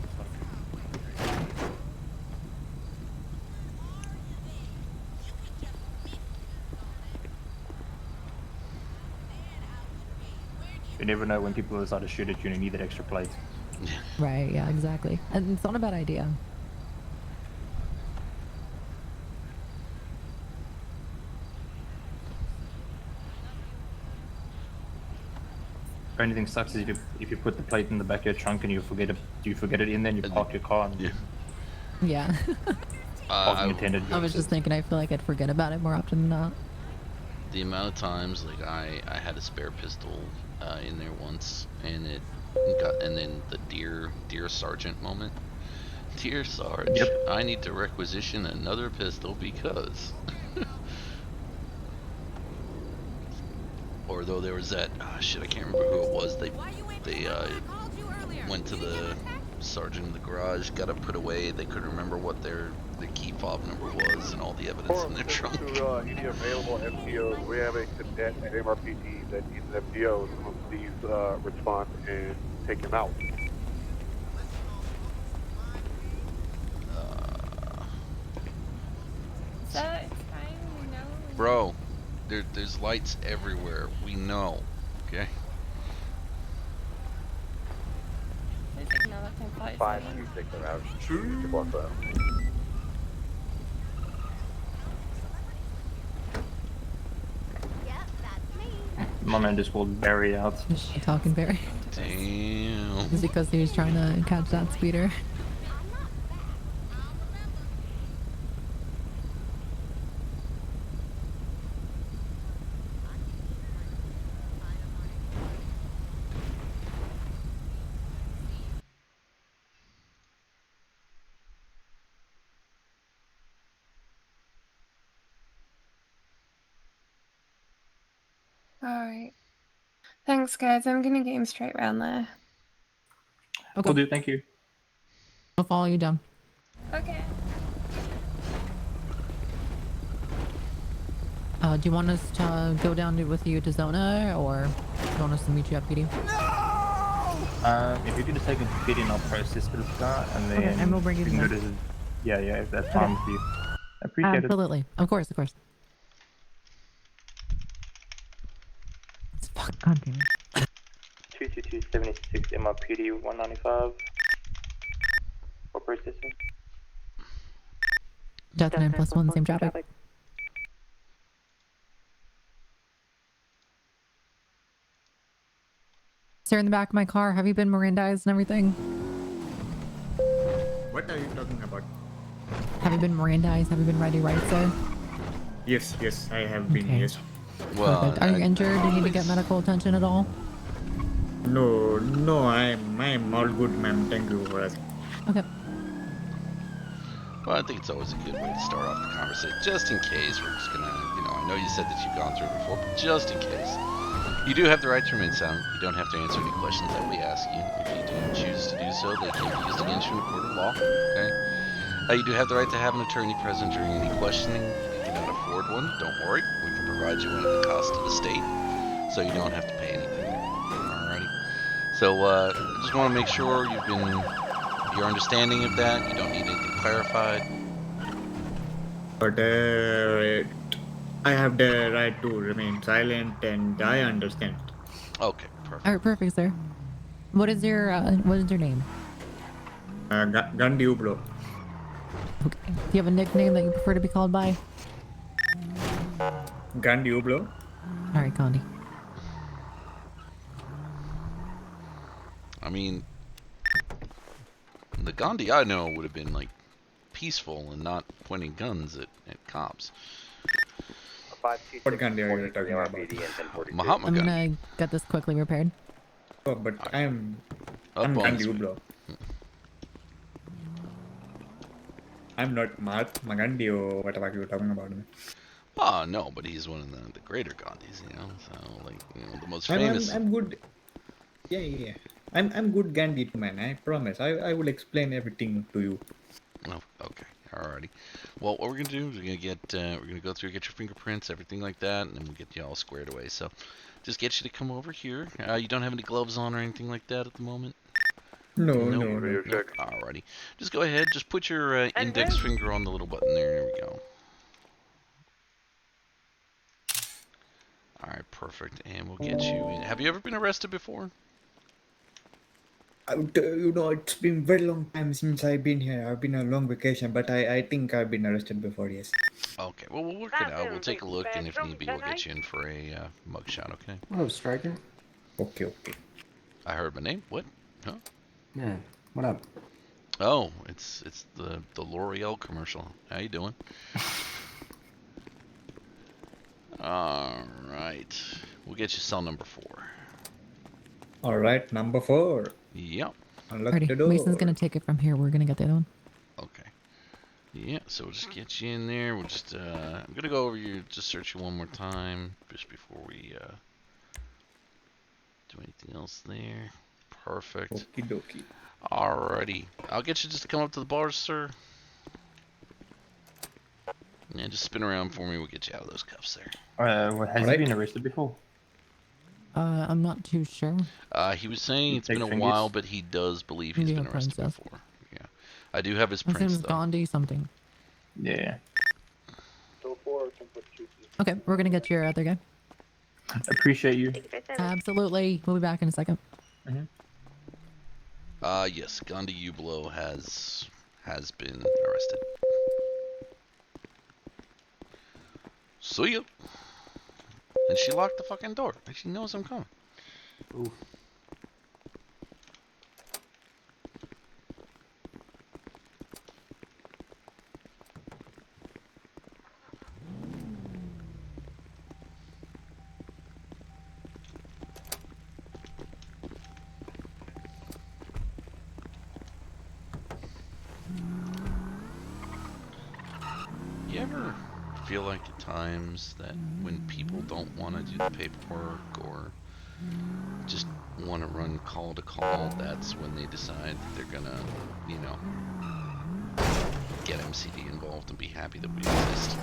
You never know when people decide to shoot at you and you need that extra plate. Right, yeah, exactly. And it's not a bad idea. Only thing sucks is if you put the plate in the back of your trunk and you forget it in there and you park your car and Yeah. I was just thinking, I feel like I'd forget about it more often than not. The amount of times, like I had a spare pistol in there once, and and then the dear sergeant moment. Dear Sarge, I need to requisition another pistol because. before though. There was that shit. I can't remember who it was. They went to the sergeant in the garage, got it put away. They couldn't remember what their key fob number was and all the evidence in their trunk. To any available FTOs, we have a cadet at MRPD that needs an FTO. So please respond and take him out. So it's fine, we know. Bro, there's lights everywhere. We know. Okay. There's like another 10 526 around. To Buffalo. My man just pulled Barry out. Is she talking Barry? Damn. Is it because he was trying to catch that speeder? Alright. Thanks, guys. I'm gonna get him straight round there. Okay. Will do, thank you. I'll follow you down. Okay. Do you want us to go down with you to Zona, or do you want us to meet you at PD? If you could just take him to PD and I'll process for the car, and then Okay, and we'll bring you can to go the- to yeah, if that's fine with you. I appreciate it. Absolutely. Of course. It's fuck. God damn it. 22276 MRPD 195 for processing. Delta 9+1, same traffic. Sir, in the back of my car, have you been Mirandized and everything? What are you talking about? Have you been Mirandized? Have you been ready, right, sir? Yes, I have been, Okay. yes. Well, Are you injured? Do you need to get medical attention at all? No, I'm all good, ma'am. Thank you for asking. Okay. Well, I think it's always a good way to start off the conversation. Just in case, we're just gonna, I know you said that you've gone through it before, but just in case. You do have the right to remain silent. You don't have to answer any questions that we ask you. If you do choose to do so, they can be used against you in a court of law. Okay? You do have the right to have an attorney present during any questioning. If you cannot afford one, don't worry. We can provide you one at the cost of the state, so you don't have to pay anything there. Alrighty? So, I just want to make sure your understanding of that. You don't need anything clarified. But I have the right to remain silent, and I understand. Okay, perfect. Alright, perfect, sir. What is your name? Gandhi Ublo. Okay. Do you have a nickname that you prefer to be called by? Gandhi Ublo. Alright, Gandhi. I mean, the Gandhi I know would have been like peaceful and not pointing guns at cops. What Gandhi are you talking about? Mahatma I'm Gandhi. gonna get this quickly repaired. Oh, but I'm Up on Gandhi this Ublo. I'm not Mahatma Gandhi or whatever you're talking about. Oh, no, but he's one of the greater Gandhis, so, like, the most famous. I'm good. Yeah. I'm good Gandhi, man. I promise. I will explain everything to you. Oh, okay. Alrighty. Well, what we're gonna do is we're gonna go through, get your fingerprints, everything like that, and then we'll get you all squared away. So, just get you to come over here. You don't have any gloves on or anything like that at the moment? No. Alrighty. Just go ahead. Just put your index finger on the little button there. There we go. Alright, perfect. And we'll get you in. Have you ever been arrested before? It's been very long time since I've been here. I've been on a long vacation, but I think I've been arrested before, yes. Okay, well, we'll work it out. We'll take a look, and if need be, we'll get you in for a mugshot, okay? Hello, Stryker. Okay. I heard my name. What? Huh? Yeah, what up? Oh, it's the L'Oreal commercial. How you doing? Alright. We'll get you cell number 4. Alright, number 4. Yep. Unlock the door. Mason's gonna take it from here. We're gonna get the other one. Okay. Yeah, so we'll just get you in there. We'll just, I'm gonna go over you, just search you one more time, just before we, Do anything else there? Perfect. Okie dokie. Alrighty. I'll get you just to come up to the bars, sir. Yeah, just spin around for me. We'll get you out of those cuffs there. Has he been arrested before? I'm not too sure. He was saying it's been a fingers? while, but he does believe he's been arrested before. Yeah, I do have his His prints name's though. Gandhi something. Yeah. Okay, we're gonna get your other guy. Appreciate you. Absolutely. We'll be back in a second. Yes, Gandhi Ublo has been arrested. See ya. And she locked the fucking door. Like she knows I'm coming. Ooh. You ever feel like at times that when people don't want to do the paperwork or just want to run call to call, that's when they decide that they're gonna, you know, get MCD involved and be happy that we exist?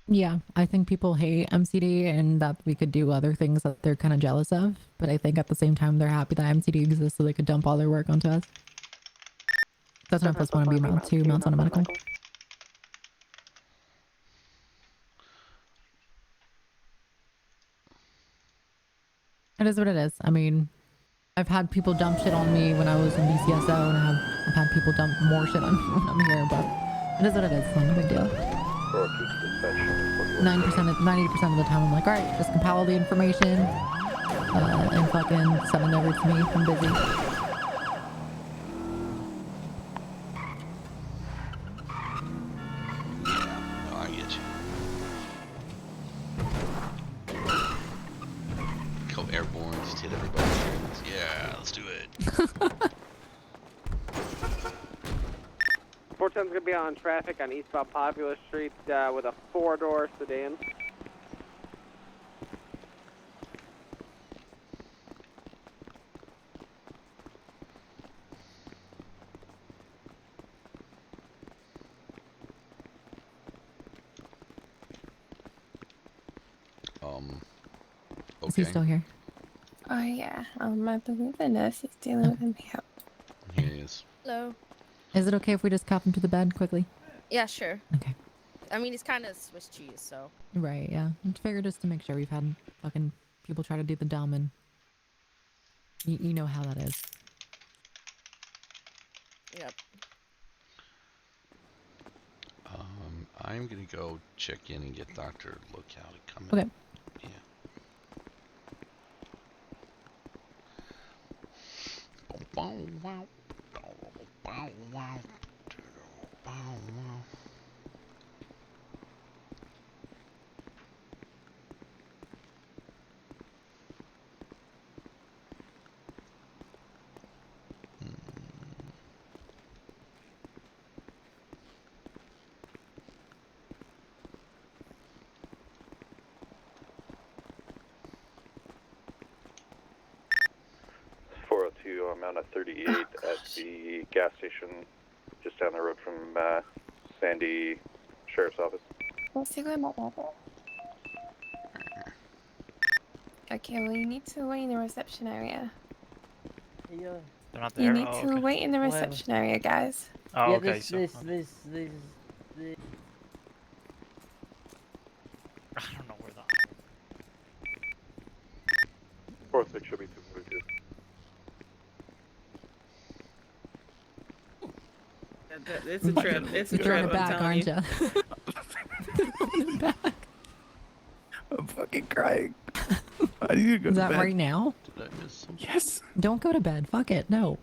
Yeah, I think people hate MCD and that we could do other things that they're kind of jealous of. But I think at the same time, they're happy that MCD exists so they could dump all their work onto us. That's not plus 1 B mount 2 mounts on a medical. It is what it is. I mean, I've had people dump shit on me when I was in BCSO, and I've had people dump more shit on me when I'm here, but it is what it is. It's not a big deal. 90% of the time, I'm like, all right, just compile all the information and fucking send it over to me. I'm busy. Yeah, no, I get you. Go airborne, just hit everybody. Yeah, let's do it. 410's gonna be on traffic on eastbound Popular Street with a 4-door sedan. Okay. Is he still here? Oh yeah, I believe the nurse is dealing with him here. Here he is. Hello. Is it okay if we just cop him to the bed quickly? Yeah, sure. Okay. I mean, he's kind of Swiss cheese, so. Right, yeah. I figured just to make sure we've had fucking people try to do the dumb and you know how that is. Yep. I'm gonna go check in and get Dr. Lookout to come Okay. in. Yeah. I'm out at 38 at the gas station just down the road from Sandy Sheriff's Office. Okay, well you need to wait in the reception area. They're not You there? need Oh, to okay. wait in the reception area, guys. Oh, Yeah, okay. this- So, this- okay. I don't know where the. 4-6 should be 242. It's a trip. It's a You're throwing trip. it back, I'm telling aren't you? I'm fucking crying. I need to go Is to that bed. right now? Did I miss something? Yes. Don't go to bed. Fuck it. No.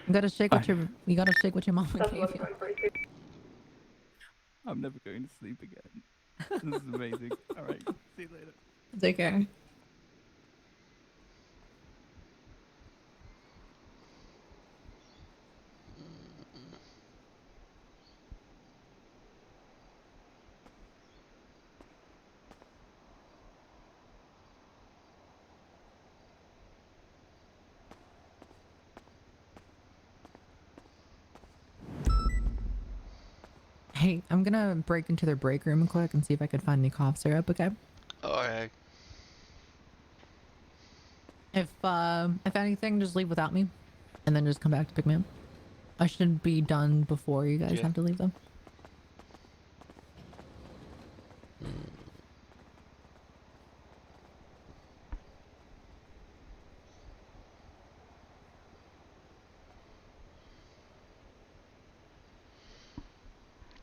You gotta shake what your mama gave you. I'm never going to sleep again. This is amazing. All right. See you later. Take care. Hey, I'm gonna break into their break room quick and see if I can find any cough syrup, okay? Alright. If anything, just leave without me, and then just come back to pick me up. I should be done before you guys have to leave, though.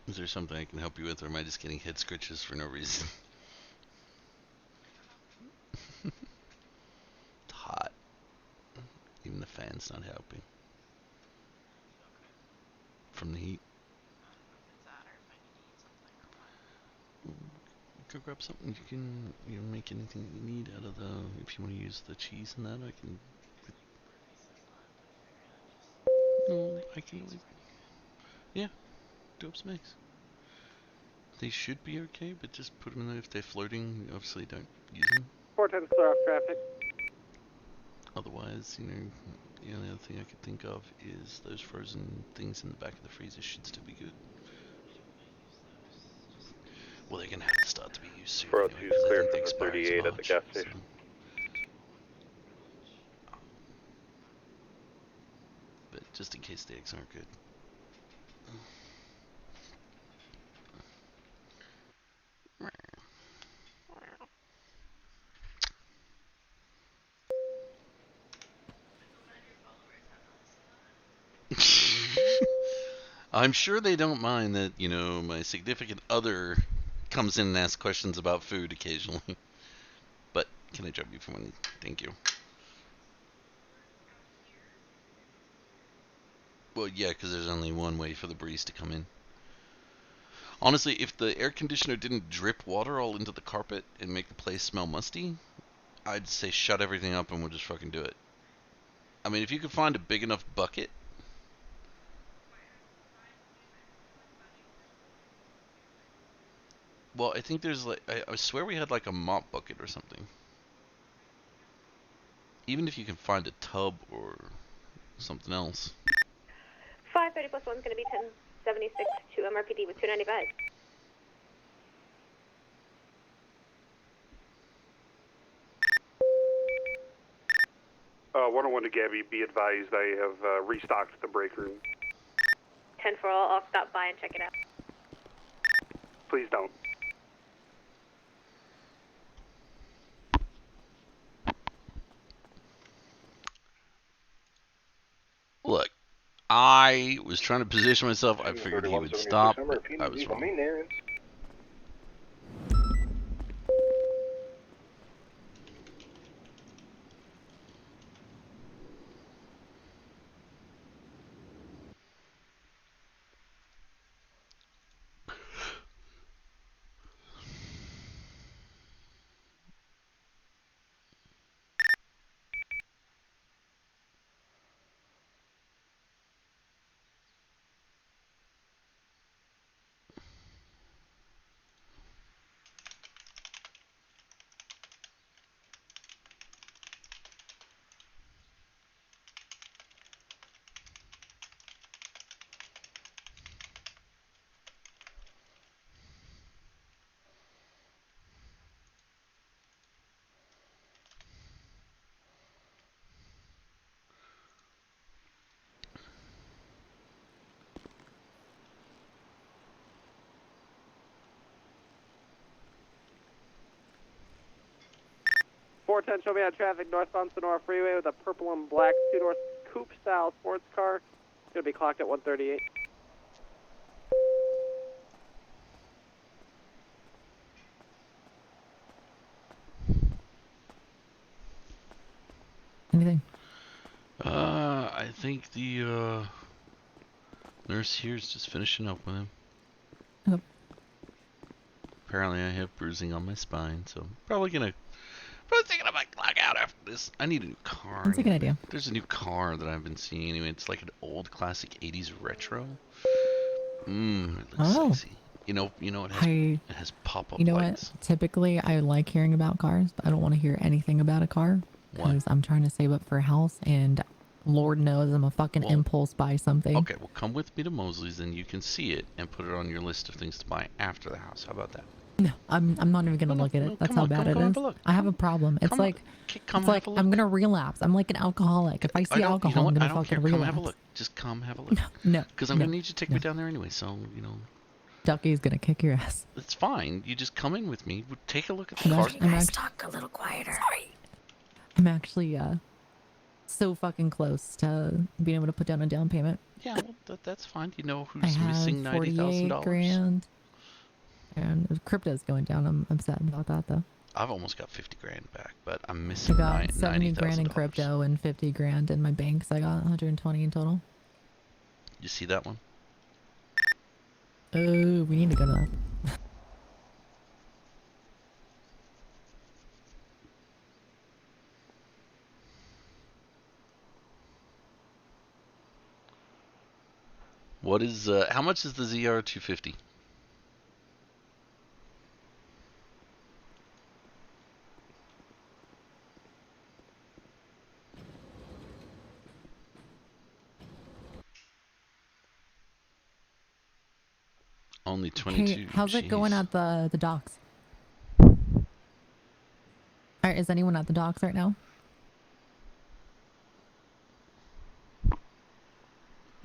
Is there something I can help you with, or am I just getting head scratches for no reason? It's hot. Even the fan's not helping. From the heat. Go grab something. You can make anything that you need out of the. If you want to use the cheese and that, I can. No, I can. Yeah, do up some eggs. They should be okay, but just put them in there. If they're floating, obviously don't use them. 410 clear off traffic. Otherwise, the only other thing I could think of is those frozen things in the back of the freezer should still be good. Well, they're gonna have to start to be used soon. 402 is cleared from the 38 at the gas station. But just in case the eggs aren't good. I'm sure they don't mind that, my significant other comes in and asks questions about food occasionally. But can I drop you for money? Thank you. Well, yeah, because there's only one way for the breeze to come in. Honestly, if the air conditioner didn't drip water all into the carpet and make the place smell musty, I'd say shut everything up and we'll just fucking do it. I mean, if you could find a big enough bucket. Well, I think there's I swear we had like a mop bucket or something. Even if you can find a tub or something else. 530 plus 1 is going to be 1076 to MRPD with 295. Uh, 101 to Gabby, be advised I have restocked the break room. 10 for all, I'll stop by and check it out. Please don't. Look, I was trying to position myself. I figured he would stop, but I was wrong. Show me on traffic northbound Sonora Freeway with a purple and black two-door coupe-style sports car. It's going to be clocked at 138. Anything? I think the nurse here is just finishing up with him. Okay. Apparently I have bruising on my spine, so probably thinking I might clock out after this. I need a new car. That's a good idea. There's a new car that I've been seeing anyway. It's like an old classic 80s retro. It looks sexy. It has pop-up lights. What? Typically, I like hearing about cars, but I don't want to hear anything about a car because I'm trying to save up for a house, and Lord knows I'm a fucking impulse buy something. Okay, well, come with me to Mosley's, and you can see it and put it on your list of things to buy after the house. How about that? No, I'm not even gonna look at it. That's how bad it is. I have a problem. It's like I'm gonna relapse. I'm like an alcoholic. If I see alcohol, I'm gonna fucking relapse. Come have a look. Just come have a look. No. Because I'm gonna need you to take me down there anyway. So Ducky's gonna kick your ass. It's fine. You just come in with me. Take a look at the cars. Talk a little quieter. Sorry. I'm actually so fucking close to being able to put down a down payment. Yeah, well, that's fine. You know who's missing $90,000? $48,000. And crypto's going down. I'm sad about that though. I've almost got 50 grand back, but I'm missing I got 70 grand in $90,000. crypto and 50 grand in my bank, so I got 120 in total. You see that one? Oh, we need to go to that. What is how much is the ZR250? Only 22. Hey, how's it going at the docks? Alright, is anyone at the docks right now?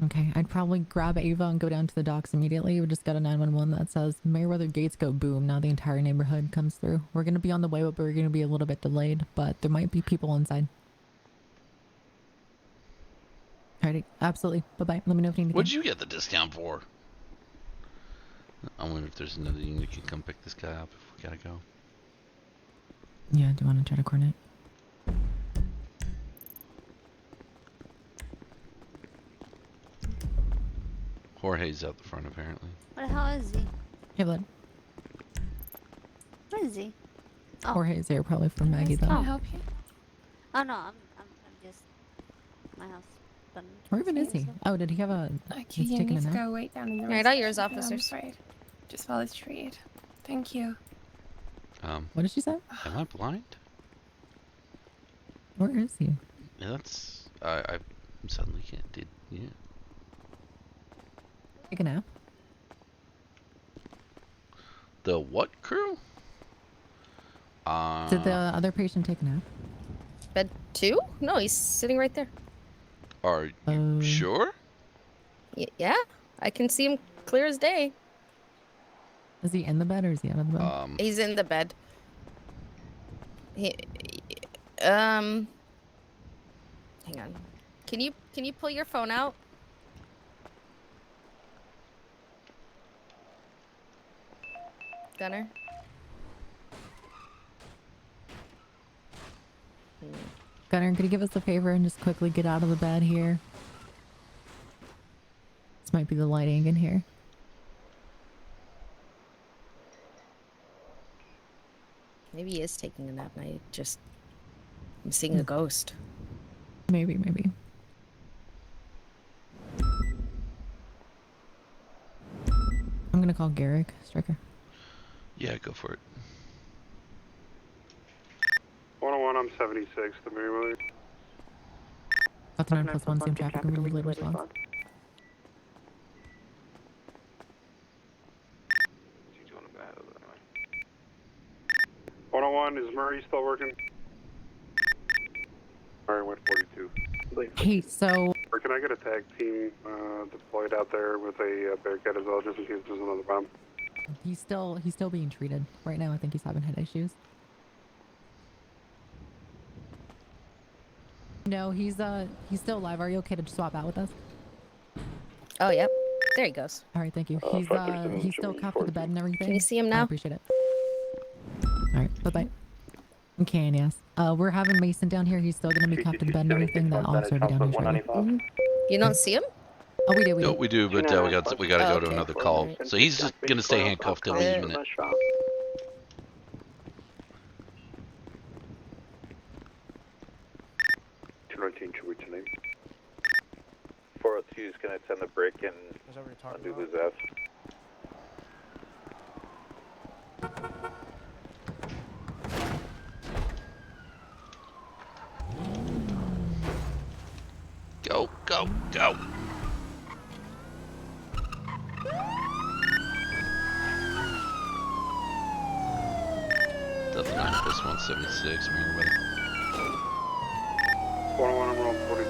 Okay, I'd probably grab Ava and go down to the docks immediately. We just got a 911 that says Meriwether gates go boom. Now the entire neighborhood comes through. We're gonna be on the way, but we're gonna be a little bit delayed. But there might be people inside. Alrighty, absolutely. Bye bye. Let me know if you need anything. What'd you get the discount for? I wonder if there's another unit that can come pick this guy up if we gotta go. Yeah, do you want to try to coordinate? Jorge's out the front apparently. What the hell is he? Hey, bud. What is he? Oh. Jorge's here probably for Maggie though. Can I help you? Oh no, I'm just my house. Where even is he? Oh, did he have a? Okay, he's you taking need a to nap? go wait down in the Alright, all yours, reception, officers. I'm afraid. Just while it's treated. Thank you. What did she say? Am I blind? Where is he? Yeah, that's I suddenly can't. Yeah. Take a nap. The what crew? Did the other patient take a nap? Bed 2? No, he's sitting right there. Are you sure? Yeah, I can see him clear as day. Is he in the bed or is he out of the bed? He's in the bed. Hang on. Can you pull your phone out? Gunner? Gunner, could you give us a favor and just quickly get out of the bed here? This might be the lighting in here. Maybe he is taking a nap and I'm seeing a ghost. Maybe. I'm gonna call Garrick, Stryker. Yeah, go for it. 101, I'm 76, the Meriwether. That's 9+1, same traffic, and relay response. 101, is Murray still working? Murray went 42. Hey, so... Or can I get a tag team deployed out there with a Bearcat as well, just in case there's another bomb? He's still being treated. Right now, I think he's having head issues. No, he's still alive. Are you okay to swap out with us? Oh, yep. There he goes. Alright, thank you. He's still cuffed to the bed and everything. Can you see him now? I appreciate it. Alright, bye-bye. Okay, yes. We're having Mason down here. He's still gonna be cuffed to the bed and everything. The officer will be down here shortly. You don't see him? Oh, we do. No, we do, but we gotta go to another call. So he's just gonna stay handcuffed till he's a minute. 219, should we tonight? 402 is gonna send the break and undo his ass. Go, go, go! Delta 9 plus 176, remember brother. 101, I'm rolling 43.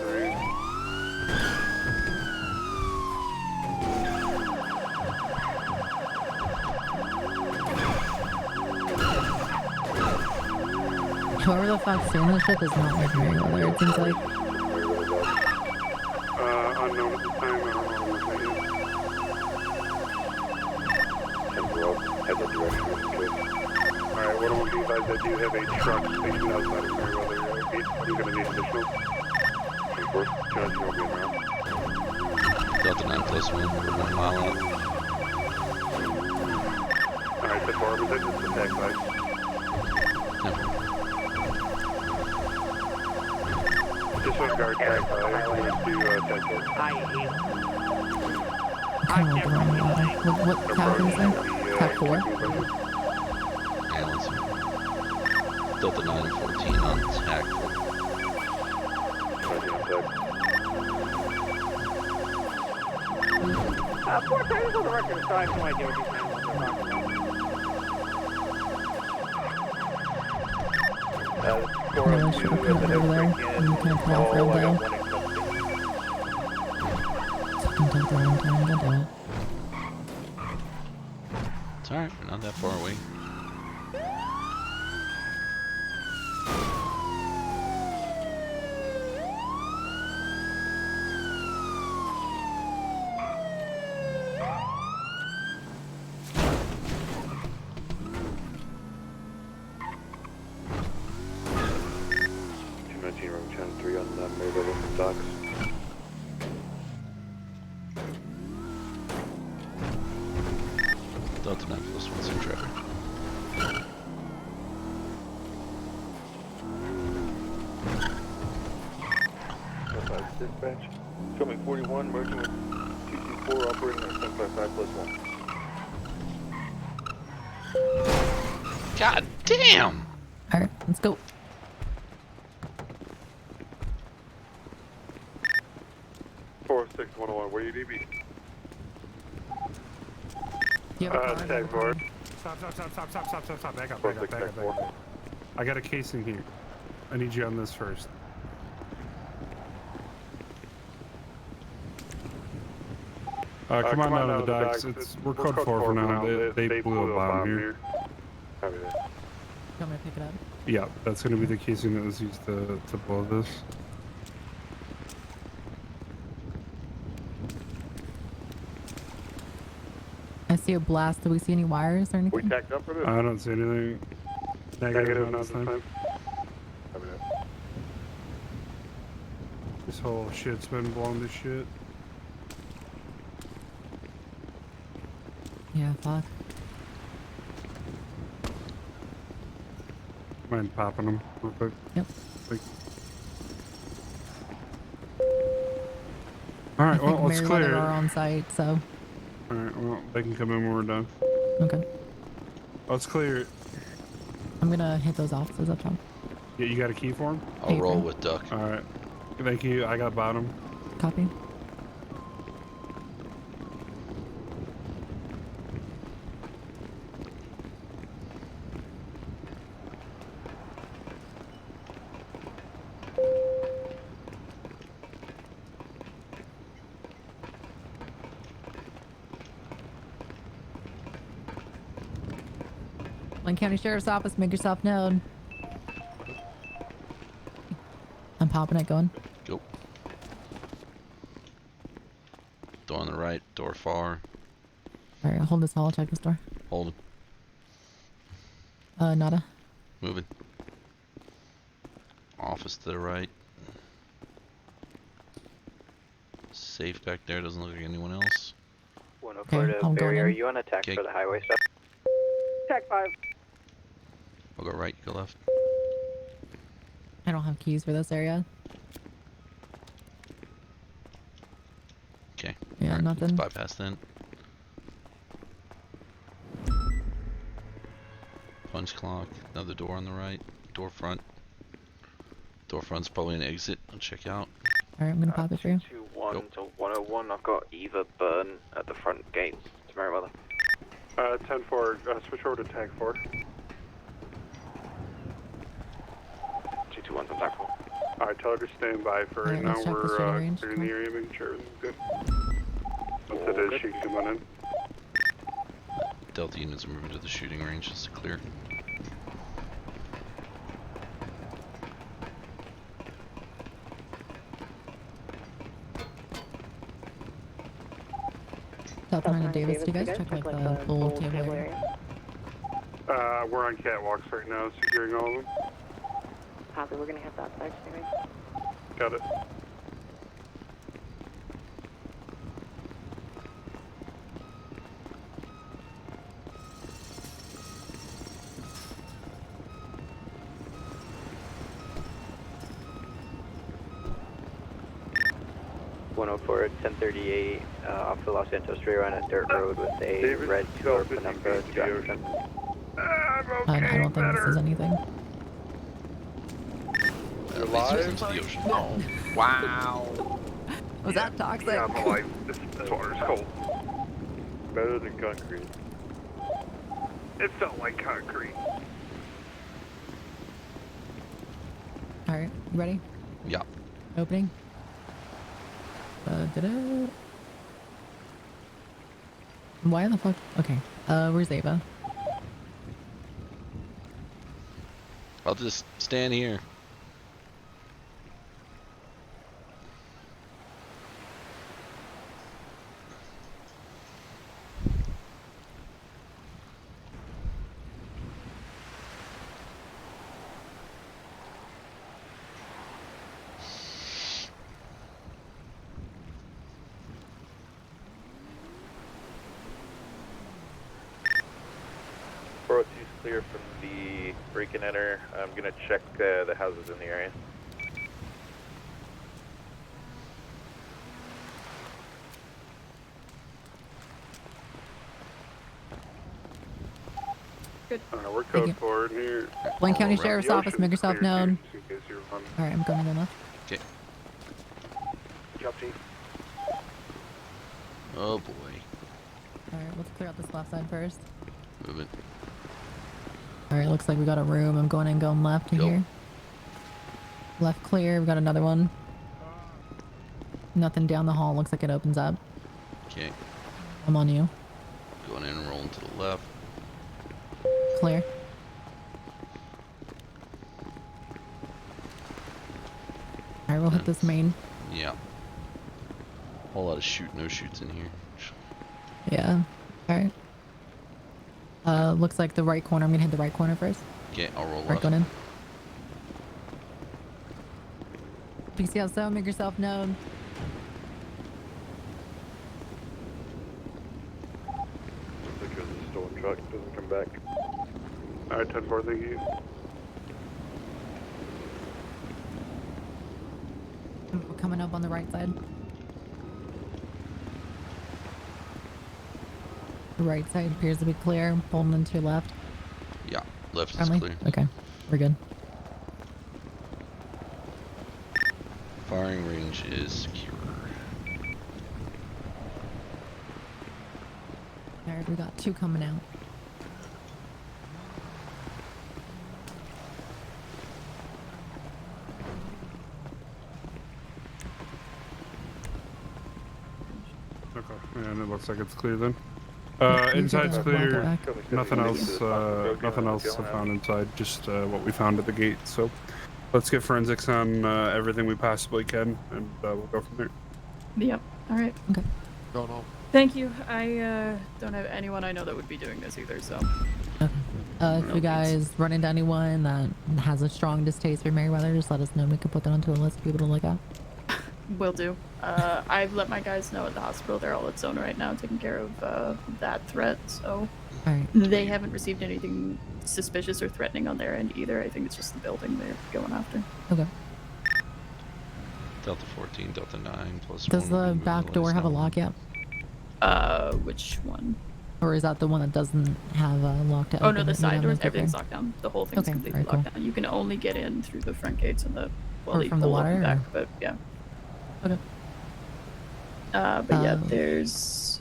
Whoever the fuck's doing this shit is not like Merryweather, it seems like. Unknown at the time, I don't know what that is. Head up direction, okay. Alright, what I want to advise, I do have a truck stationed outside of Merryweather. I'm going to need additional. Of course, Judge, you'll be around. Delta 9 plus 1, we're 1 mile out. Alright, the bar was just attack by. Disregard track 5, I'm going to attack 4. Kind of like the wrong water. What tower is that? Tap 4? Yeah, let's see. Delta 9 and 14 on attack. 4 times on the record, so I have no idea what these animals are talking about. Really should have come over there. And you can apply for a day. Fucking took the wrong time, god damn it. It's alright, we're not that far away. Delta 9 plus 1 sim traffic. Dispatch. Show me 41, merging with 224, operating at 755 plus 1. God damn! Alright, let's go. Where you need me? You have a car? Tag board. Stop. Back up. I got a casing here. I need you on this first. Come on down to the docks. We're code 4 for now. They blew a bomb here. You want me to pick it up? Yeah, that's going to be the casing that was used to blow this. I see a blast. Do we see any wires or anything? We tacked up for this? I don't see anything. Negative not this time. This whole shit's been blown to shit. Yeah, fuck. Mind popping them real quick? Yep. Alright, well, let's clear it. Are on site, so. Alright, well, they can come in when we're done. Okay. Let's clear it. I'm gonna hit those offices up top. Yeah, you got a key for him? I'll roll with Duck. Alright. Thank you. I got bottom. Copy. Lynn County Sheriff's Office, make yourself known. I'm popping it, going. Go. Door on the right, door far. Alright, hold this hall, I'll check this door. Hold it. Nada. Moving. Office to the right. Safe back there, doesn't look like anyone else. 104 to Barry, are you on attack for the highway stuff? Tag 5. I'll go right, you go left. I don't have keys for this area. Okay. Yeah, right, nothing. let's bypass then. Punch clock, another door on the right, door front. Door front's probably an exit. I'll check out. Alright, I'm gonna pop it for you. 221 to 101. I've got Eva Burn at the front gates to Merriweather. 10-4, switch over to tag 4. 221's on tag 4. Alright, tell her to stand by for right now. Let's check the We're shooting range. clearing the area, making sure everything's good. Once it is, she can come on in. Delta units are moving to the shooting range just to clear. South Carolina Davis, do you guys check like the full table area? We're on catwalks right now, securing all of them. Copy, we're gonna have that side shooting. Got it. For 1038 off the Los Santos Trail on a dirt road with a red tour penumbra. I don't think this is anything. You're alive? Oh, wow. Was that toxic? Yeah, I'm alive. This water's cold. Better than concrete. It felt like concrete. Alright, you ready? Yeah. Opening. Why the fuck? Okay. Where's Ava? I'll just stand here. Clear from the break and enter. I'm gonna check the houses in the area. Good. We're code 4 in here. Blaine County All around Sheriff's the Office, ocean. make yourself Clear known. in case you're on. Alright, I'm going to the left. Okay. Job team. Oh boy. Alright, let's clear out this left side first. Move it. Alright, looks like we got a room. I'm going in, going left to here. Left clear, we got another one. Nothing down the hall, looks like it opens up. Okay. I'm on you. Going in and rolling to the left. Clear. Alright, we'll hit this main. Yeah. Whole lot of shoot, no shoots in here. Yeah. Alright. Looks like the right corner. I'm gonna hit the right corner first. Okay, I'll roll Right, left. going in. PCSO, make yourself known. Because the stolen truck doesn't come back. Alright, 10-4, thank you. We're coming up on the right side. The right side appears to be clear. Pulling into your left. Yeah, left is Friendly? clear. Okay, we're good. Firing range is secure. Alright, we got two coming out. Okay, and it looks like it's clear then. Yeah, Inside's you can clear. walk it Nothing else. Nothing else found inside. Just what we found at the gate. So let's get forensics on everything we possibly can, and we'll go from there. Yep. All right. Okay. Going home. Thank you. I don't have anyone I know that would be doing this either, so. If you guys run into anyone that has a strong distaste for Merriweather, just let us know. We can put that onto a list of people to look at. Will do. I've let my guys know at the hospital. They're all at zone right now, taking care of that threat. So Alright. they haven't received anything suspicious or threatening on their end either. I think it's just the building they're going after. Okay. Delta 14, Delta 9, plus Does one. the back door have a lock yet? Which one? Or is that the one that doesn't have a lock to Oh open no, the it? side You doors, don't have everything's to locked down. The whole thing's Okay, completely alright, locked down. You can only get in through the front gates and the Or from the pull up water, back, or? but yeah. Okay. But yeah, there's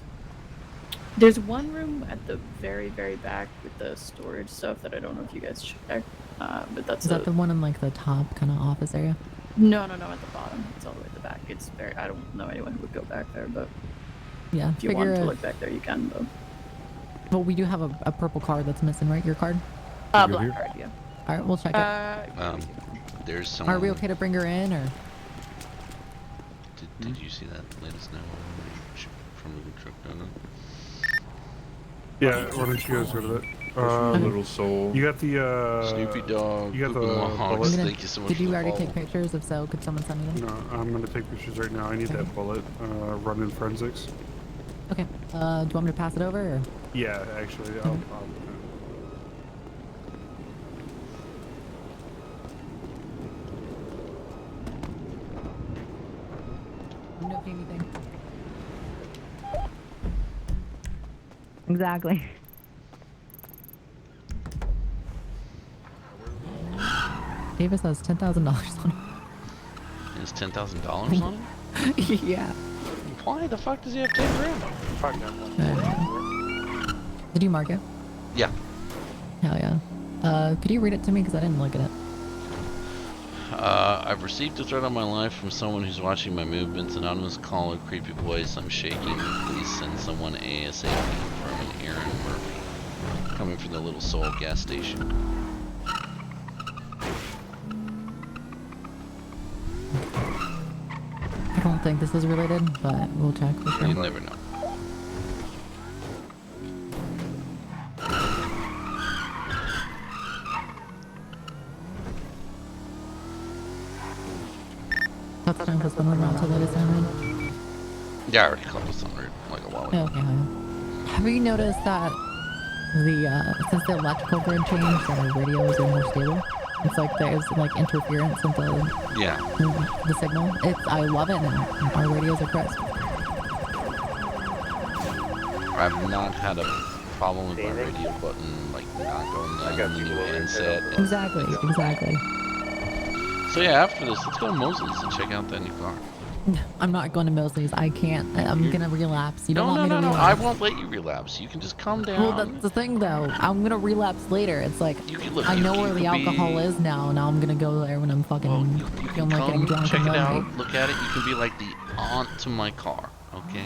one room at the very, very back with the storage stuff that I don't know if you guys checked. But that's Is that the one in like the top kind of office area? No, at the bottom. It's all the way at the back. It's very. I don't know anyone who would go back there, but Yeah. if you want to look back there, you can. But well, we do have a purple card that's missing, right? Your card? black card, yeah. All right, we'll check it. There's someone. Are we okay to bring her in, or? Did you see that? Let us know from the truck down. Yeah, why don't you guys go to that? Little soul. You got the Snoopy dog. You got the bullet. Thank you so much. Did you for the already follow. take pictures? If so, could someone send me them? No, I'm gonna take pictures right now. I need that bullet. Run in forensics. Okay. Do you want me to pass it over? Or? Yeah, actually, I'll No, anything. Exactly. Davis has $10,000 on him. Is $10,000 on it? Yeah. Why the fuck does he have 10 grand? Fuck that. Did you mark it? Yeah. Hell yeah. Could you read it to me? Because I didn't look at it. I've received a threat on my life from someone who's watching my movements. Anonymous caller, creepy voice. I'm shaking. Please send someone ASAP from an Aaron Murphy. Coming from the Little Soul gas station. I don't think this is related, but we'll check for sure. You never know. That's time for someone around to let us in. Yeah, I already called this on like a while ago. Okay. Have you noticed that since the electrical grid changed, our radios are more stable? It's like there's like interference with the signal. I love it now. Our radios are crisp. I've not had a problem with my radio button like not going on the new handset. Exactly. So yeah, after this, let's go to Mosley's and check out that new car. I'm not going to Mosley's. I can't. I'm gonna relapse. You don't want me to relapse? I won't let you relapse. You can just calm down. Well, that's the thing, though. I'm gonna relapse later. It's like I know where the alcohol is now. Now I'm gonna go there when I'm fucking feeling like getting drunk. Check and it lonely. out. Look at it. You can be like the aunt to my car. Okay.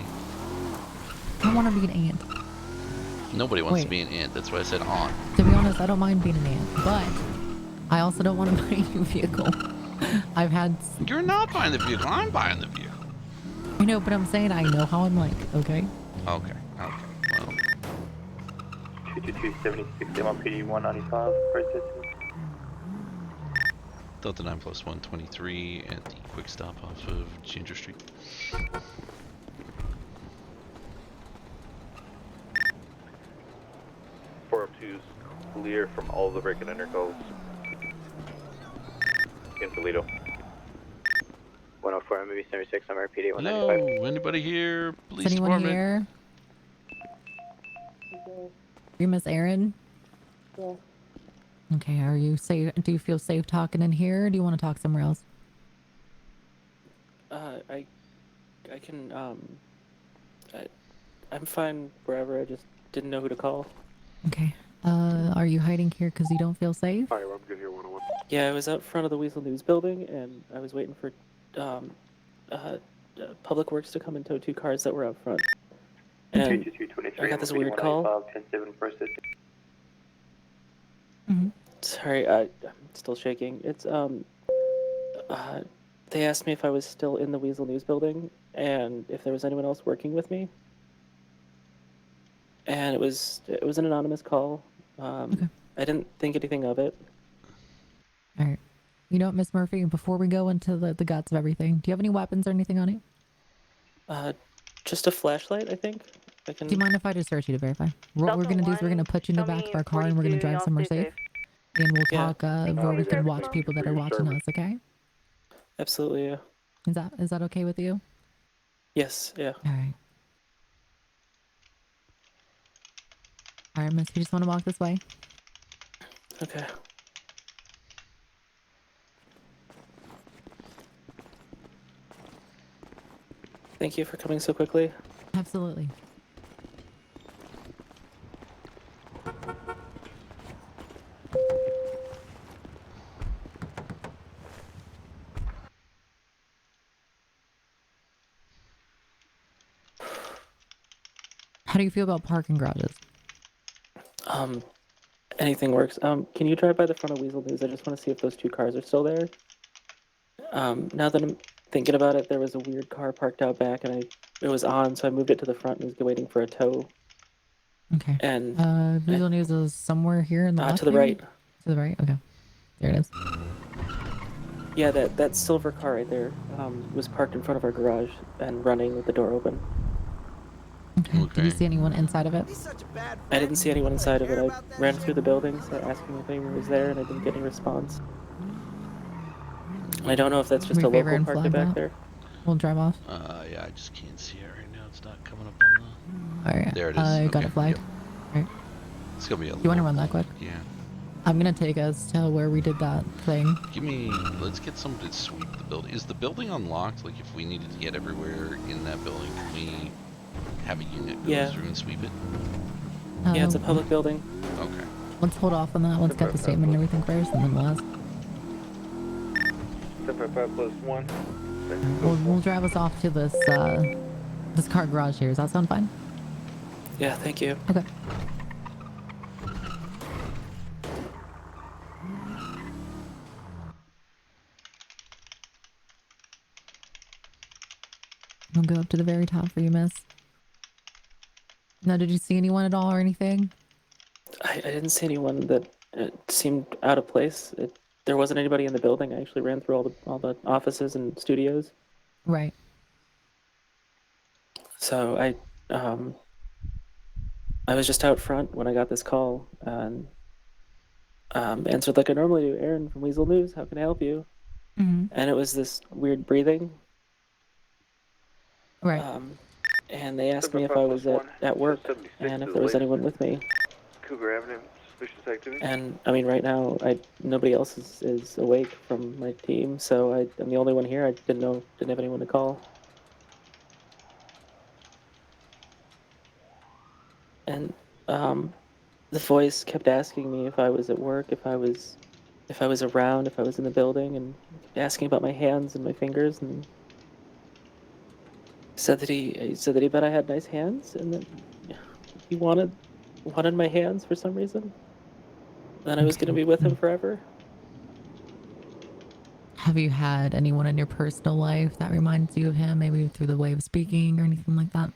I want to be an aunt. Nobody wants to be an aunt. That's why I said aunt. To be honest, I don't mind being an aunt, but I also don't want to buy a new vehicle. I've had. You're not buying the vehicle. I'm buying the vehicle. I know, but I'm saying I know how I'm like. Okay. Okay. Well. 22276 MLPD 195 processing. Delta 9 plus 123 at the quick stop off of Ginger Street. is clear from all the break and enter calls. In Toledo. 104 maybe 76 on RPD 195. Hello, anybody here? Police Is anyone department. here? You Miss Aaron? Yeah. Okay, are you safe? Do you feel safe talking in here, or do you want to talk somewhere else? I can, I'm fine wherever, I just didn't know who to call. Okay. Are you hiding here because you don't feel safe? Hi, I'm good here 101. Yeah, I was out front of the Weasel News building, and I was waiting for, Public Works to come and tow 2 cars that were out front. And I got this weird call. Sorry, I'm still shaking. It's, they asked me if I was still in the Weasel News building, and if there was anyone else working with me. And it was an anonymous call. Okay. I didn't think anything of it. All right. You know what, Miss Murphy? Before we go into the guts of everything, do you have any weapons or anything on you? Just a flashlight, I think. I can. Do you mind if I just search you to verify? What we're gonna do is we're gonna put you in the back of our car and we're gonna drive somewhere safe. And we'll talk where we can watch people that are watching us. Okay? Absolutely, yeah. Is that okay with you? Yes, yeah. All right. All right, Miss. You just want to walk this way? Okay. Thank you for coming so quickly. Absolutely. How do you feel about parking garages? Anything works. Can you drive by the front of Weasel News? I just want to see if those 2 cars are still there. Now that I'm thinking about it, there was a weird car parked out back, and it was on, so I moved it to the front and was waiting for a tow. Okay. And Visual News is somewhere here in the left. to the maybe? right. To the right. Okay. There it is. Yeah, that silver car right there was parked in front of our garage and running with the door open. Okay. Did you see anyone inside of it? I didn't see anyone inside of it. I ran through the buildings asking if anyone was there, and I didn't get any response. I don't know if that's just a Favor local and parked flag back that. there. We'll drive off. Yeah, I just can't see it right now. It's not coming up on the... Alright. There it is. I got Okay, it flagged. yep. Alright. It's gonna be a You want to run that quick? Yeah. I'm gonna take us to where we did that thing. Let's get somebody to sweep the building. Is the building unlocked? Like, if we needed to get everywhere in that building, can we have a unit go through and sweep it? Yeah, it's a public building. Okay. Let's hold off on that. Let's get the statement and everything first, and then we'll ask. 755+1. We'll drive us off to this this car garage here. Does that sound fine? Yeah, thank you. Okay. I'll go up to the very top for you, miss. Now, did you see anyone at all or anything? I didn't see anyone that seemed out of place. There wasn't anybody in the building. I actually ran through all the offices and studios. Right. So I was just out front when I got this call and answered like I normally do. Aaron from Weasel News, how can I help you? Mm-hmm. And it was this weird breathing. Right. And they asked me if I was at work and if there was anyone with me. Cougar Avenue, suspicious activity. And I mean, right now, nobody else is awake from my team, so I'm the only one here. I didn't have anyone to call. And the voice kept asking me if I was at work, if I was around, if I was in the building, and asking about my hands and my fingers, and he said that he bet I had nice hands, and that he wanted my hands for some reason. Then I was going to be with him forever. Have you had anyone in your personal life that reminds you of him, maybe through the way of speaking or anything like that?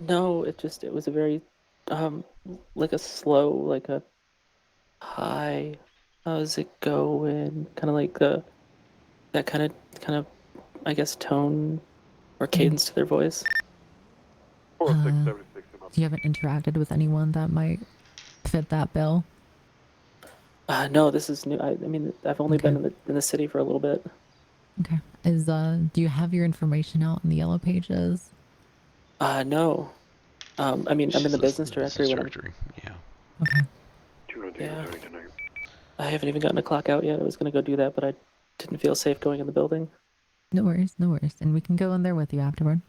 No, it was a very, like a slow, like a hi, how's it going? Kind of like that kind of, I guess, tone or cadence to their voice. You haven't interacted with anyone that might fit that bill? No, this is new. I mean, I've only been in the city for a little bit. Okay. Do you have your information out in the yellow pages? No. I mean, I'm in the business directory. Yeah. Okay. Yeah. I haven't even gotten a clock out yet. I was going to go do that, but I didn't feel safe going in the building. No worries, no worries. And we can go in there with you afterward.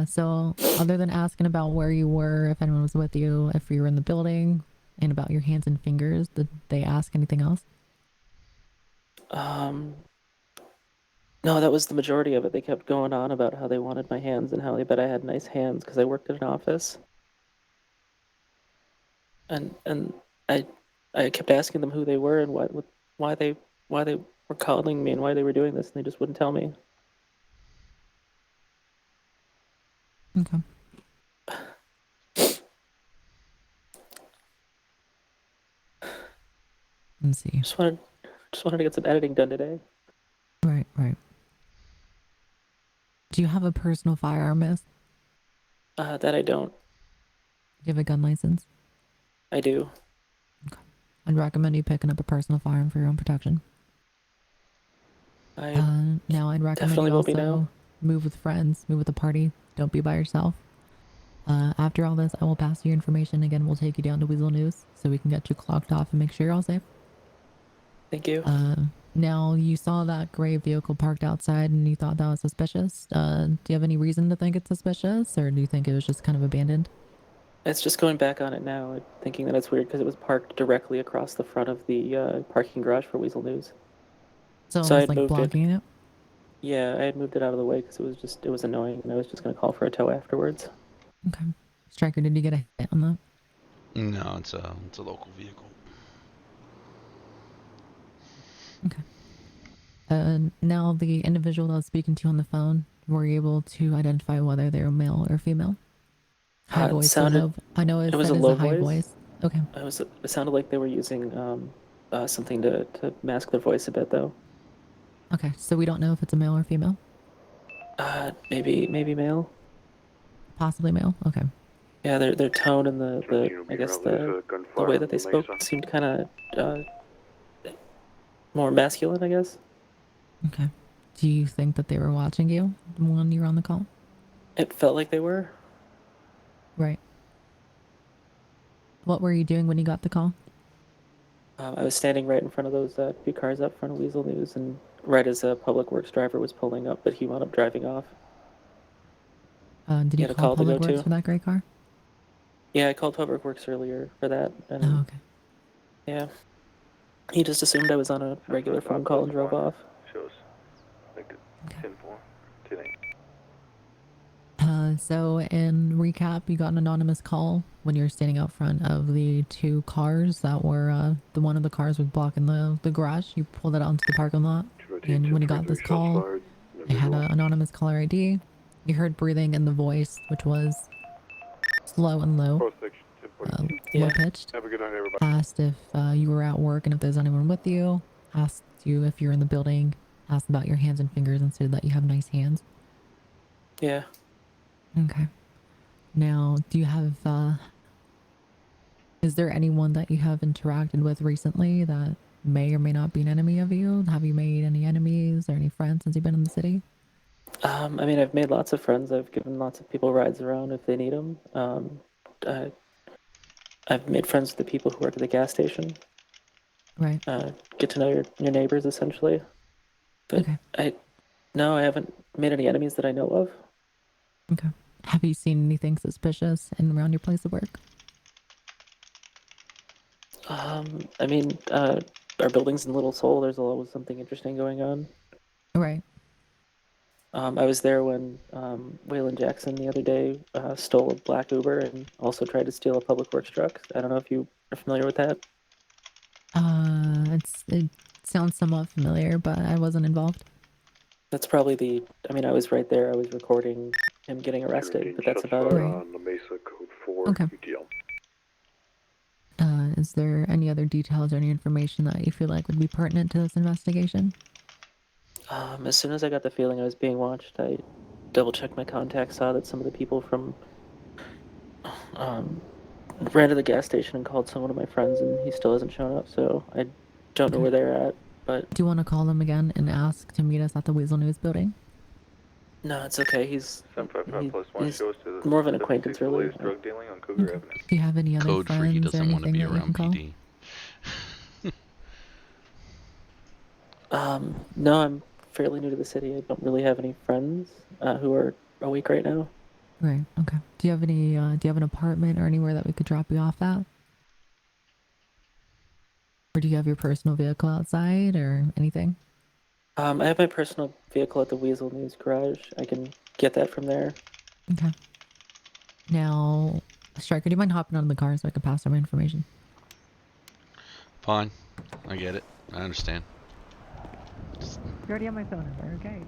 So other than asking about where you were, if anyone was with you, if you were in the building, and about your hands and fingers, did they ask anything else? No, that was the majority of it. They kept going on about how they wanted my hands and how they bet I had nice hands because I worked at an office. And I kept asking them who they were and why they were calling me and why they were doing this, and they just wouldn't tell me. Okay. Let's see. Just wanted to get some editing done today. Right. Do you have a personal firearm, miss? That I don't. Do you have a gun license? I do. Okay. I'd recommend you picking up a personal firearm for your own protection. Now I'd recommend you also move with friends, move with a party. Don't be by yourself. After all this, I will pass you your information. Again, we'll take you down to Weasel News so we can get you clocked off and make sure you're all safe. Thank you. Now, you saw that gray vehicle parked outside and you thought that was suspicious. Do you have any reason to think it's suspicious, or do you think it was just kind of abandoned? It's just going back on it now, thinking that it's weird because it was parked directly across the front of the parking garage for Weasel News. So I almost had like moved blocking it? Yeah, I had moved it out of the way because it was annoying, and I was just going to call for a tow afterwards. Okay. Stryker, did you get a hit on that? No, it's a local vehicle. Okay. Now the individual that was speaking to you on the phone, were you able to identify whether they were male or female? High voice. Sounded, I know it was said a it's low a high voice. Okay. It sounded like they were using something to mask their voice a bit, though. Okay, so we don't know if it's a male or female? Maybe male. Possibly male? Okay. Yeah, their tone and the I guess the way that they spoke seemed kind of more masculine, I guess. Okay. Do you think that they were watching you when you were on the call? It felt like they were. Right. What were you doing when you got the call? I was standing right in front of those few cars up front of Weasel News, and right as a public works driver was pulling up, but he wound up driving off. Did you call Public Works for that gray car? Yeah, I called Public Works earlier for that. And, oh, okay. Yeah. He just assumed I was on a regular phone call and drove off. Shows like 10-4, 10-8. So in recap, you got an anonymous call when you were standing out front of the two cars that were, the one of the cars was blocking the garage. You pulled it out into the parking lot. And when you got this call, it had an anonymous caller ID. You heard breathing in the voice, which was slow and low, low pitched. Have a good night, everybody. Asked if you were at work and if there's anyone with you. Asked you if you're in the building. Asked about your hands and fingers and said that you have nice hands. Yeah. Okay. Now, do you have, is there anyone that you have interacted with recently that may or may not be an enemy of you? Have you made any enemies or any friends since you've been in the city? I mean, I've made lots of friends. I've given lots of people rides around if they need them. I've made friends with the people who work at the gas station. Right. Get to know your neighbors, essentially. But okay. No, I haven't made any enemies that I know of. Okay. Have you seen anything suspicious in around your place of work? I mean, our building's in Little Seoul. There's always something interesting going on. Right. I was there when Waylon Jackson the other day stole a black Uber and also tried to steal a public works truck. I don't know if you are familiar with that. It sounds somewhat familiar, but I wasn't involved. That's probably I mean, I was right there. I was recording him getting arrested, but that's about it. On the Mesa Code 4 okay. UTL. Is there any other details or any information that you feel like would be pertinent to this investigation? As soon as I got the feeling I was being watched, I double-checked my contacts, saw that some of the people from ran to the gas station and called some of my friends, and he still hasn't shown up, so I don't know where they're at, but... Do you want to call them again and ask to meet us at the Weasel News building? No, it's okay. He's shows to more of an acquaintance, really. Drug dealing on Cougar Avenue. Do you have any other Code friends for he or doesn't want to anything be that you around can PD. No, I'm fairly new to the city. I don't really have any friends who are awake right now. Right, okay. Do you have any, do you have an apartment or anywhere that we could drop you off at? Or do you have your personal vehicle outside or anything? I have my personal vehicle at the Weasel News garage. I can get that from there. Okay. Now, Stryker, do you mind hopping out of the car so I can pass on my information? Fine. I get it. I understand. You already have my phone number, okay.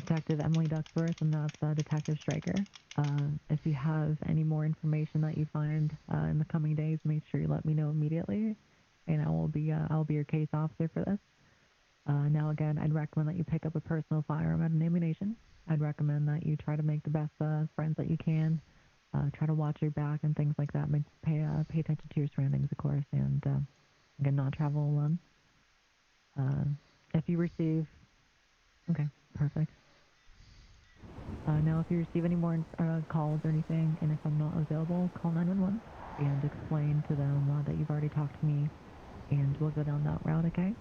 Detective Emily Ducksworth, and that's Detective Stryker. If you have any more information that you find in the coming days, make sure you let me know immediately, and I'll be your case officer for this. Now again, I'd recommend that you pick up a personal firearm at an ammunition. I'd recommend that you try to make the best friends that you can. Try to watch your back and things like that. Pay attention to your surroundings, of course, and Again, not travel alone. If you receive... Okay, perfect. Now, if you receive any more calls or anything, and if I'm not available, call 911 and explain to them that you've already talked to me, and we'll go down that route, okay?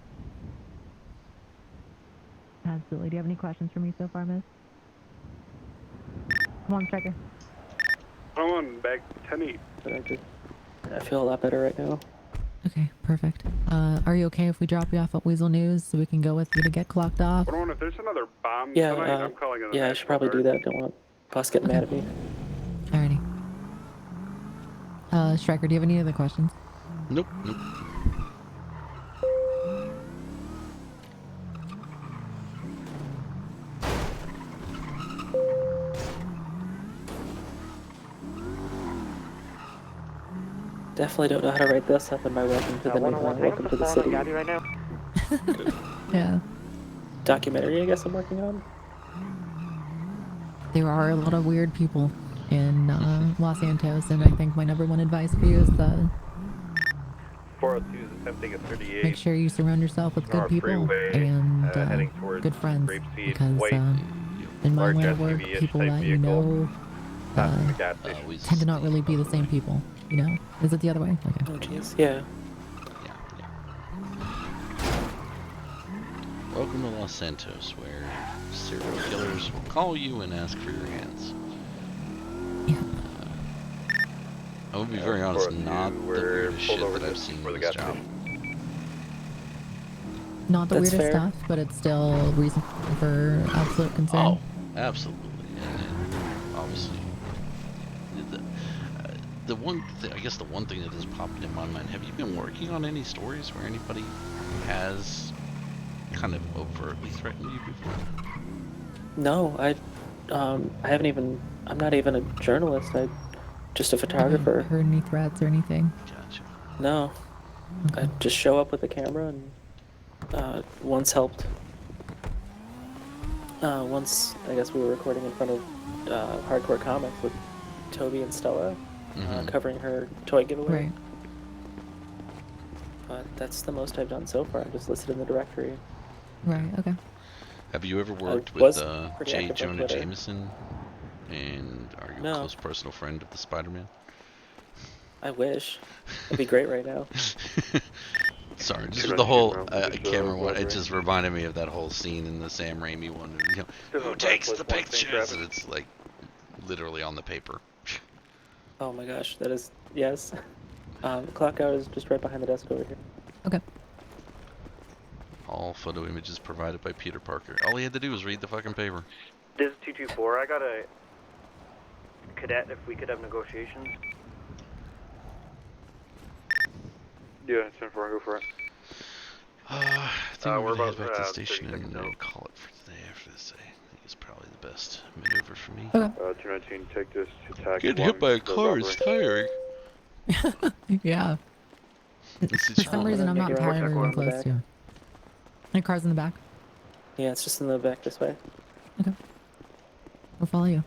Absolutely. Do you have any questions for me so far, miss? Come on, Stryker. Come on, back 10-8. I feel a lot better right now. Okay, perfect. Are you okay if we drop you off at Weasel News so we can go with you to get clocked off? Hold on, if there's another bomb Yeah, tonight, I'm calling it. yeah, I should probably do that. Don't want boss getting mad at me. Alrighty. Stryker, do you have any other questions? Nope, nope. Definitely don't know how to write this up in my welcome to the welcome to the city. Right now? Yeah. Documentary, I guess I'm working on. There are a lot of weird people in Los Santos, and I think my number one advice for you is 402 is attempting a 38. make sure you surround yourself with good people and good friends, because in my line of work, people that you know tend to not really be the same people, you know? Is it the other way? Okay. Oh jeez, yeah. Welcome to Los Santos, where serial killers will call you and ask for your hands. I will be very honest, not the weirdest shit that I've seen in this job. Not the That's weirdest fair. stuff, but it's still reason for absolute concern. Oh, absolutely. And obviously, the one thing, I guess the one thing that has popped in my mind, have you been working on any stories where anybody has kind of overtly threatened you before? No, I haven't even. I'm not even a journalist. I'm just a photographer. Haven't heard any threats or anything? Gotcha. No, I just show up with a camera and once helped. Once I guess we were recording in front of Hardcore Comics with Toby and Stella, covering her toy giveaway. Right. But that's the most I've done so far. I'm just listed in the directory. Right, okay. Have you ever worked was with pretty J. active on Jonah Twitter. Jameson? And are you a No. close personal friend of the Spider-Man? I wish. It'd be great right now. Sorry, just with the whole camera one, it just reminded me of that whole scene in the Sam Raimi one. You know, who takes the pictures? And it's like literally on the paper. Oh my gosh, that is yes. Clock out is just right behind the desk over here. Okay. All photo images provided by Peter Parker. All he had to do was read the fucking paper. This is 224. I got a cadet. If we could have negotiations. Yeah, 10-4, go for it. I think we're we're gonna about head back to the station 30 and seconds out. call it for today after this. I think it's probably the best maneuver for me. 219, take this to tax. Getting hit by a car is tiring. Yeah. For some reason, I'm not tired or close to. Any cars in the back? Yeah, it's just in the back this way. Okay. We'll follow you.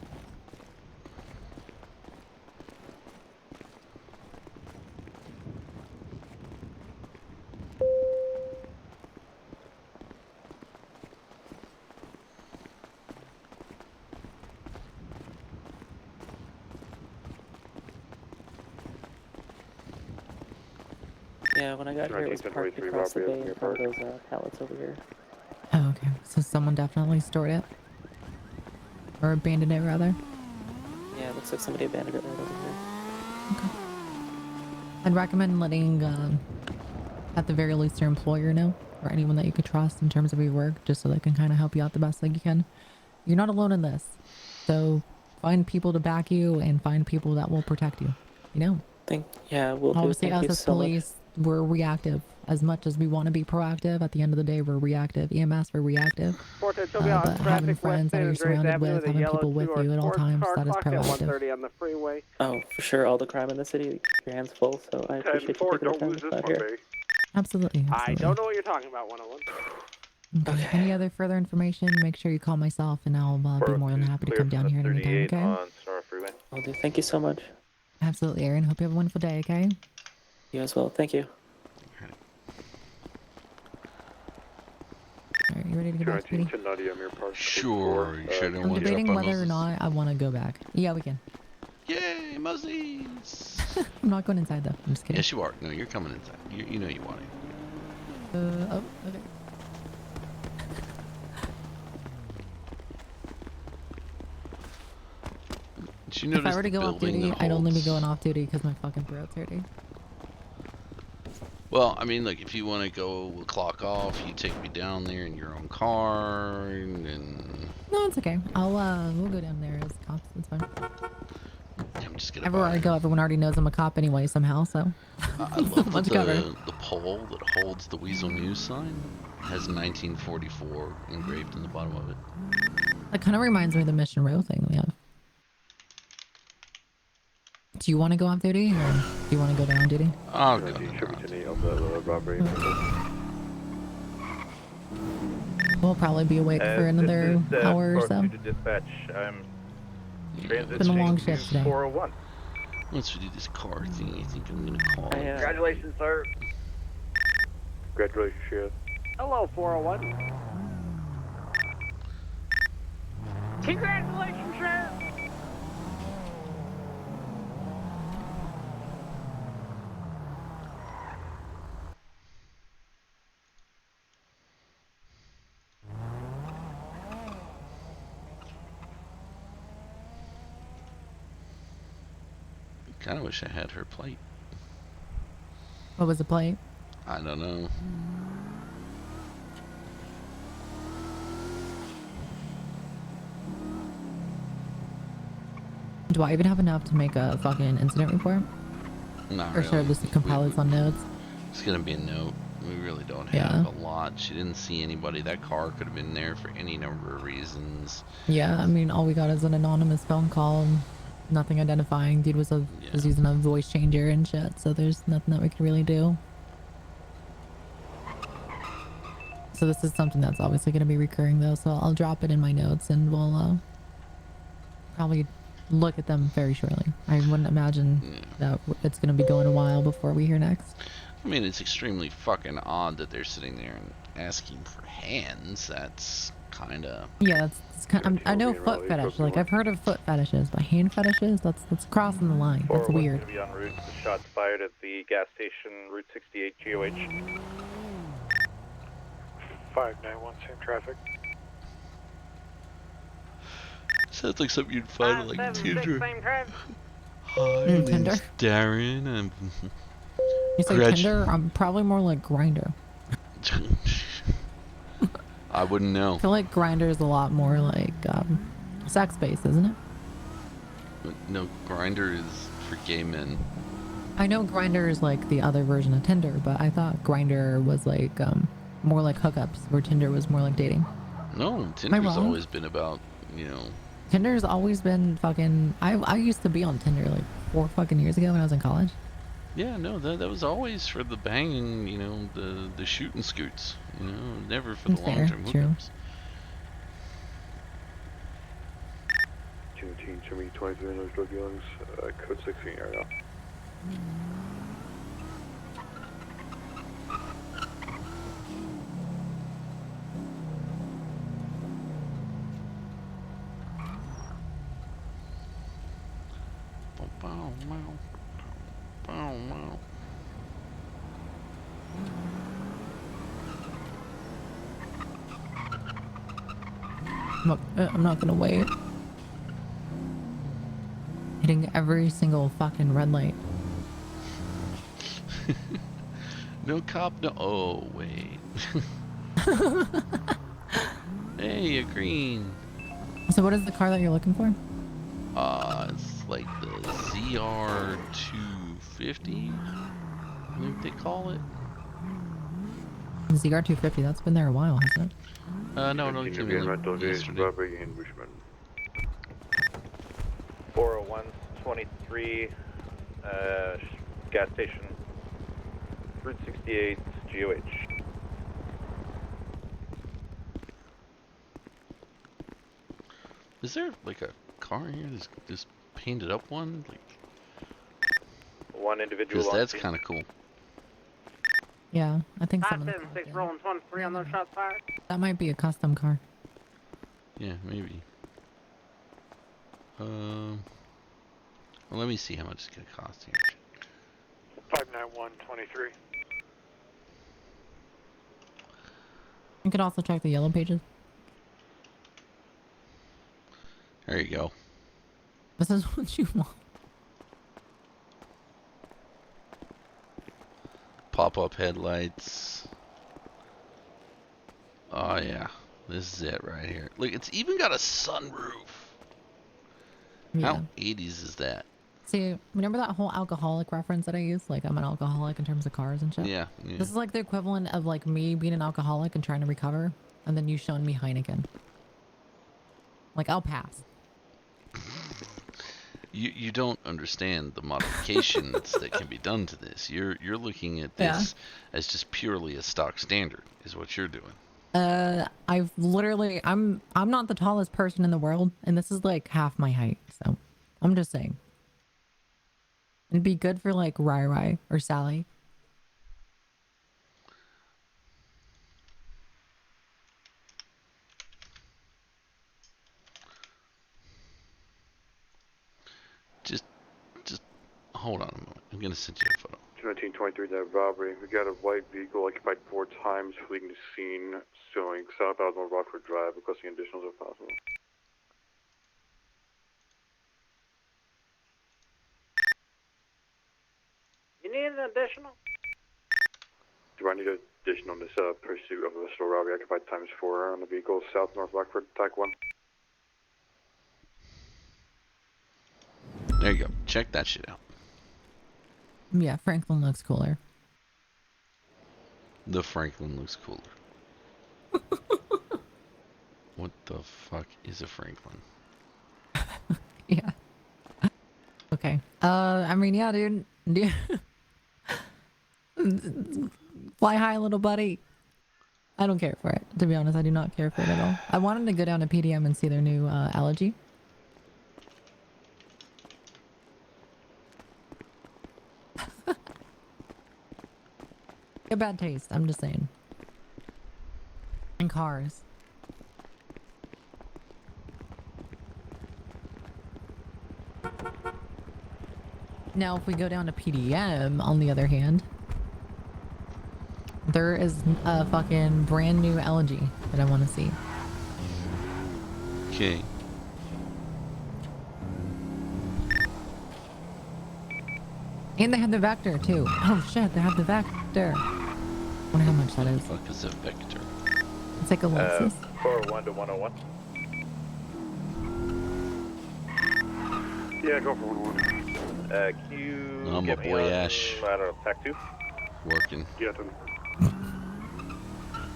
Yeah, when I got here, it was parked across the bay in front of those pallets over here. Oh, okay. So someone definitely stored it. Or abandoned it, rather. Yeah, it looks like somebody abandoned it right over here. Okay. I'd recommend letting, at the very least, your employer know, or anyone that you could trust in terms of your work, just so they can kind of help you out the best that you can. You're not alone in this. So find people to back you and find people that will protect you. You know? Yeah, we'll do. Obviously, Thank us you as so much. police, we're reactive. As much as we want to be proactive, at the end of the day, we're reactive. EMS, we're reactive. But Having friends that you're surrounded with, having people with you at all times, that is proactive. 130 on the freeway. Oh, for sure, all the crime in the city, your hands full, so I appreciate you taking the time to come out here. Absolutely, I absolutely. don't know what you're talking about, 101. Okay. Any other further information, make sure you call myself, and I'll be more than happy to come down here at any time, okay? On Star Freeway. Will do. Thank you so much. Absolutely, Aaron. Hope you have a wonderful day, okay? You as well. Thank you. ready to go back, sweetie? Sure, you sure don't I'm want to drop debating by whether or Moses? not I want to go back. Yeah, we can. Yay, Moses! I'm not going inside though. I'm just kidding. Yes, you are. No, you're coming inside. You know you want it. Oh, okay. Did you If notice I were to the go off building duty, that I'd only be holds- going off duty because my fucking throat's hurting. Well, I mean, look, if you want to go, we'll clock off. You take me down there in your own car, and No, it's okay. We'll go down there as cops. It's fine. I'm just gonna Everywhere I go, everyone already knows I'm a cop anyway, somehow, so. I love much that cover. the pole that holds the Weasel News sign has 1944 engraved in the bottom of it. That kind of reminds me of the Mission Row thing that we have. Do you want to go off duty, or do you want to go down duty? I'll go. We'll probably be awake for another hour or so. Dispatch. I'm It's been a long shift today. 401. Once we do this car thing, I think I'm gonna call it. Congratulations, sir. Congratulations, Sheriff. Hello, 401. Congratulations, sir. Kind of wish I had her plate. What was the plate? I don't know. Do I even have enough to make a fucking incident report? Not Or should I really. just compile it on notes? It's gonna be a note. We really don't have Yeah. a lot. She didn't see anybody. That car could have been there for any number of reasons. Yeah, I mean, all we got is an anonymous phone call and nothing identifying. Dude was using a voice changer and shit, so there's nothing that we could really do. So this is something that's obviously going to be recurring though, so I'll drop it in my notes and we'll probably look at them very shortly. I wouldn't imagine that it's going to be going a while before we hear next. I mean, it's extremely fucking odd that they're sitting there and asking for hands. That's kind of... Yeah, that's kind of, I know foot fetish. Like, I've heard of foot fetishes, but hand fetishes, that's crossing the line. That's weird. Going to be en route. The shots fired at the gas station, Route 68 GOH. 591, same traffic. Sounds like something you'd find on, like Tinder. Hi, Tinder? name's Darren. I'm... You say Tinder? I'm probably more like Grindr. I wouldn't know. I feel like Grindr is a lot more like sex-based, isn't it? No, Grindr is for gay men. I know Grindr is like the other version of Tinder, but I thought Grindr was like more like hookups, where Tinder was more like dating. No, Am I Tinder's wrong? always been about, you know... Tinder's always been fucking... I used to be on Tinder like 4 fucking years ago when I was in college. Yeah, no, that was always for the banging, you know, the shooting scoots. You know, never for the Fair, long-term true. hookups. 218, show me 23 on those drug dealings, code 16 area. I'm not gonna wait. Hitting every single fucking red light. No cop, no... Oh, wait. Hey, a green. So what is the car that you're looking for? It's like the ZR250, I think they call it. ZR250, that's been there a while, hasn't it? No, it came in like yesterday. Robbery in Richmond. 401, 23, gas station, Route 68, GOH. Is there like a car here? This painted up one? Like, One individual on that's scene. kind of cool. Yeah, I think some of the 576 rolling 23 on those shots fired. that might be a custom car. Yeah, maybe. Well, let me see how much it's gonna cost here. 59123. You could also check the yellow pages. There you go. This is what you want. Pop-up headlights. Oh yeah, this is it right here. Look, it's even got a sunroof. Yeah. How 80s is that? See, remember that whole alcoholic reference that I used? Like, I'm an alcoholic in terms of cars and shit? Yeah, yeah. This is like the equivalent of like me being an alcoholic and trying to recover, and then you showing me Heineken. Like, I'll pass. You don't understand the modifications that can be done to this. You're looking at this as just purely a stock standard, is what you're doing. I've literally, I'm not the tallest person in the world, and this is like half my height, so I'm just saying. It'd be good for like Rai or Sally. Just hold on a moment. I'm gonna send you a photo. 1923, that robbery. We got a white vehicle occupied 4 times, fleeing the scene, showing southbound on Rockford Drive, requesting additionals if possible. You need an additional? Do I need an additional on this pursuit of a store robbery occupied times 4 on the vehicle south north Rockford, TAC 1? There you go. Check that shit out. Yeah, Franklin looks cooler. The Franklin looks cooler. What the fuck is a Franklin? Yeah. Okay. I mean, yeah, dude. Fly high, little buddy. I don't care for it. To be honest, I do not care for it at all. I wanted to go down to PDM and see their new allergy. A bad taste, I'm just saying. And cars. Now, if we go down to PDM, on the other hand, there is a fucking brand new elegy that I want to see. Okay. And they have the Vector, too. Oh shit, they have the Vector. I wonder how much that is. What the fuck is a Vector? It's like a Lexus. 401 to 101. Yeah, go for 101. Can you I'm get a me boy on, Ash. I don't know, TAC 2? Working. Get him.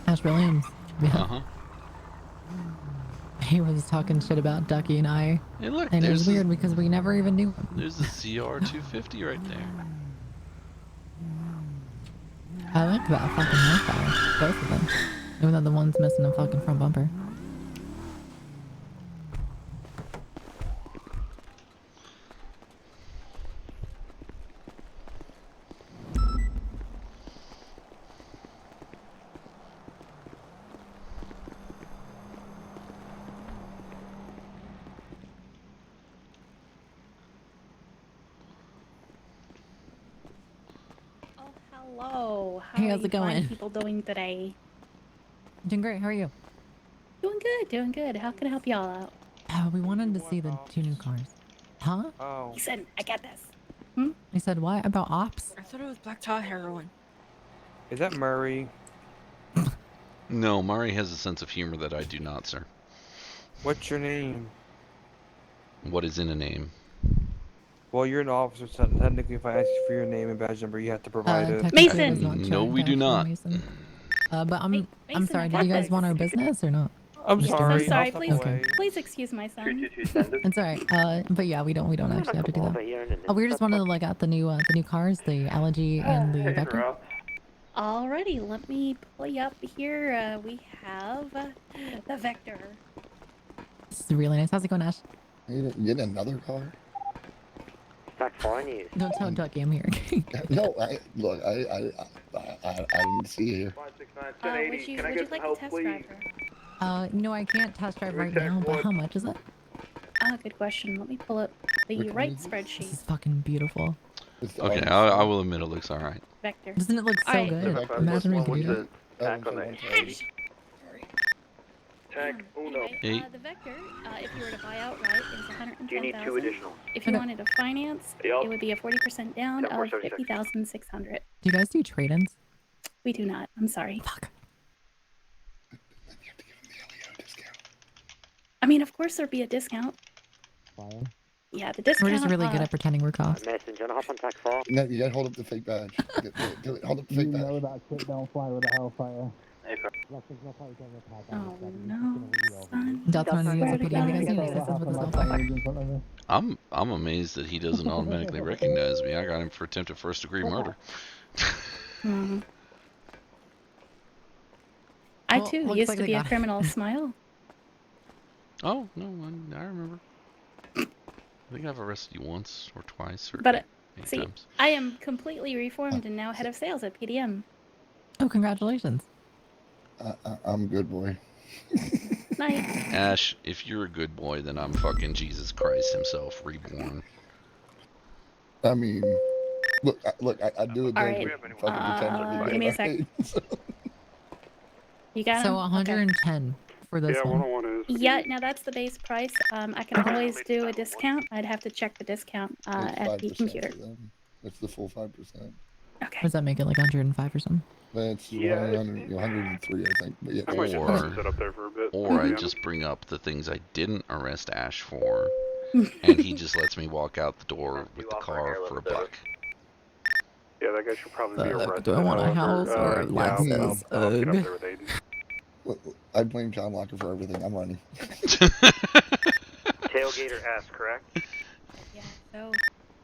Ash Williams. Yeah. Uh-huh. He was talking shit about Ducky and I. Hey, look, and it was there's weird because we never even knew him. There's the CR250 right there. I like that fucking horsepower. Both of them. Even though the one's missing a fucking front bumper. Hello. How Hey, are how's you it going? fine people doing today? Doing great. How are you? Doing good. Doing good. How can I help y'all out? We wanted to see the 2 new cars. Huh? He said, "I got this." He said what about ops? I thought it was black tar heroin. Is that Murray? No, Murray has a sense of humor that I do not, sir. What's your name? What is in a name? Well, you're an officer, so technically if I ask you for your name and badge number, you have to provide it. Mason! No, we do not. But I'm Mason, sorry, I did got you guys this. want our business or not? I'm Just sorry. kidding. I'm sorry. I'll step Please, Okay. please excuse my son. It's alright. But yeah, we don't actually have to do that. Oh, we just wanted to look at the new cars, the Elegy and the Vector. Alrighty, let me pull you up here. We have the Vector. This is really nice. How's it going, Ash? You get another car? Back for you. Don't tell Ducky I'm here. No, I didn't see you here. 569 Would you, Can I would get you some like help, to test please? drive her? No, I can't test drive right check now, but what? how much is it? Good question. Let me pull up the Which one right is it? This spreadsheet. is fucking beautiful. It's the Okay, orange I one. will admit it looks alright. Vector. Doesn't it look so Alright. good? Vector Imagine we What's could do the that. tack on that? Sorry. Tack uno. Anyway, the Vector, if you were to buy outright, is Do you need 2 $110,000. additional? If you Okay. wanted to finance, Yup. it would be a 40% down of 10,476. $50,600. Do you guys do trade-ins? We do not. I'm sorry. Fuck. I mean, of course there'd be a discount. Yeah, the discount. We're just really good at pretending we're cops. Mason, do you want to hop on tack 4? No, you gotta hold up the fake badge. Do it. Hold up the fake badge. that shit don't fly with a hellfire. Oh no, son. Delta 9 Swear is a to PD. You guys God. need assistance with the Hellfire. I'm amazed that he doesn't automatically recognize me. I got him for attempted first-degree murder. Hmm. I Well, too looks used like to they be a got it. criminal. Smile. Oh, no, I remember. I think I've arrested you once or twice or But eight see, times. I am completely reformed and now head of sales at PDM. Oh, congratulations. I'm good, boy. Night. Ash, if you're a good boy, then I'm fucking Jesus Christ himself, reborn. I mean, look, I do it. All right. Fucking pretend to be Give me a good, sec. You got So him? 110 for this Yeah, one. 101 is. Yeah, now that's the base price. I can always do a discount. I'd have to check the discount It's at the 5% computer. for them. It's the full 5%. Okay. Does that make it like 105 or something? That's Yeah, 103, I think. But yeah, I might just have to sit Or, up there for a bit. I just bring up the things I didn't arrest Ash for, and he just lets me walk out the door with the car for $1. Yeah, that guy should probably be arrested. Do I want a however, house or a yeah, Lexus? I'll get up there with Aiden. I blame John Locker for everything. I'm running. Tailgater S, correct? Yeah, so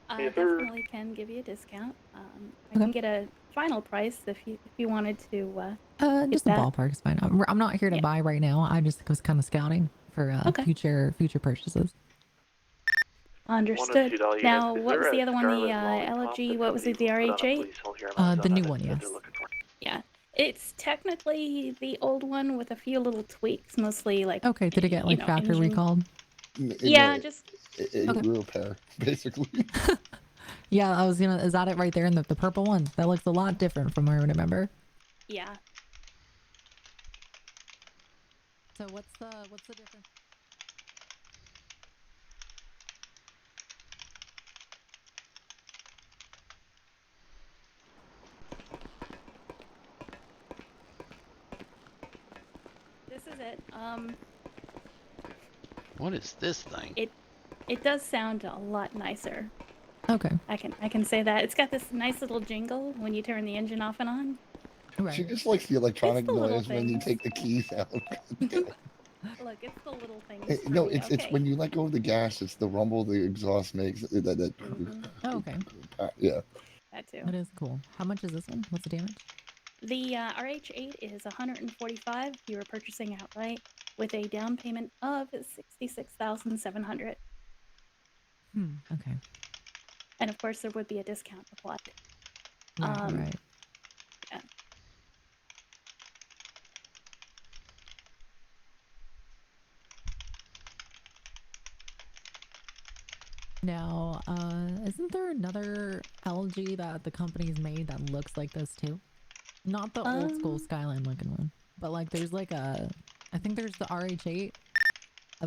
I Yes, sir. definitely can give you a discount. I can get a final price if you wanted to. Just the ballpark is fine. I'm not here to buy right now. I just was kind of scouting for future purchases. Understood. Now, what was the other one? The LFG. What was it? The RH8. The new one, yes. Yeah, it's technically the old one with a few little tweaks, mostly like. Okay, did it get like factory engine. recalled? Yeah, just. It repair, basically. Yeah, I was gonna. Is that it right there in the purple one? That looks a lot different from what I remember. Yeah. So what's the difference? This is it. What is this thing? It does sound a lot nicer. Okay. I can say that. It's got this nice little jingle when you turn the engine off and on. Right. She just likes the electronic It's the little noise when you things. take the keys out. Look, it's the little things. for No, me, it's okay? when you let go of the gas, it's the rumble the exhaust makes. Oh, okay. Yeah. That too. That is cool. How much is this one? What's the damage? The RH8 is $145. You were purchasing outright with a down payment of $66,700, Okay. and of course there would be a discount applied. Right. Yeah. Now, isn't there another LG that the company's made that looks like this too? Not the old school Skyline looking one, but like there's like a, I think there's the RH8,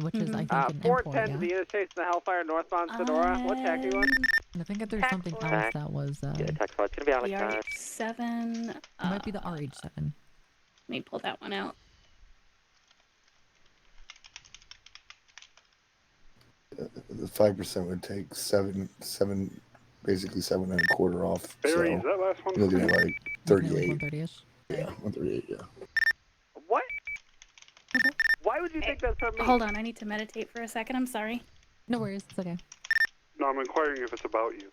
which is I think an import, 410 to yeah. the interstate to the Hellfire northbound Sonora. What tack are you on? And I think that there's something else that was. Yeah, tack 5. It's gonna be The Alex. RH7. It might be the RH7. Let me pull that one out. The 5% would take seven, basically 7.25 off. Barry, so is that last one? it'll be like 38. 130ish. Yeah, 138. Yeah. What? Why would you think that's from me? Hold on, I need to meditate for a second. I'm sorry. No worries, it's okay. No, I'm inquiring if it's about you.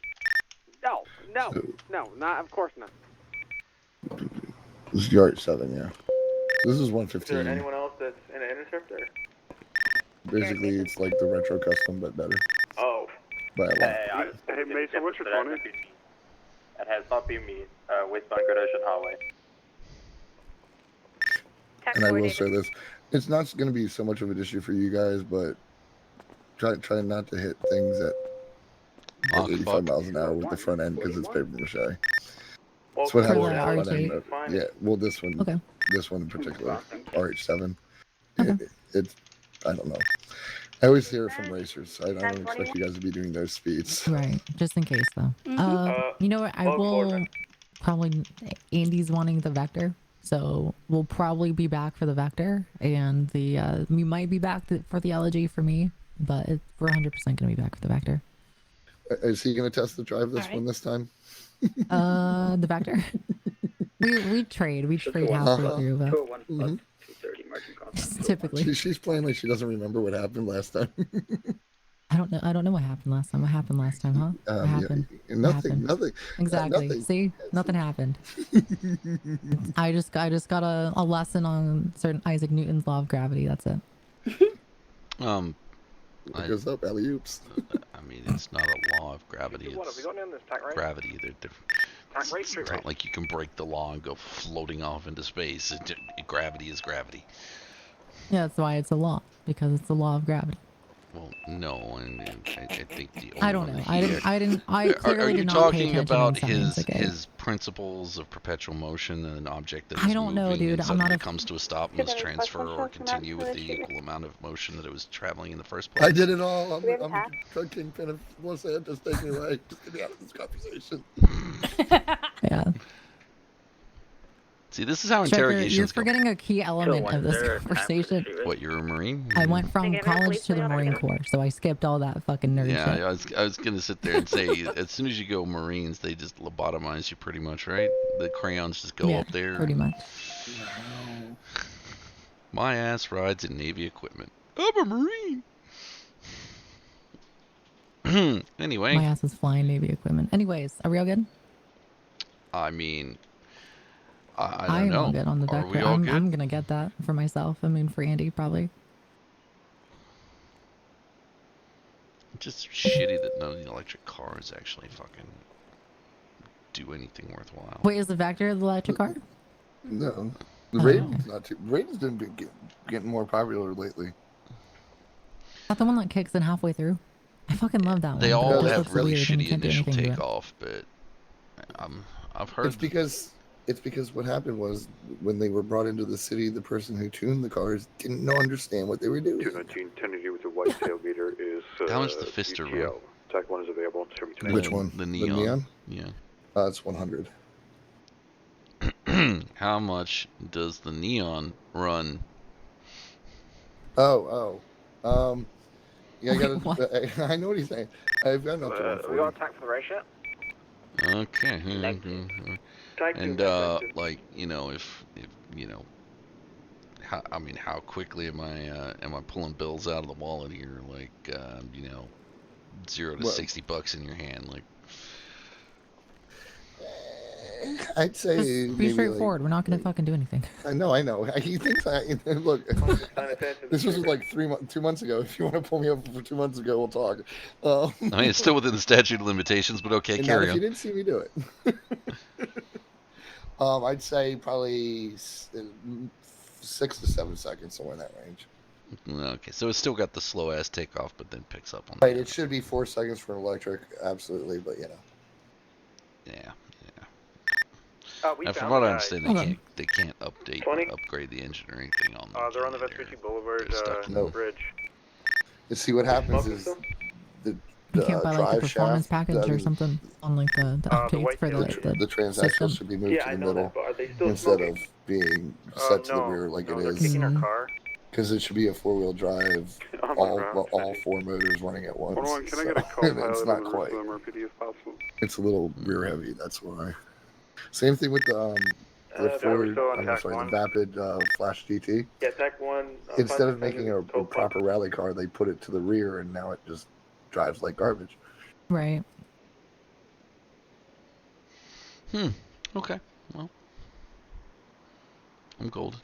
No, not. Of course not. This is the RH7, yeah. So this is Is 115. there anyone else that's in an interceptor? Basically, it's like the retro custom, but better. Oh. By a lot. Hey, Mason, what's your 20? It has not been me. Westbound Great Ocean Highway. Tech And I will coordinated. say this: it's not going to be so much of an issue for you guys, but try not to hit things at like 85 miles an hour with the front end because it's paper mache. That's what happens with the front end. Yeah, well, this one, this one in particular, RH7. It's, I don't know. I always hear it from racers. I don't expect you guys to be doing those speeds. Right, just in case though. You know what? I will probably. Andy's wanting the Vector, so we'll probably be back for the Vector, and the we might be back for the LG for me, but we're 100% gonna be back for the Vector. Is he going to test the drive this one this time? The Vector. we trade halfway through, but typically She's playing like she doesn't remember what happened last time. I don't know what happened last time. What happened last time, huh? What happened? Nothing. Exactly. Nothing. See, nothing happened. I just got a lesson on certain Isaac Newton's law of gravity. That's it. It goes up, alley oops. I mean, it's not a law of gravity. It's gravity. It's not like you can break the law and go floating off into space. Gravity is gravity. Yeah, that's why it's a law, because it's the law of gravity. Well, no, and I think the only I don't know. I clearly are you did not pay talking attention about in science, okay? his principles of perpetual motion and an object that I is don't know, moving dude. and I'm not suddenly a- comes to a stop and must transfer or continue with the equal amount of motion that it was traveling in the first place? I did it all. I'm drug kingpin of Los Angeles. Take me away. Just get me out of this conversation. Yeah. See, this is how Stryker, interrogations you're go. forgetting a key element of this conversation. What, you're a Marine? I went from college to the Marine Corps, so I skipped all that fucking nerd Yeah, shit. I was gonna sit there and say, as soon as you go Marines, they just lobotomize you pretty much, right? The crayons just go Yeah, up there. pretty much. My ass rides in Navy equipment. I'm a Marine. Anyway. My ass is flying Navy equipment. Anyways, are we all good? I mean, I I don't am know. all good on the Are Vector. we all I'm good? gonna get that for myself. I mean, for Andy probably. Just shitty that none of the electric cars actually fucking do anything worthwhile. Wait, is the Vector the electric car? No, the Oh. Raiden's not too. Raiden's been getting more popular lately. Not the one that kicks in halfway through. I fucking love that one. They but it all just have looks really weird and you shitty can't do initial anything to it. takeoff, but I've heard. It's because what happened was when they were brought into the city, the person who tuned the cars didn't understand what they were doing. 219 1080 with a white tailgater is. How much the Fister run? Tech 1 is available. Which one? The neon. Yeah. It's 100. How much does the neon run? Yeah, I got. I know what he's saying. I've got enough to We got attack for the ratio. Okay. And like, you know, if you know, how quickly am I pulling bills out of the wallet here? Like, you know, $0 to $60 in your hand, like. I'd say Just be straightforward. We're not gonna fucking do anything. I know. He thinks look. This was like 2 months ago. If you want to pull me over for 2 months ago, we'll talk. I mean, it's still within the statute of limitations, but okay, carry if on. you didn't see me do it. I'd say probably 6 to 7 seconds, somewhere in that range. Okay, so it's still got the slow ass takeoff, but then picks up on. Right, it should be 4 seconds for an electric, absolutely, but you know. Yeah. We From found what the I guy. understand, they can't upgrade the engine or anything on them. They're on the Vespucci Boulevard bridge. You see, what happens is the You can't buy like drive the performance shaft, package or something on like the updates for the transaxle system. should be moved to the middle instead of being set to the rear like it is. Kicking our car. Because it should be a 4-wheel drive, all 4 motors running at once. Hold on, can I get a call It's not quite. if possible? It's a little rear heavy, that's why. Same thing with the Ford, the Vapid Flash GT. Yeah, Tech 1. Instead of making a proper rally car, they put it to the rear, and now it just drives like garbage. Right. Okay. Well, I'm golden.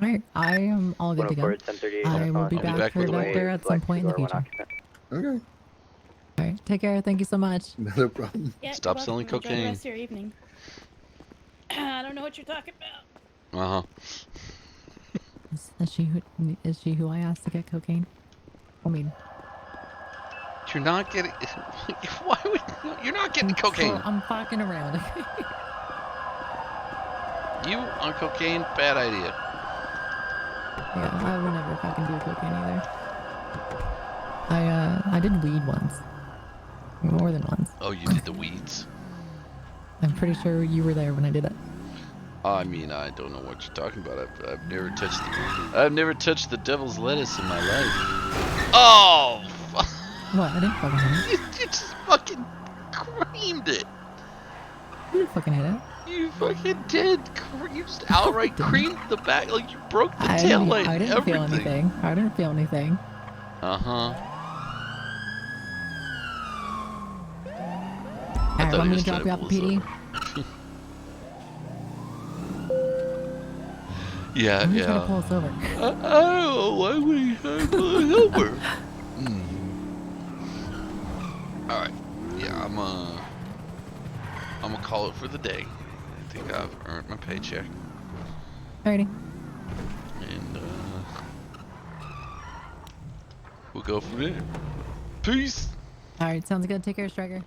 Alright, I am all good to go. I will be back for Vector at some point in the future. Okay. Alright. Take care. Thank you so much. No problem. Yeah, Stop you're selling welcome. Enjoy the cocaine. rest of your evening. I don't know what you're talking about. Uh-huh. Is she who I asked to get cocaine? I mean, you're not getting. Why would you're not getting cocaine? I'm fucking around. You on cocaine? Bad idea. Yeah, I would never fucking do cocaine either. I did weed once. More than once. Oh, you did the weeds? I'm pretty sure you were there when I did it. I mean, I don't know what you're talking about. I've never touched the devil's lettuce in my life. Oh! What? I didn't fucking hit it. You just fucking creamed it. I didn't fucking hit it. You fucking did. You just outright creamed the back, like you broke the tail light. I didn't feel anything. I didn't feel anything. Uh-huh. Alright, I'm gonna drop you off, PD. Yeah, I'm yeah. trying to pull us over. Oh, why would he pull us over? Alright. Yeah, I'm gonna call it for the day. I think I've earned my paycheck. Alrighty. And we'll go from there. Peace. Alright, sounds good. Take care, Stryker.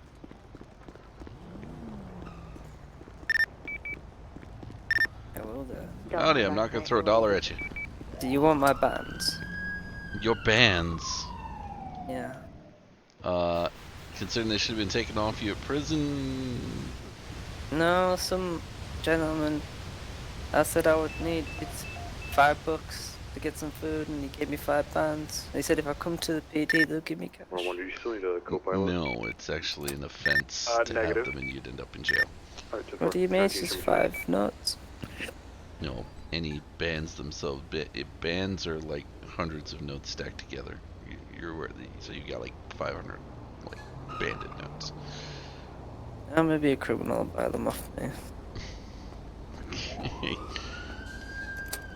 Hello there. Howdy, I'm not gonna throw $1 at you. Do you want my bands? Your bands? Yeah. Considering they should have been taken off you at prison. No, some gentleman. I said I would need $5 to get some food, and he gave me 5 bands. He said if I come to the PD, they'll give me cash. Well, do you still need a co-pilot? No, it's actually an offense to negative. have them, and you'd end up in jail. What do you mean? It's just 5 nuts. No, any bands themselves, bands are like hundreds of notes stacked together. You're worthy, so you got like 500 like bandit notes. I'm gonna be a criminal and buy them off me.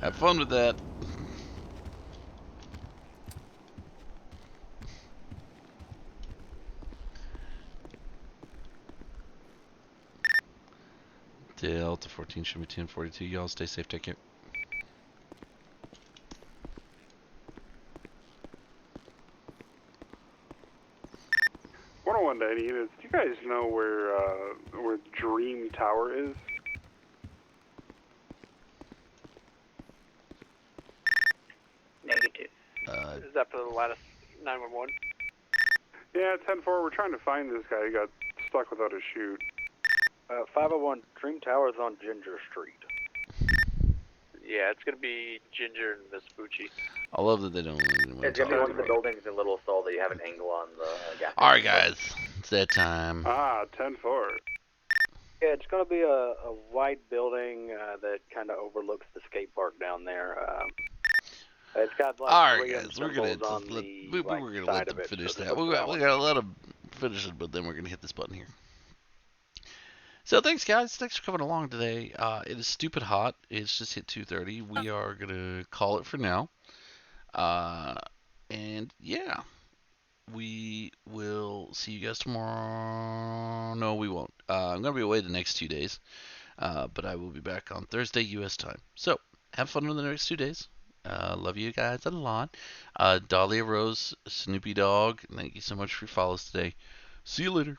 Have fun with that. Delta 14 should be 1042. Y'all stay safe. Take care. One day, units. Do you guys know where Dream Tower is? Negative. Is that for the lattice 911? Yeah, 10-4. We're trying to find this guy. He got stuck without a chute. 501 Dream Tower is on Ginger Street. Yeah, it's gonna be Ginger and Vespucci. I love that they don't. It's gonna be one of the buildings in Little Seoul that you have an angle on the gas. All right, guys, it's that time. 10-4. Yeah, it's going to be a white building that kind of overlooks the skate park down there. It's got like all right, three guys, we're gonna let them finish that. We gotta let them finish it, but then we're gonna hit this button here. So thanks, guys. Thanks for coming along today. It is stupid hot. It's just hit 2:30. We are gonna call it for now. And yeah, we will see you guys tomorrow. No, we won't. I'm gonna be away the next 2 days, but I will be back on Thursday U.S. time. So have fun with the next 2 days. Love you guys a lot. Dahlia Rose, Snoopy Dog, thank you so much for your follows today. See you later.